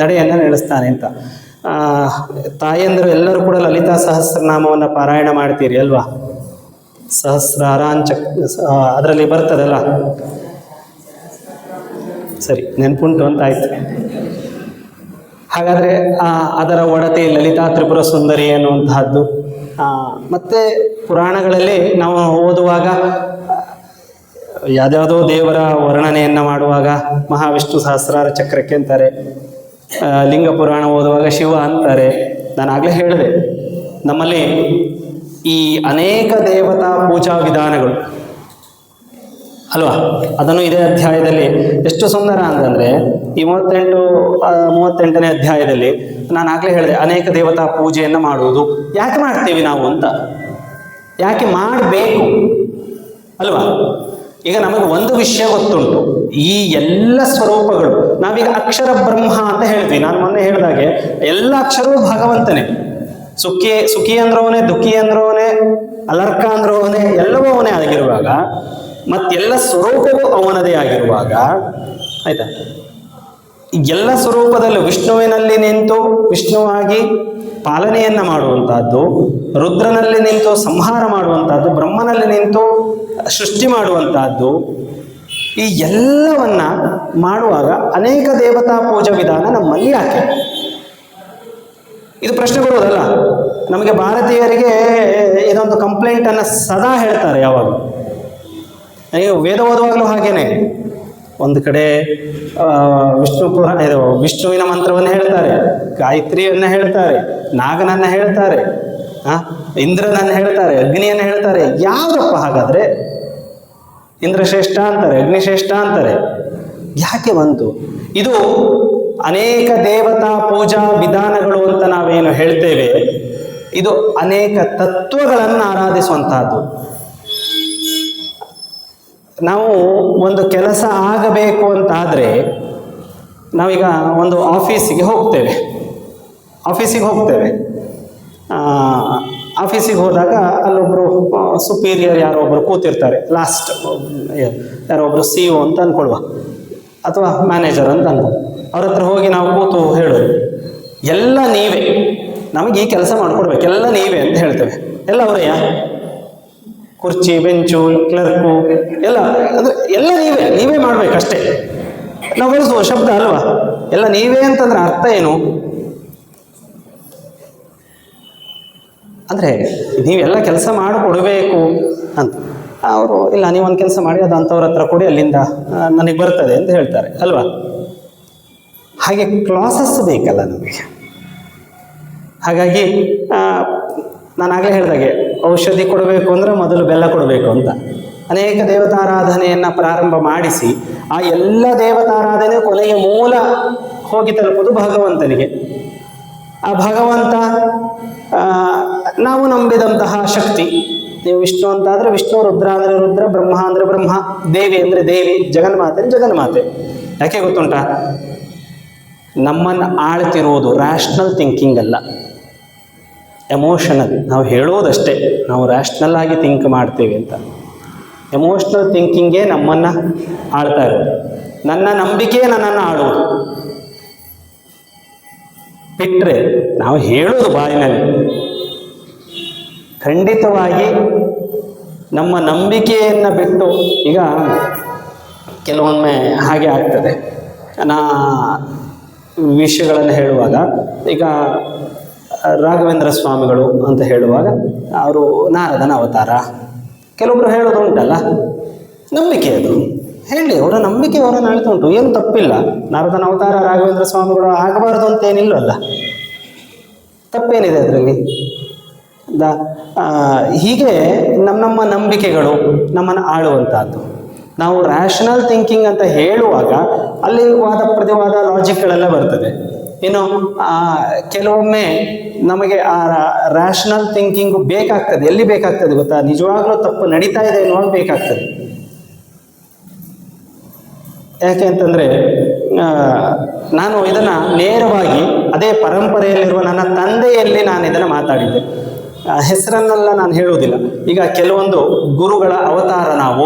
ನಡೆಯನ್ನು ನಡೆಸ್ತಾನೆ ಅಂತ. ತಾಯಂದರು ಎಲ್ಲರೂ ಕೂಡ ಲಲಿತಾ ಸಹಸ್ರನಾಮವನ್ನು ಪಾರಾಯಣ ಮಾಡ್ತೀರಿ ಅಲ್ವಾ? ಸಹಸ್ರಾರಾಂಚ ಅದರಲ್ಲಿ ಬರ್ತದಲ್ಲ, ಸರಿ ನೆನ್ಪುಂಟು ಅಂತ ಆಯ್ತು. ಹಾಗಾದರೆ ಅದರ ಒಡತಿ ಲಲಿತಾ ತ್ರಿಪುರ ಸುಂದರಿ ಅನ್ನುವಂತಹದ್ದು. ಮತ್ತೆ ಪುರಾಣಗಳಲ್ಲಿ ನಾವು ಓದುವಾಗ ಯಾವುದ್ಯಾವುದೋ ದೇವರ ವರ್ಣನೆಯನ್ನು ಮಾಡುವಾಗ ಮಹಾವಿಷ್ಣು ಸಹಸ್ರಾರ ಚಕ್ರಕ್ಕೆ ಅಂತಾರೆ, ಲಿಂಗ ಪುರಾಣ ಓದುವಾಗ ಶಿವ ಅಂತಾರೆ. ನಾನು ಆಗಲೇ ಹೇಳಿದೆ, ನಮ್ಮಲ್ಲಿ ಈ ಅನೇಕ ದೇವತಾ ಪೂಜಾ ವಿಧಾನಗಳು ಅಲ್ವಾ, ಅದನ್ನು ಇದೇ ಅಧ್ಯಾಯದಲ್ಲಿ ಎಷ್ಟು ಸುಂದರ ಅಂತಂದರೆ ಈ 38ನೇ ಅಧ್ಯಾಯದಲ್ಲಿ ನಾನು ಆಗಲೇ ಹೇಳಿದೆ, ಅನೇಕ ದೇವತಾ ಪೂಜೆಯನ್ನು ಮಾಡುವುದು ಯಾಕೆ ಮಾಡ್ತೀವಿ ನಾವು ಅಂತ, ಯಾಕೆ ಮಾಡಬೇಕು ಅಲ್ವಾ? ಈಗ ನಮಗೆ ಒಂದು ವಿಷಯ ಗೊತ್ತುಂಟು, ಈ ಎಲ್ಲ ಸ್ವರೂಪಗಳು, ನಾವೀಗ ಅಕ್ಷರ ಬ್ರಹ್ಮ ಅಂತ ಹೇಳ್ತೀವಿ. ನಾನು ಮೊನ್ನೆ ಹೇಳಿದಾಗೆ ಎಲ್ಲ ಅಕ್ಷರವೂ ಭಗವಂತನೇ. ಸುಖಿ ಅಂದ್ರವನೇ, ದುಃಖಿ ಅಂದ್ರವನೇ, ಅಲರ್ಕ ಅಂದ್ರವನೇ, ಎಲ್ಲವೂ ಅವನೇ ಆಗಿರುವಾಗ, ಮತ್ತೆಲ್ಲ ಸ್ವರೂಪವೂ ಅವನದೇ ಆಗಿರುವಾಗ, ಆಯ್ತಾ, ಎಲ್ಲ ಸ್ವರೂಪದಲ್ಲೂ ವಿಷ್ಣುವಿನಲ್ಲಿ ನಿಂತು ವಿಷ್ಣುವಾಗಿ ಪಾಲನೆಯನ್ನು ಮಾಡುವಂತಹದ್ದು, ರುದ್ರನಲ್ಲಿ ನಿಂತು ಸಂಹಾರ ಮಾಡುವಂತಹದ್ದು, ಬ್ರಹ್ಮನಲ್ಲಿ ನಿಂತು ಸೃಷ್ಟಿ ಮಾಡುವಂತಹದ್ದು, ಈ ಎಲ್ಲವನ್ನ ಮಾಡುವಾಗ ಅನೇಕ ದೇವತಾ ಪೂಜಾ ವಿಧಾನ ನಮ್ಮಲ್ಲಿ ಯಾಕೆ? ಇದು ಪ್ರಶ್ನೆ ಬರುವುದಲ್ಲ. ನಮಗೆ ಭಾರತೀಯರಿಗೆ ಇದೊಂದು ಕಂಪ್ಲೇಂಟನ್ನು ಸದಾ ಹೇಳ್ತಾರೆ ಯಾವಾಗ. ನೀವು ವೇದ ಓದುವಾಗಲೂ ಹಾಗೇನೆ, ಒಂದು ಕಡೆ ವಿಷ್ಣುವಿನ ಮಂತ್ರವನ್ನು ಹೇಳ್ತಾರೆ, ಗಾಯತ್ರಿಯನ್ನು ಹೇಳ್ತಾರೆ, ನಾಗನನ್ನು ಹೇಳ್ತಾರೆ, ಇಂದ್ರನನ್ನು ಹೇಳ್ತಾರೆ, ಅಗ್ನಿಯನ್ನು ಹೇಳ್ತಾರೆ. ಯಾವುದಪ್ಪ ಹಾಗಾದ್ರೆ? ಇಂದ್ರಶ್ರೇಷ್ಠ ಅಂತಾರೆ, ಅಗ್ನಿಶ್ರೇಷ್ಠ ಅಂತಾರೆ. ಯಾಕೆ ಬಂತು ಇದು? ಅನೇಕ ದೇವತಾ ಪೂಜಾ ವಿಧಾನಗಳು ಅಂತ ನಾವೇನು ಹೇಳ್ತೇವೆ, ಇದು ಅನೇಕ ತತ್ವಗಳನ್ನು ಆರಾಧಿಸುವಂತಹದ್ದು. ನಾವು ಒಂದು ಕೆಲಸ ಆಗಬೇಕು ಅಂತಾದರೆ ನಾವೀಗ ಒಂದು ಆಫೀಸಿಗೆ ಹೋಗ್ತೇವೆ. ಆಫೀಸಿಗೆ ಹೋದಾಗ ಅಲ್ಲೊಬ್ಬರು ಸುಪೀರಿಯರ್ ಯಾರೋ ಒಬ್ಬರು ಕೂತಿರ್ತಾರೆ, ಲಾಸ್ಟ್ ಯಾರೋ ಒಬ್ಬರು CEO ಅಂತ ಅಂದ್ಕೊಳ್ವ, ಅಥವಾ ಮ್ಯಾನೇಜರ್ ಅಂತ ಅನ್ಕೊ. ಅವ್ರ ಹತ್ರ ಹೋಗಿ ನಾವು ಕೂತು ಹೇಳೋದು, ಎಲ್ಲ ನೀವೇ, ನಮಗೆ ಈ ಕೆಲಸ ಮಾಡಿಕೊಡ್ಬೇಕು, ಎಲ್ಲ ನೀವೇ ಅಂತ ಹೇಳ್ತೇವೆ. ಎಲ್ಲ ಅವರೇ, ಕುರ್ಚಿ, ಬೆಂಚು, ಕ್ಲರ್ಕು ಎಲ್ಲ, ಅಂದರೆ ಎಲ್ಲ ನೀವೇ ಮಾಡಬೇಕಷ್ಟೇ. ನಾವು ಬಳಸುವ ಶಬ್ದ ಅಲ್ವಾ, ಎಲ್ಲ ನೀವೇ ಅಂತಂದ್ರೆ ಅರ್ಥ ಏನು? ಅಂದರೆ ನೀವೆಲ್ಲ ಕೆಲಸ ಮಾಡಿಕೊಡ್ಬೇಕು ಅಂತ. ಅವರು ಇಲ್ಲ, ನೀವೊಂದು ಕೆಲಸ ಮಾಡಿ ಅದು ಅಂಥವ್ರ ಹತ್ರ ಕೊಡಿ, ಅಲ್ಲಿಂದ ನನಗೆ ಬರ್ತದೆ ಅಂತ ಹೇಳ್ತಾರೆ ಅಲ್ವಾ. ಹಾಗೆ ಕ್ಲಾಸಸ್ ಬೇಕಲ್ಲ ನಮಗೆ. ಹಾಗಾಗಿ ನಾನು ಆಗಲೇ ಹೇಳಿದಾಗೆ, ಔಷಧಿ ಕೊಡಬೇಕು ಅಂದರೆ ಮೊದಲು ಬೆಲ್ಲ ಕೊಡಬೇಕು ಅಂತ. ಅನೇಕ ದೇವತಾರಾಧನೆಯನ್ನು ಪ್ರಾರಂಭ ಮಾಡಿಸಿ ಆ ಎಲ್ಲ ದೇವತಾರಾಧನೆ ಕೊನೆಗೆ ಮೂಲ ಹೋಗಿ ತಲುಪುವುದು ಭಗವಂತನಿಗೆ. ಆ ಭಗವಂತ ನಾವು ನಂಬಿದಂತಹ ಶಕ್ತಿ. ನೀವು ವಿಷ್ಣು ಅಂತಾದರೆ ವಿಷ್ಣು, ರುದ್ರ ಅಂದರೆ ರುದ್ರ, ಬ್ರಹ್ಮ ಅಂದರೆ ಬ್ರಹ್ಮ, ದೇವಿ ಅಂದರೆ ದೇವಿ, ಜಗನ್ಮಾತೆ ಅಂದರೆ ಜಗನ್ಮಾತೆ. ಯಾಕೆ ಗೊತ್ತುಂಟಾ? ನಮ್ಮನ್ನು ಆಳ್ತಿರುವುದು ರ್ಯಾಷನಲ್ ಥಿಂಕಿಂಗ್ ಅಲ್ಲ, ಎಮೋಷನಲ್. ನಾವು ಹೇಳೋದಷ್ಟೇ, ನಾವು ರ್ಯಾಷನಲ್ ಆಗಿ ಥಿಂಕ್ ಮಾಡ್ತೇವೆ ಅಂತ. ಎಮೋಷ್ನಲ್ ಥಿಂಕಿಂಗೇ ನಮ್ಮನ್ನು ಆಳ್ತಾ ಇರೋದು. ನನ್ನ ನಂಬಿಕೆ ನನ್ನನ್ನು ಆಳುವುದು ಬಿಟ್ಟರೆ ನಾವು ಹೇಳೋದು ಬಾಯಿನಲ್ಲಿ. ಖಂಡಿತವಾಗಿ ನಮ್ಮ ನಂಬಿಕೆಯನ್ನು ಬಿಟ್ಟು, ಈಗ ಕೆಲವೊಮ್ಮೆ ಹಾಗೆ ಆಗ್ತದೆ. ವಿಷಯಗಳನ್ನು ಹೇಳುವಾಗ, ಈಗ ರಾಘವೇಂದ್ರ ಸ್ವಾಮಿಗಳು ಅಂತ ಹೇಳುವಾಗ ಅವರು ನಾರದನ ಅವತಾರ, ಕೆಲವೊಬ್ರು ಹೇಳೋದು ಉಂಟಲ್ಲ, ನಂಬಿಕೆ ಅದು ಹೇಳಿ, ಅವರ ನಂಬಿಕೆ ಅವರ ನಡೀತಾ ಉಂಟು, ಏನು ತಪ್ಪಿಲ್ಲ. ನಾರದನ ಅವತಾರ ರಾಘವೇಂದ್ರ ಸ್ವಾಮಿಗಳು ಆಗಬಾರ್ದು ಅಂತ ಏನಿಲ್ಲವಲ್ಲ, ತಪ್ಪೇನಿದೆ ಅದರಲ್ಲಿ? ಹೀಗೆ ನಮ್ಮ ನಂಬಿಕೆಗಳು ನಮ್ಮನ್ನು ಆಳುವಂತಹದ್ದು. ನಾವು ರ್ಯಾಷನಲ್ ಥಿಂಕಿಂಗ್ ಅಂತ ಹೇಳುವಾಗ ಅಲ್ಲಿ ವಾದ ಪ್ರತಿವಾದ ಲಾಜಿಕ್ಗಳೆಲ್ಲ ಬರ್ತದೆ. ಇನ್ನು ಕೆಲವೊಮ್ಮೆ ನಮಗೆ ಆ ರ್ಯಾಷನಲ್ ಥಿಂಕಿಂಗು ಬೇಕಾಗ್ತದೆ. ಎಲ್ಲಿ ಬೇಕಾಗ್ತದೆ ಗೊತ್ತಾ? ನಿಜವಾಗ್ಲೂ ತಪ್ಪು ನಡೀತಾ ಇದೆ ಎನ್ನುವಾಗ ಬೇಕಾಗ್ತದೆ. ಯಾಕೆ ಅಂತಂದರೆ, ನಾನು ಇದನ್ನು ನೇರವಾಗಿ ಅದೇ ಪರಂಪರೆಯಲ್ಲಿರುವ ನನ್ನ ತಂದೆಯಲ್ಲಿ ನಾನು ಇದನ್ನು ಮಾತಾಡಿದ್ದೆ. ಹೆಸರನ್ನೆಲ್ಲ ನಾನು ಹೇಳುವುದಿಲ್ಲ. ಈಗ ಕೆಲವೊಂದು ಗುರುಗಳ ಅವತಾರ ನಾವು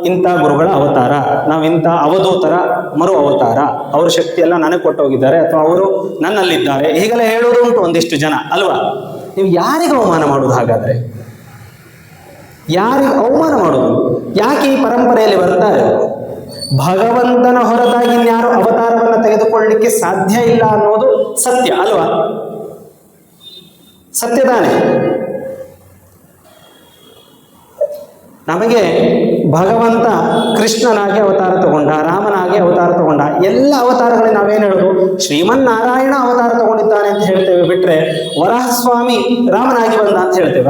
ಇಂಥ ಗುರುಗಳ ಅವತಾರ, ನಾವು ಇಂಥ ಅವಧೂತರ ಮರು ಅವತಾರ, ಅವರ ಶಕ್ತಿಯೆಲ್ಲ ನನಗೆ ಕೊಟ್ಟೋಗಿದ್ದಾರೆ ಅಥವಾ ಅವರು ನನ್ನಲ್ಲಿದ್ದಾರೆ, ಹೀಗೆಲ್ಲ ಹೇಳೋದು ಉಂಟು ಒಂದಿಷ್ಟು ಜನ ಅಲ್ವಾ? ನೀವು ಯಾರಿಗೆ ಅವಮಾನ ಮಾಡೋದು? ಹಾಗಾದರೆ ಯಾರಿಗೆ ಅವಮಾನ ಮಾಡೋದು? ಯಾಕೆ ಈ ಪರಂಪರೆಯಲ್ಲಿ ಬರ್ತಾರೆ? ಭಗವಂತನ ಹೊರತಾಗಿ ಇನ್ಯಾರು ಅವತಾರವನ್ನು ತೆಗೆದುಕೊಳ್ಳಲಿಕ್ಕೆ ಸಾಧ್ಯ ಇಲ್ಲ ಅನ್ನೋದು ಸತ್ಯ ಅಲ್ವಾ? ಸತ್ಯದಾನೆ. ನಮಗೆ ಭಗವಂತ ಕೃಷ್ಣನಾಗಿ ಅವತಾರ ತಗೊಂಡ, ರಾಮನಾಗಿ ಅವತಾರ ತಗೊಂಡ, ಎಲ್ಲ ಅವತಾರಗಳಲ್ಲಿ ನಾವೇನು ಹೇಳೋದು? ಶ್ರೀಮನ್ನಾರಾಯಣ ಅವತಾರ ತಗೊಂಡಿದ್ದಾನೆ ಅಂತ ಹೇಳ್ತೇವೆ ಬಿಟ್ರೆ, ವರಾಹಸ್ವಾಮಿ ರಾಮನಾಗಿ ಬಂದ ಅಂತ ಹೇಳ್ತೇವ?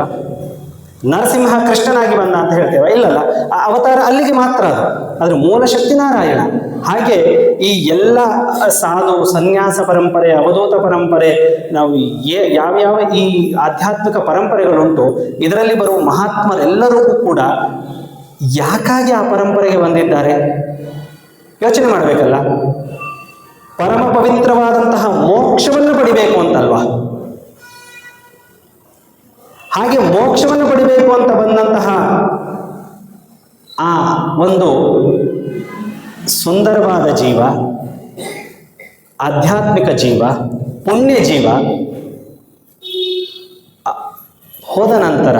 ನರಸಿಂಹ ಕೃಷ್ಣನಾಗಿ ಬಂದ ಅಂತ ಹೇಳ್ತೇವ? ಇಲ್ಲಲ್ಲ, ಆ ಅವತಾರ ಅಲ್ಲಿಗೆ ಮಾತ್ರ ಅದು, ಅದ್ರ ಮೂಲ ಶಕ್ತಿ ನಾರಾಯಣ. ಹಾಗೆ ಈ ಎಲ್ಲ ಸಾಧು ಸನ್ಯಾಸ ಪರಂಪರೆ, ಅವಧೂತ ಪರಂಪರೆ, ನಾವು ಯಾವ್ಯಾವ ಈ ಆಧ್ಯಾತ್ಮಿಕ ಪರಂಪರೆಗಳುಂಟು, ಇದರಲ್ಲಿ ಬರುವ ಮಹಾತ್ಮರೆಲ್ಲರಿಗೂ ಕೂಡ ಯಾಕಾಗಿ ಆ ಪರಂಪರೆಗೆ ಬಂದಿದ್ದಾರೆ ಯೋಚನೆ ಮಾಡಬೇಕಲ್ಲ. ಪರಮ ಪವಿತ್ರವಾದಂತಹ ಮೋಕ್ಷವನ್ನು ಪಡಿಬೇಕು ಅಂತಲ್ವಾ? ಹಾಗೆ ಮೋಕ್ಷವನ್ನು ಪಡಿಬೇಕು ಅಂತ ಬಂದಂತಹ ಆ ಒಂದು ಸುಂದರವಾದ ಜೀವ, ಆಧ್ಯಾತ್ಮಿಕ ಜೀವ, ಪುಣ್ಯ ಜೀವ ಹೋದ ನಂತರ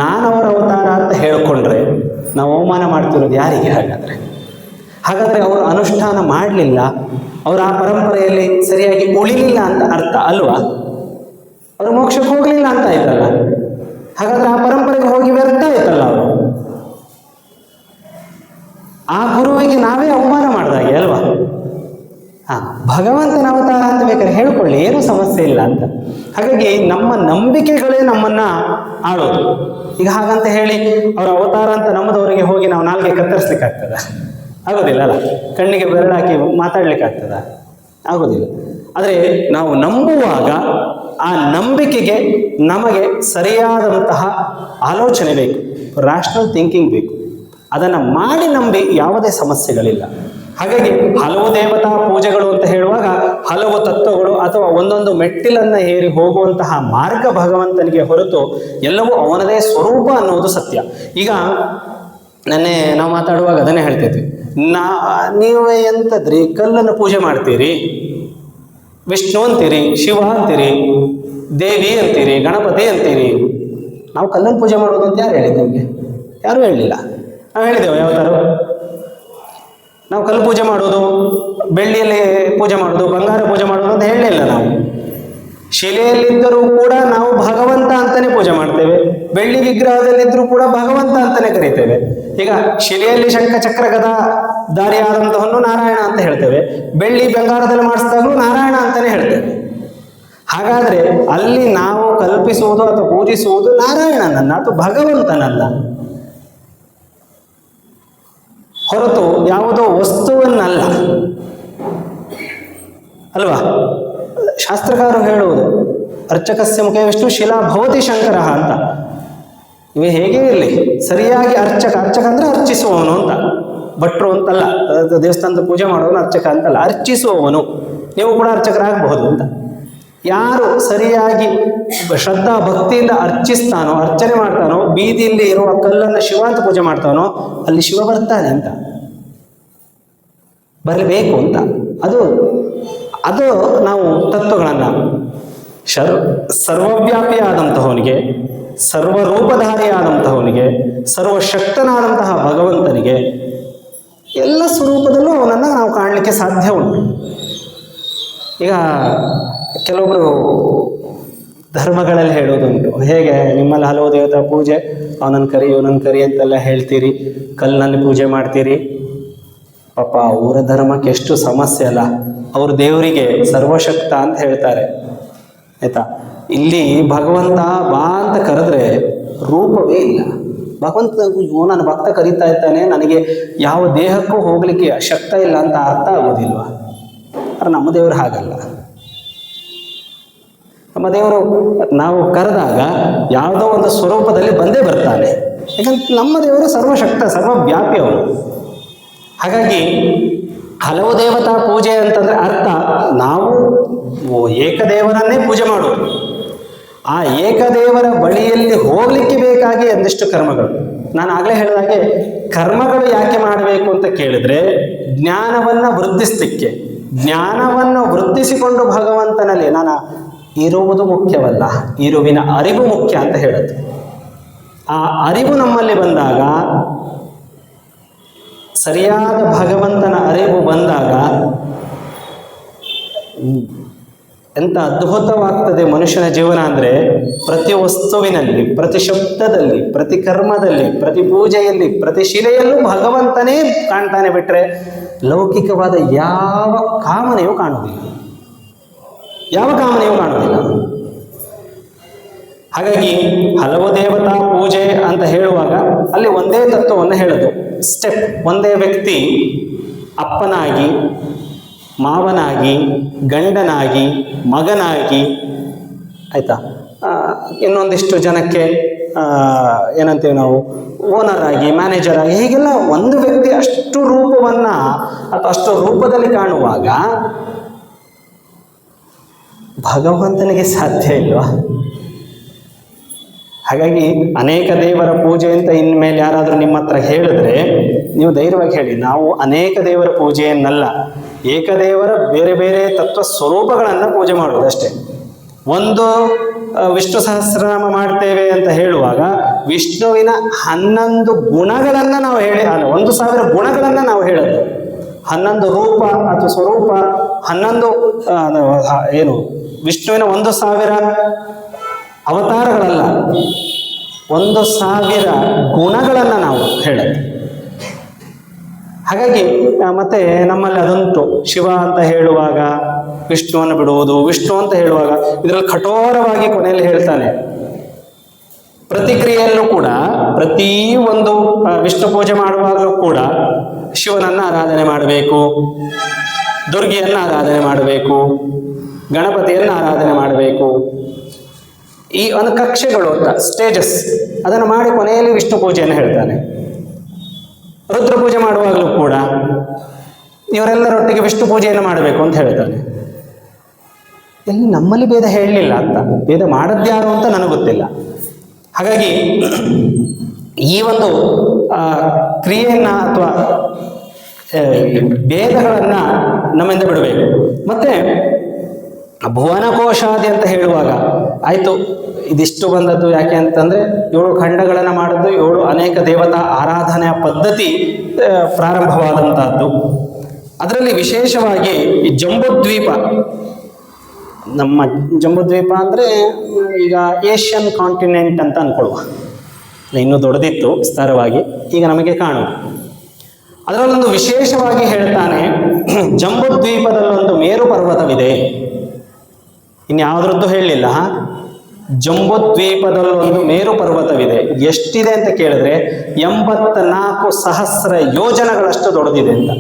ನಾನವರ ಅವತಾರ ಅಂತ ಹೇಳಿಕೊಂಡ್ರೆ ನಾವು ಅವಮಾನ ಮಾಡ್ತಿರೋದು ಯಾರಿಗೆ? ಹಾಗಾದರೆ ಅವರು ಅನುಷ್ಠಾನ ಮಾಡಲಿಲ್ಲ, ಅವರು ಆ ಪರಂಪರೆಯಲ್ಲಿ ಸರಿಯಾಗಿ ಉಳಿಲಿಲ್ಲ ಅಂತ ಅರ್ಥ ಅಲ್ವಾ? ಅವರು ಮೋಕ್ಷಕ್ಕೆ ಹೋಗಲಿಲ್ಲ ಅಂತ ಆಯ್ತಲ್ಲ. ಹಾಗಾದ್ರೆ ಆ ಪರಂಪರೆಗೆ ಹೋಗಿ ವ್ಯರ್ಥ ಆಯ್ತಲ್ಲ ಅವರು. ಆ ಗುರುವಿಗೆ ನಾವೇ ಅವಮಾನ ಮಾಡಿದಾಗೆ ಅಲ್ವಾ? ಭಗವಂತನ ಅವತಾರ ಅಂತ ಬೇಕಾದ್ರೆ ಹೇಳ್ಕೊಳ್ಳಿ, ಏನೂ ಸಮಸ್ಯೆ ಇಲ್ಲ ಅಂತ. ಹಾಗಾಗಿ ನಮ್ಮ ನಂಬಿಕೆಗಳೇ ನಮ್ಮನ್ನ ಆಳೋದು. ಈಗ ಹಾಗಂತ ಹೇಳಿ ಅವರ ಅವತಾರ ಅಂತ ನಮ್ಮದವರಿಗೆ ಹೋಗಿ ನಾವು ನಾಲ್ಗೆ ಕತ್ತರಿಸ್ಲಿಕ್ಕೆ ಆಗ್ತದ? ಆಗೋದಿಲ್ಲ ಅಲ್ಲ. ಕಣ್ಣಿಗೆ ಬೆರಳಾಕಿ ಮಾತಾಡ್ಲಿಕ್ಕೆ ಆಗ್ತದ? ಆಗೋದಿಲ್ಲ. ಆದರೆ ನಾವು ನಂಬುವಾಗ ಆ ನಂಬಿಕೆಗೆ ನಮಗೆ ಸರಿಯಾದಂತಹ ಆಲೋಚನೆ ಬೇಕು, ರ್ಯಾಷನಲ್ ಥಿಂಕಿಂಗ್ ಬೇಕು. ಅದನ್ನು ಮಾಡಿ ನಂಬಿ ಯಾವುದೇ ಸಮಸ್ಯೆಗಳಿಲ್ಲ. ಹಾಗಾಗಿ ಹಲವು ದೇವತಾ ಪೂಜೆಗಳು ಅಂತ ಹೇಳುವಾಗ ಹಲವು ತತ್ವಗಳು ಅಥವಾ ಒಂದೊಂದು ಮೆಟ್ಟಿಲನ್ನು ಏರಿ ಹೋಗುವಂತಹ ಮಾರ್ಗ ಭಗವಂತನಿಗೆ ಹೊರತು ಎಲ್ಲವೂ ಅವನದೇ ಸ್ವರೂಪ ಅನ್ನೋದು ಸತ್ಯ. ಈಗ ನೆನ್ನೆ ನಾವು ಮಾತಾಡುವಾಗ ಅದನ್ನೇ ಹೇಳ್ತಿದ್ವಿ. ನೀವು ಎಂತದ್ರಿ ಕಲ್ಲನ್ನು ಪೂಜೆ ಮಾಡ್ತೀರಿ, ವಿಷ್ಣು ಅಂತೀರಿ, ಶಿವ ಅಂತೀರಿ, ದೇವಿ ಅಂತೀರಿ, ಗಣಪತಿ ಅಂತೀರಿ. ನಾವು ಕಲ್ಲನ್ನು ಪೂಜೆ ಮಾಡೋದು ಅಂತ ಯಾರು ಹೇಳಿದ್ದು ನಿಮಗೆ? ಯಾರೂ ಹೇಳಲಿಲ್ಲ. ನಾವು ಹೇಳಿದ್ದೇವೆ ಯಾವತ್ತಾರು? ನಾವು ಕಲ್ಲು ಪೂಜೆ ಮಾಡೋದು, ಬೆಳ್ಳಿಯಲ್ಲಿ ಪೂಜೆ ಮಾಡೋದು, ಬಂಗಾರ ಪೂಜೆ ಮಾಡೋದು ಅಂತ ಹೇಳಲಿಲ್ಲ ನಾವು. ಶಿಲೆಯಲ್ಲಿದ್ದರೂ ಕೂಡ ನಾವು ಭಗವಂತ ಅಂತಾನೆ ಪೂಜೆ ಮಾಡ್ತೇವೆ, ಬೆಳ್ಳಿ ವಿಗ್ರಹದಲ್ಲಿದ್ದರೂ ಕೂಡ ಭಗವಂತ ಅಂತಾನೆ ಕರೀತೇವೆ. ಈಗ ಶಿಲೆಯಲ್ಲಿ ಶಂಖ ಚಕ್ರ ಗದಾ ಧಾರಿಯಾದಂತಹನ್ನು ನಾರಾಯಣ ಅಂತ ಹೇಳ್ತೇವೆ, ಬೆಳ್ಳಿ ಬಂಗಾರದಲ್ಲಿ ಮಾಡಿಸಿದಾಗಲೂ ನಾರಾಯಣ ಅಂತಾನೆ ಹೇಳ್ತೇವೆ. ಹಾಗಾದ್ರೆ ಅಲ್ಲಿ ನಾವು ಕಲ್ಪಿಸುವುದು ಅಥವಾ ಪೂಜಿಸುವುದು ನಾರಾಯಣನನ್ನ ಅಥವಾ ಭಗವಂತನಲ್ಲ, ಹೊರತು ಯಾವುದೋ ವಸ್ತುವನ್ನಲ್ಲ ಅಲ್ವಾ? ಶಾಸ್ತ್ರಕಾರರು ಹೇಳುವುದು ಅರ್ಚಕಸ್ಯ ಮುಖೇ ವಿಷ್ಣು ಶಿಲಾ ಭವತಿ ಶಂಕರ ಅಂತ. ಇವು ಹೇಗೆ ಇರಲಿ, ಸರಿಯಾಗಿ ಅರ್ಚಕ ಅಂದ್ರೆ ಅರ್ಚಿಸುವವನು ಅಂತ, ಭಟ್ರು ಅಂತಲ್ಲ, ದೇವಸ್ಥಾನದ ಪೂಜೆ ಮಾಡುವವನು ಅರ್ಚಕ ಅಂತಲ್ಲ, ಅರ್ಚಿಸುವವನು. ನೀವು ಕೂಡ ಅರ್ಚಕರಾಗಬಹುದು ಅಂತ. ಯಾರು ಸರಿಯಾಗಿ ಶ್ರದ್ಧಾ ಭಕ್ತಿಯಿಂದ ಅರ್ಚಿಸ್ತಾನೋ, ಅರ್ಚನೆ ಮಾಡ್ತಾನೋ, ಬೀದಿಯಲ್ಲಿ ಇರುವ ಕಲ್ಲನ್ನು ಶಿವ ಅಂತ ಪೂಜೆ ಮಾಡ್ತಾನೋ, ಅಲ್ಲಿ ಶಿವ ಬರ್ತಾನೆ ಅಂತ, ಬರಲೇಬೇಕು ಅಂತ. ಅದು ನಾವು ತತ್ವಗಳನ್ನು ಸರ್ವವ್ಯಾಪಿಯಾದಂತಹವನಿಗೆ, ಸರ್ವರೂಪಧಾರಿಯಾದಂತಹವನಿಗೆ, ಸರ್ವಶಕ್ತನಾದಂತಹ ಭಗವಂತನಿಗೆ ಎಲ್ಲ ಸ್ವರೂಪದಲ್ಲೂ ಅವನನ್ನು ನಾವು ಕಾಣಲಿಕ್ಕೆ ಸಾಧ್ಯ ಉಂಟು. ಈಗ ಕೆಲವೊಬ್ಬರು ಧರ್ಮಗಳಲ್ಲಿ ಹೇಳೋದುಂಟು. ಹೇಗೆ ನಿಮ್ಮಲ್ಲಿ ಹಲವು ದೇವತಾ ಪೂಜೆ, ಅವನನ್ನು ಕರಿ ಇವನನ್ನು ಕರಿ ಅಂತೆಲ್ಲ ಹೇಳ್ತೀರಿ, ಕಲ್ಲಿನಲ್ಲಿ ಪೂಜೆ ಮಾಡ್ತೀರಿ. ಪಾಪ ಅವರ ಧರ್ಮಕ್ಕೆ ಎಷ್ಟು ಸಮಸ್ಯೆ ಅಲ್ಲ. ಅವರು ದೇವರಿಗೆ ಸರ್ವಶಕ್ತ ಅಂತ ಹೇಳ್ತಾರೆ, ಆಯ್ತಾ. ಇಲ್ಲಿ ಭಗವಂತ ಬಾ ಅಂತ ಕರೆದ್ರೆ ರೂಪವೇ ಇಲ್ಲ. ಭಗವಂತ ನನ್ನ ಭಕ್ತ ಕರೀತಾ ಇದ್ದಾನೆ, ನನಗೆ ಯಾವ ದೇಹಕ್ಕೂ ಹೋಗ್ಲಿಕ್ಕೆ ಶಕ್ತ ಇಲ್ಲ ಅಂತ ಅರ್ಥ ಆಗೋದಿಲ್ವಾ? ಆದರೆ ನಮ್ಮ ದೇವರು ಹಾಗಲ್ಲ. ನಮ್ಮ ದೇವರು ನಾವು ಕರೆದಾಗ ಯಾವುದೋ ಒಂದು ಸ್ವರೂಪದಲ್ಲಿ ಬಂದೇ ಬರ್ತಾನೆ. ಯಾಕಂದ್ರೆ ನಮ್ಮ ದೇವರು ಸರ್ವಶಕ್ತ, ಸರ್ವವ್ಯಾಪಿ ಅವರು. ಹಾಗಾಗಿ ಹಲವು ದೇವತಾ ಪೂಜೆ ಅಂತಂದ್ರೆ ಅರ್ಥ ನಾವು ಏಕದೇವರನ್ನೇ ಪೂಜೆ ಮಾಡೋದು. ಆ ಏಕದೇವರ ಬಳಿಯಲ್ಲಿ ಹೋಗ್ಲಿಕ್ಕೆ ಬೇಕಾಗಿ ಒಂದಿಷ್ಟು ಕರ್ಮಗಳು. ನಾನು ಆಗಲೇ ಹೇಳಿದಾಗೆ ಕರ್ಮಗಳು ಯಾಕೆ ಮಾಡಬೇಕು ಅಂತ ಕೇಳಿದ್ರೆ ಜ್ಞಾನವನ್ನು ವೃದ್ಧಿಸಲಿಕ್ಕೆ. ಜ್ಞಾನವನ್ನು ವೃದ್ಧಿಸಿಕೊಂಡು ಭಗವಂತನಲ್ಲಿ ನಾನು ಇರುವುದು ಮುಖ್ಯವಲ್ಲ, ಇರುವಿನ ಅರಿವು ಮುಖ್ಯ ಅಂತ ಹೇಳುತ್ತೆ. ಆ ಅರಿವು ನಮ್ಮಲ್ಲಿ ಬಂದಾಗ, ಸರಿಯಾದ ಭಗವಂತನ ಅರಿವು ಬಂದಾಗ ಎಂಥ ಅದ್ಭುತವಾಗ್ತದೆ ಮನುಷ್ಯನ ಜೀವನ ಅಂದರೆ, ಪ್ರತಿ ವಸ್ತುವಿನಲ್ಲಿ, ಪ್ರತಿ ಶಬ್ದದಲ್ಲಿ, ಪ್ರತಿ ಕರ್ಮದಲ್ಲಿ, ಪ್ರತಿ ಪೂಜೆಯಲ್ಲಿ, ಪ್ರತಿ ಶಿಲೆಯಲ್ಲೂ ಭಗವಂತನೇ ಕಾಣ್ತಾನೆ. ಬಿಟ್ಟರೆ ಲೌಕಿಕವಾದ ಯಾವ ಕಾಮನೆಯೂ ಕಾಣುವುದಿಲ್ಲ, ಯಾವ ಕಾಮನೆಯೂ ಕಾಣುವುದಿಲ್ಲ. ಹಾಗಾಗಿ ಹಲವು ದೇವತಾ ಪೂಜೆ ಅಂತ ಹೇಳುವಾಗ ಅಲ್ಲಿ ಒಂದೇ ತತ್ವವನ್ನು ಹೇಳೋದು. ಸ್ಟೆಪ್ ಒಂದೇ ವ್ಯಕ್ತಿ ಅಪ್ಪನಾಗಿ, ಮಾವನಾಗಿ, ಗಂಡನಾಗಿ, ಮಗನಾಗಿ, ಆಯಿತಾ, ಇನ್ನೊಂದಿಷ್ಟು ಜನಕ್ಕೆ ಏನಂತೀವಿ ನಾವು ಓನರ್ ಆಗಿ, ಮ್ಯಾನೇಜರ್ ಆಗಿ, ಹೀಗೆಲ್ಲ ಒಂದು ವ್ಯಕ್ತಿ ಅಷ್ಟು ರೂಪವನ್ನು ಅಥವಾ ಅಷ್ಟು ರೂಪದಲ್ಲಿ ಕಾಣುವಾಗ ಭಗವಂತನಿಗೆ ಸಾಧ್ಯ ಇಲ್ವಾ? ಹಾಗಾಗಿ ಅನೇಕ ದೇವರ ಪೂಜೆ ಅಂತ ಇನ್ಮೇಲೆ ಯಾರಾದರೂ ನಿಮ್ಮ ಹತ್ರ ಹೇಳಿದ್ರೆ ನೀವು ಧೈರ್ಯವಾಗಿ ಹೇಳಿ, ನಾವು ಅನೇಕ ದೇವರ ಪೂಜೆಯನ್ನಲ್ಲ, ಏಕದೇವರ ಬೇರೆ ಬೇರೆ ತತ್ವ ಸ್ವರೂಪಗಳನ್ನು ಪೂಜೆ ಮಾಡೋದು ಅಷ್ಟೇ. ಒಂದು ವಿಷ್ಣು ಸಹಸ್ರನಾಮ ಮಾಡ್ತೇವೆ ಅಂತ ಹೇಳುವಾಗ ವಿಷ್ಣುವಿನ 11 ಗುಣಗಳನ್ನು ನಾವು ಹೇಳಿ, 1000 ಗುಣಗಳನ್ನು ನಾವು ಹೇಳೋದು. 11 ರೂಪ ಅಥವಾ ಸ್ವರೂಪ, 11 ಏನು ವಿಷ್ಣುವಿನ 1000 ಅವತಾರಗಳಲ್ಲ, 1000 ಗುಣಗಳನ್ನು ನಾವು ಹೇಳೋದು. ಹಾಗಾಗಿ ಮತ್ತೆ ನಮ್ಮಲ್ಲಿ ಅದಂತೂ ಶಿವ ಅಂತ ಹೇಳುವಾಗ ವಿಷ್ಣುವನ್ನು ಬಿಡುವುದು, ವಿಷ್ಣು ಅಂತ ಹೇಳುವಾಗ ಇದರಲ್ಲಿ ಕಠೋರವಾಗಿ ಕೊನೆಯಲ್ಲಿ ಹೇಳ್ತಾನೆ, ಪ್ರತಿಕ್ರಿಯೆಯಲ್ಲೂ ಕೂಡ ಪ್ರತಿ ಒಂದು ವಿಷ್ಣು ಪೂಜೆ ಮಾಡುವಾಗಲೂ ಕೂಡ ಶಿವನನ್ನು ಆರಾಧನೆ ಮಾಡಬೇಕು, ದುರ್ಗಿಯನ್ನು ಆರಾಧನೆ ಮಾಡಬೇಕು, ಗಣಪತಿಯನ್ನು ಆರಾಧನೆ ಮಾಡಬೇಕು. ಈ ಒಂದು ಕಕ್ಷೆಗಳು ಅಂತ ಸ್ಟೇಜಸ್ ಅದನ್ನು ಮಾಡಿ ಕೊನೆಯಲ್ಲಿ ವಿಷ್ಣು ಪೂಜೆಯನ್ನು ಹೇಳ್ತಾನೆ. ರುದ್ರ ಪೂಜೆ ಮಾಡುವಾಗಲೂ ಕೂಡ ಇವರೆಲ್ಲರೊಟ್ಟಿಗೆ ವಿಷ್ಣು ಪೂಜೆಯನ್ನು ಮಾಡಬೇಕು ಅಂತ ಹೇಳ್ತಾನೆ. ಎಲ್ಲಿ ನಮ್ಮಲ್ಲಿ ಭೇದ ಹೇಳಲಿಲ್ಲ ಅಂತ, ಭೇದ ಮಾಡದ್ಯಾರು ಅಂತ ನನಗೆ ಗೊತ್ತಿಲ್ಲ. ಹಾಗಾಗಿ ಈ ಒಂದು ಕ್ರಿಯೆಯನ್ನು ಅಥವಾ ಭೇದಗಳನ್ನು ನಮ್ಮಿಂದ ಬಿಡಬೇಕು. ಮತ್ತೆ ಭುವನಕೋಶಾದಿ ಅಂತ ಹೇಳುವಾಗ ಆಯಿತು, ಇದಿಷ್ಟು ಬಂದದ್ದು ಯಾಕೆ ಅಂತಂದರೆ 7 ಖಂಡಗಳನ್ನು ಮಾಡಿದ್ದು, 7 ಅನೇಕ ದೇವತಾ ಆರಾಧನೆಯ ಪದ್ಧತಿ ಪ್ರಾರಂಭವಾದಂಥದ್ದು. ಅದರಲ್ಲಿ ವಿಶೇಷವಾಗಿ ಈ ಜಂಬೂದ್ವೀಪ, ನಮ್ಮ ಜಂಬೂದ್ವೀಪ ಅಂದರೆ ಈಗ ಏಷ್ಯನ್ ಕಾಂಟಿನೆಂಟ್ ಅಂತ ಅಂದ್ಕೊಳ್ಳುವ, ಇನ್ನೂ ದೊಡ್ಡದಿತ್ತು ವಿಸ್ತಾರವಾಗಿ, ಈಗ ನಮಗೆ ಕಾಣುವುದು. ಅದರಲ್ಲೊಂದು ವಿಶೇಷವಾಗಿ ಹೇಳ್ತಾನೆ, ಜಂಬೂದ್ವೀಪದಲ್ಲೊಂದು ಮೇರು ಪರ್ವತವಿದೆ. ಇನ್ಯಾವುದ್ರದ್ದು ಹೇಳಲಿಲ್ಲ. ಜಂಬೂದ್ವೀಪದಲ್ಲೊಂದು ಮೇರು ಪರ್ವತವಿದೆ. ಎಷ್ಟಿದೆ ಅಂತ ಕೇಳಿದ್ರೆ 84,000 ಯೋಜನಗಳಷ್ಟು ದೊಡ್ಡದಿದೆ ಅಂತ.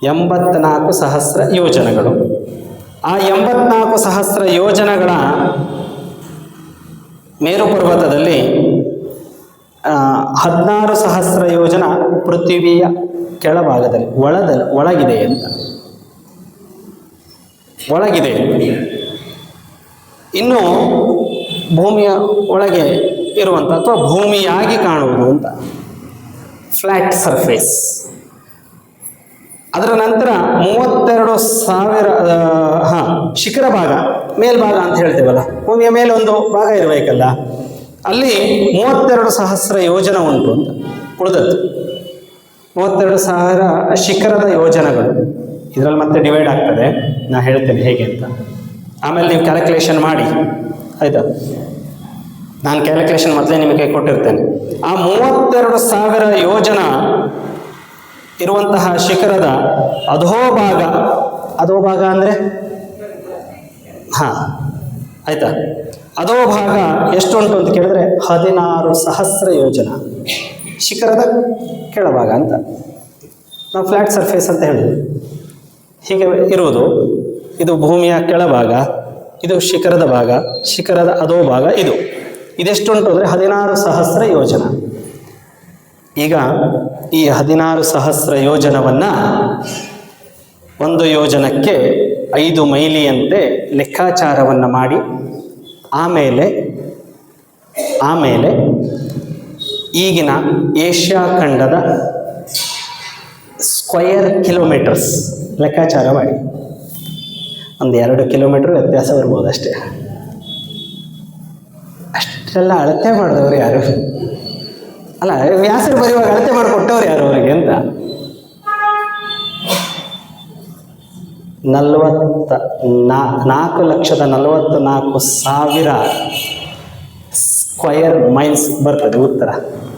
84,000 ಯೋಜನಗಳು. ಆ 84,000 ಯೋಜನಗಳ ಮೇರು ಪರ್ವತದಲ್ಲಿ 16,000 ಯೋಜನ ಪೃಥ್ವಿಯ ಕೆಳಭಾಗದಲ್ಲಿ ಒಳಗಿದೆ ಅಂತ. ಒಳಗಿದೆ. ಇನ್ನು ಭೂಮಿಯ ಒಳಗೆ ಇರುವಂಥ ಅಥವಾ ಭೂಮಿಯಾಗಿ ಕಾಣುವುದು ಅಂತ, ಫ್ಲ್ಯಾಟ್ ಸರ್ಫೇಸ್. ಅದರ ನಂತರ 32,000 ಶಿಖರ ಭಾಗ, ಮೇಲ್ಭಾಗ ಅಂತ ಹೇಳ್ತೇವಲ್ಲ, ಭೂಮಿಯ ಮೇಲೆ ಒಂದು ಭಾಗ ಇರಬೇಕಲ್ಲ, ಅಲ್ಲಿ 32,000 ಯೋಜನ ಉಂಟು ಅಂತ ಉಳಿದದ್ದು. 32,000 ಶಿಖರದ ಯೋಜನಗಳು. ಇದರಲ್ಲಿ ಮತ್ತೆ ಡಿವೈಡ್ ಆಗ್ತದೆ, ನಾನು ಹೇಳ್ತೇನೆ ಹೇಗೆ ಅಂತ. ಆಮೇಲೆ ನೀವು ಕ್ಯಾಲ್ಕುಲೇಷನ್ ಮಾಡಿ, ಆಯಿತಾ? ನಾನು ಕ್ಯಾಲ್ಕುಲೇಷನ್ ಮೊದಲೇ ನಿಮಗೆ ಕೊಟ್ಟಿರ್ತೇನೆ. ಆ 32,000 ಯೋಜನ ಇರುವಂತಹ ಶಿಖರದ ಅಧೋಭಾಗ ಅಂದರೆ ಹಾಂ, ಆಯಿತಾ? ಅಧೋಭಾಗ ಎಷ್ಟುಂಟು ಅಂತ ಕೇಳಿದ್ರೆ 16,000 ಯೋಜನ. ಶಿಖರದ ಕೆಳಭಾಗ ಅಂತ ನಾವು ಫ್ಲ್ಯಾಟ್ ಸರ್ಫೇಸ್ ಅಂತ ಹೇಳಿದ್ವಿ. ಹೀಗೆ ಇರುವುದು. ಇದು ಭೂಮಿಯ ಕೆಳಭಾಗ, ಇದು ಶಿಖರದ ಭಾಗ, ಶಿಖರದ ಅಧೋಭಾಗ. ಇದೆಷ್ಟುಂಟು ಅಂದರೆ 16,000 ಯೋಜನ. ಈಗ ಈ 16,000 ಯೋಜನವನ್ನು ಒಂದು ಯೋಜನಕ್ಕೆ 5 ಮೈಲಿಯಂತೆ ಲೆಕ್ಕಾಚಾರವನ್ನು ಮಾಡಿ ಆಮೇಲೆ ಈಗಿನ ಏಷ್ಯಾ ಖಂಡದ ಸ್ಕ್ವಯರ್ ಕಿಲೋಮೀಟರ್ಸ್ ಲೆಕ್ಕಾಚಾರ ಮಾಡಿ. ಒಂದು 2 ಕಿಲೋಮೀಟರ್ ವ್ಯತ್ಯಾಸ ಬರ್ಬೋದು ಅಷ್ಟೇ. ಅಷ್ಟೆಲ್ಲ ಅಳತೆ ಮಾಡಿದವರು ಯಾರು? ಅಲ್ಲ, ವ್ಯಾಸರು ಬರೆಯುವಾಗ ಅಳತೆ ಮಾಡಿಕೊಟ್ಟವ್ರು ಯಾರು ಅವರಿಗೆ ಅಂತ? 4,44,000 ಸ್ಕ್ವಯರ್ ಮೈಲ್ಸ್ ಬರ್ತದೆ ಉತ್ತರ.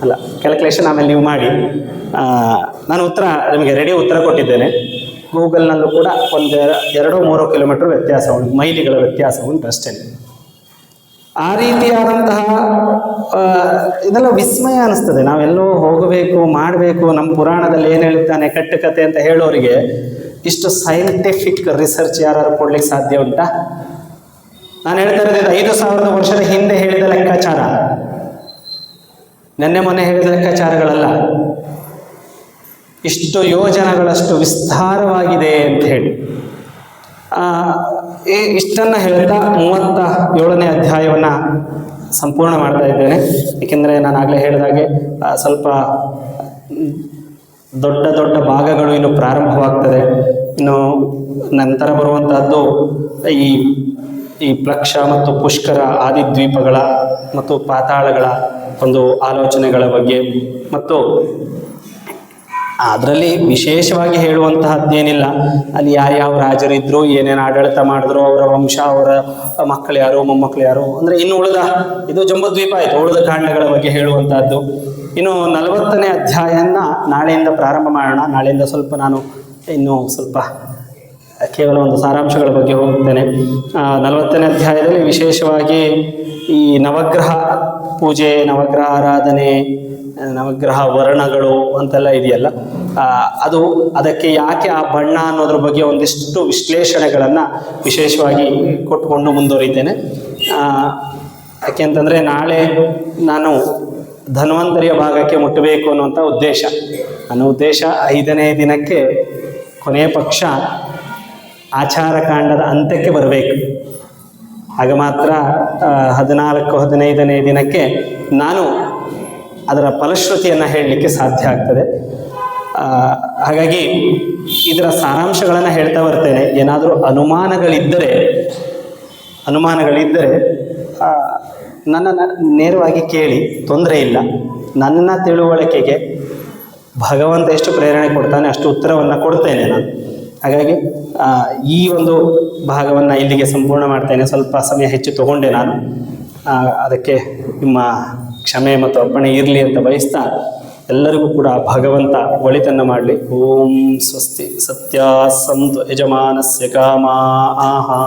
ಅಲ್ಲ, ಕ್ಯಾಲ್ಕುಲೇಷನ್ ಆಮೇಲೆ ನೀವು ಮಾಡಿ. ನಾನು ನಿಮಗೆ ರೆಡಿ ಉತ್ತರ ಕೊಟ್ಟಿದ್ದೇನೆ. ಗೂಗಲ್ನಲ್ಲೂ ಕೂಡ ಒಂದು 2-3 ಕಿಲೋಮೀಟರ್ ವ್ಯತ್ಯಾಸ ಉಂಟು, ಮೈಲಿಗಳ ವ್ಯತ್ಯಾಸ ಉಂಟು ಅಷ್ಟೇ. ಆ ರೀತಿಯಾದಂತಹ ಇದೆಲ್ಲ ವಿಸ್ಮಯ ಅನಿಸ್ತದೆ. ನಾವೆಲ್ಲೋ ಹೋಗಬೇಕು, ಮಾಡಬೇಕು, ನಮ್ಮ ಪುರಾಣದಲ್ಲಿ ಏನು ಹೇಳ್ತಾನೆ ಕಟ್ಟುಕತೆ ಅಂತ ಹೇಳೋರಿಗೆ ಇಷ್ಟು ಸೈಂಟಿಫಿಕ್ ರಿಸರ್ಚ್ ಯಾರು ಕೊಡ್ಲಿಕ್ಕೆ ಸಾಧ್ಯ ಉಂಟಾ? ನಾನು ಹೇಳ್ತಾ ಇರೋದು 5,000 ವರ್ಷದ ಹಿಂದೆ ಹೇಳಿದ ಲೆಕ್ಕಾಚಾರ, ಮೊನ್ನೆ ಹೇಳಿದ ಲೆಕ್ಕಾಚಾರಗಳಲ್ಲ. ಇಷ್ಟು ಯೋಜನಗಳಷ್ಟು ವಿಸ್ತಾರವಾಗಿದೆ ಅಂತ ಹೇಳಿ ಇಷ್ಟನ್ನು ಹೇಳ್ತಾ 37ನೇ ಅಧ್ಯಾಯವನ್ನು ಸಂಪೂರ್ಣ ಮಾಡ್ತಾ ಇದ್ದೇನೆ. ಏಕೆಂದರೆ ನಾನು ಆಗಲೇ ಹೇಳಿದಾಗೆ ಸ್ವಲ್ಪ ದೊಡ್ಡ ದೊಡ್ಡ ಭಾಗಗಳು ಇನ್ನು ಪ್ರಾರಂಭವಾಗ್ತದೆ. ಇನ್ನು ನಂತರ ಬರುವಂತಹದ್ದು ಈ ಪ್ಲಕ್ಷ ಮತ್ತು ಪುಷ್ಕರ ಆದಿದ್ವೀಪಗಳ ಮತ್ತು ಪಾತಾಳಗಳ ಒಂದು ಆಲೋಚನೆಗಳ ಬಗ್ಗೆ, ಮತ್ತು ಅದರಲ್ಲಿ ವಿಶೇಷವಾಗಿ ಹೇಳುವಂತಹದ್ದೇನಿಲ್ಲ. ಅಲ್ಲಿ ಯಾರ್ಯಾವ ರಾಜರಿದ್ರು, ಏನೇನು ಆಡಳಿತ ಮಾಡಿದ್ರು, ಅವರ ವಂಶ, ಅವರ ಮಕ್ಕಳು ಯಾರು, ಮೊಮ್ಮಕ್ಕಳು ಯಾರು, ಅಂದರೆ ಇನ್ನು ಇದು ಜಂಬೂದ್ವೀಪ ಆಯಿತು. ಉಳಿದ ಕಾಂಡಗಳ ಬಗ್ಗೆ ಹೇಳುವಂತಹದ್ದು. ಇನ್ನು 40ನೇ ಅಧ್ಯಾಯನ ನಾಳೆಯಿಂದ ಪ್ರಾರಂಭ ಮಾಡೋಣ. ನಾಳೆಯಿಂದ ನಾನು ಇನ್ನು ಸ್ವಲ್ಪ ಕೇವಲ ಒಂದು ಸಾರಾಂಶಗಳ ಬಗ್ಗೆ ಹೋಗ್ತೇನೆ. 40ನೇ ಅಧ್ಯಾಯದಲ್ಲಿ ವಿಶೇಷವಾಗಿ ಈ ನವಗ್ರಹ ಪೂಜೆ, ನವಗ್ರಹ ಆರಾಧನೆ, ನವಗ್ರಹ ವರ್ಣಗಳು ಅಂತೆಲ್ಲ ಇದೆಯಲ್ಲ, ಅದಕ್ಕೆ ಯಾಕೆ ಆ ಬಣ್ಣ ಅನ್ನೋದ್ರ ಬಗ್ಗೆ ಒಂದಿಷ್ಟು ವಿಶ್ಲೇಷಣೆಗಳನ್ನು ವಿಶೇಷವಾಗಿ ಕೊಟ್ಟುಕೊಂಡು ಮುಂದುವರಿತೇನೆ. ಯಾಕೆಂತಂದರೆ ನಾಳೆ ನಾನು ಧನ್ವಂತರಿಯ ಭಾಗಕ್ಕೆ ಮುಟ್ಟಬೇಕು ಅನ್ನುವಂಥ ಉದ್ದೇಶ. ನನ್ನ ಉದ್ದೇಶ 5ನೇ ದಿನಕ್ಕೆ ಕೊನೆಯ ಪಕ್ಷ ಆಚಾರಕಾಂಡದ ಅಂತ್ಯಕ್ಕೆ ಬರಬೇಕು. ಆಗ ಮಾತ್ರ 14-15ನೇ ದಿನಕ್ಕೆ ನಾನು ಅದರ ಫಲಶ್ರುತಿಯನ್ನು ಹೇಳಲಿಕ್ಕೆ ಸಾಧ್ಯ ಆಗ್ತದೆ. ಹಾಗಾಗಿ ಇದರ ಸಾರಾಂಶಗಳನ್ನು ಹೇಳ್ತಾ ಬರ್ತೇನೆ. ಏನಾದರೂ ಅನುಮಾನಗಳಿದ್ದರೆ ನನ್ನನ್ನು ನೇರವಾಗಿ ಕೇಳಿ, ತೊಂದರೆ ಇಲ್ಲ. ನನ್ನ ತಿಳುವಳಿಕೆಗೆ ಭಗವಂತ ಎಷ್ಟು ಪ್ರೇರಣೆ ಕೊಡ್ತಾನೆ ಅಷ್ಟು ಉತ್ತರವನ್ನು ಕೊಡ್ತೇನೆ ನಾನು. ಹಾಗಾಗಿ ಈ ಒಂದು ಭಾಗವನ್ನು ಇಲ್ಲಿಗೆ ಸಂಪೂರ್ಣ ಮಾಡ್ತೇನೆ. ಸ್ವಲ್ಪ ಸಮಯ ಹೆಚ್ಚು ತಗೊಂಡೆ ನಾನು, ಅದಕ್ಕೆ ನಿಮ್ಮ ಕ್ಷಮೆ ಮತ್ತು ಅರ್ಪಣೆ ಇರಲಿ ಅಂತ ಬಯಸ್ತಾ, ಎಲ್ಲರಿಗೂ ಕೂಡ ಭಗವಂತ ಒಳಿತನ್ನು ಮಾಡಲಿ. ಓಂ ಸ್ವಸ್ತಿ. ಸತ್ಯ ಸಂತು ಯಜಮಾನಸ್ಯ ಕಾಮಾ ಆಹಾ.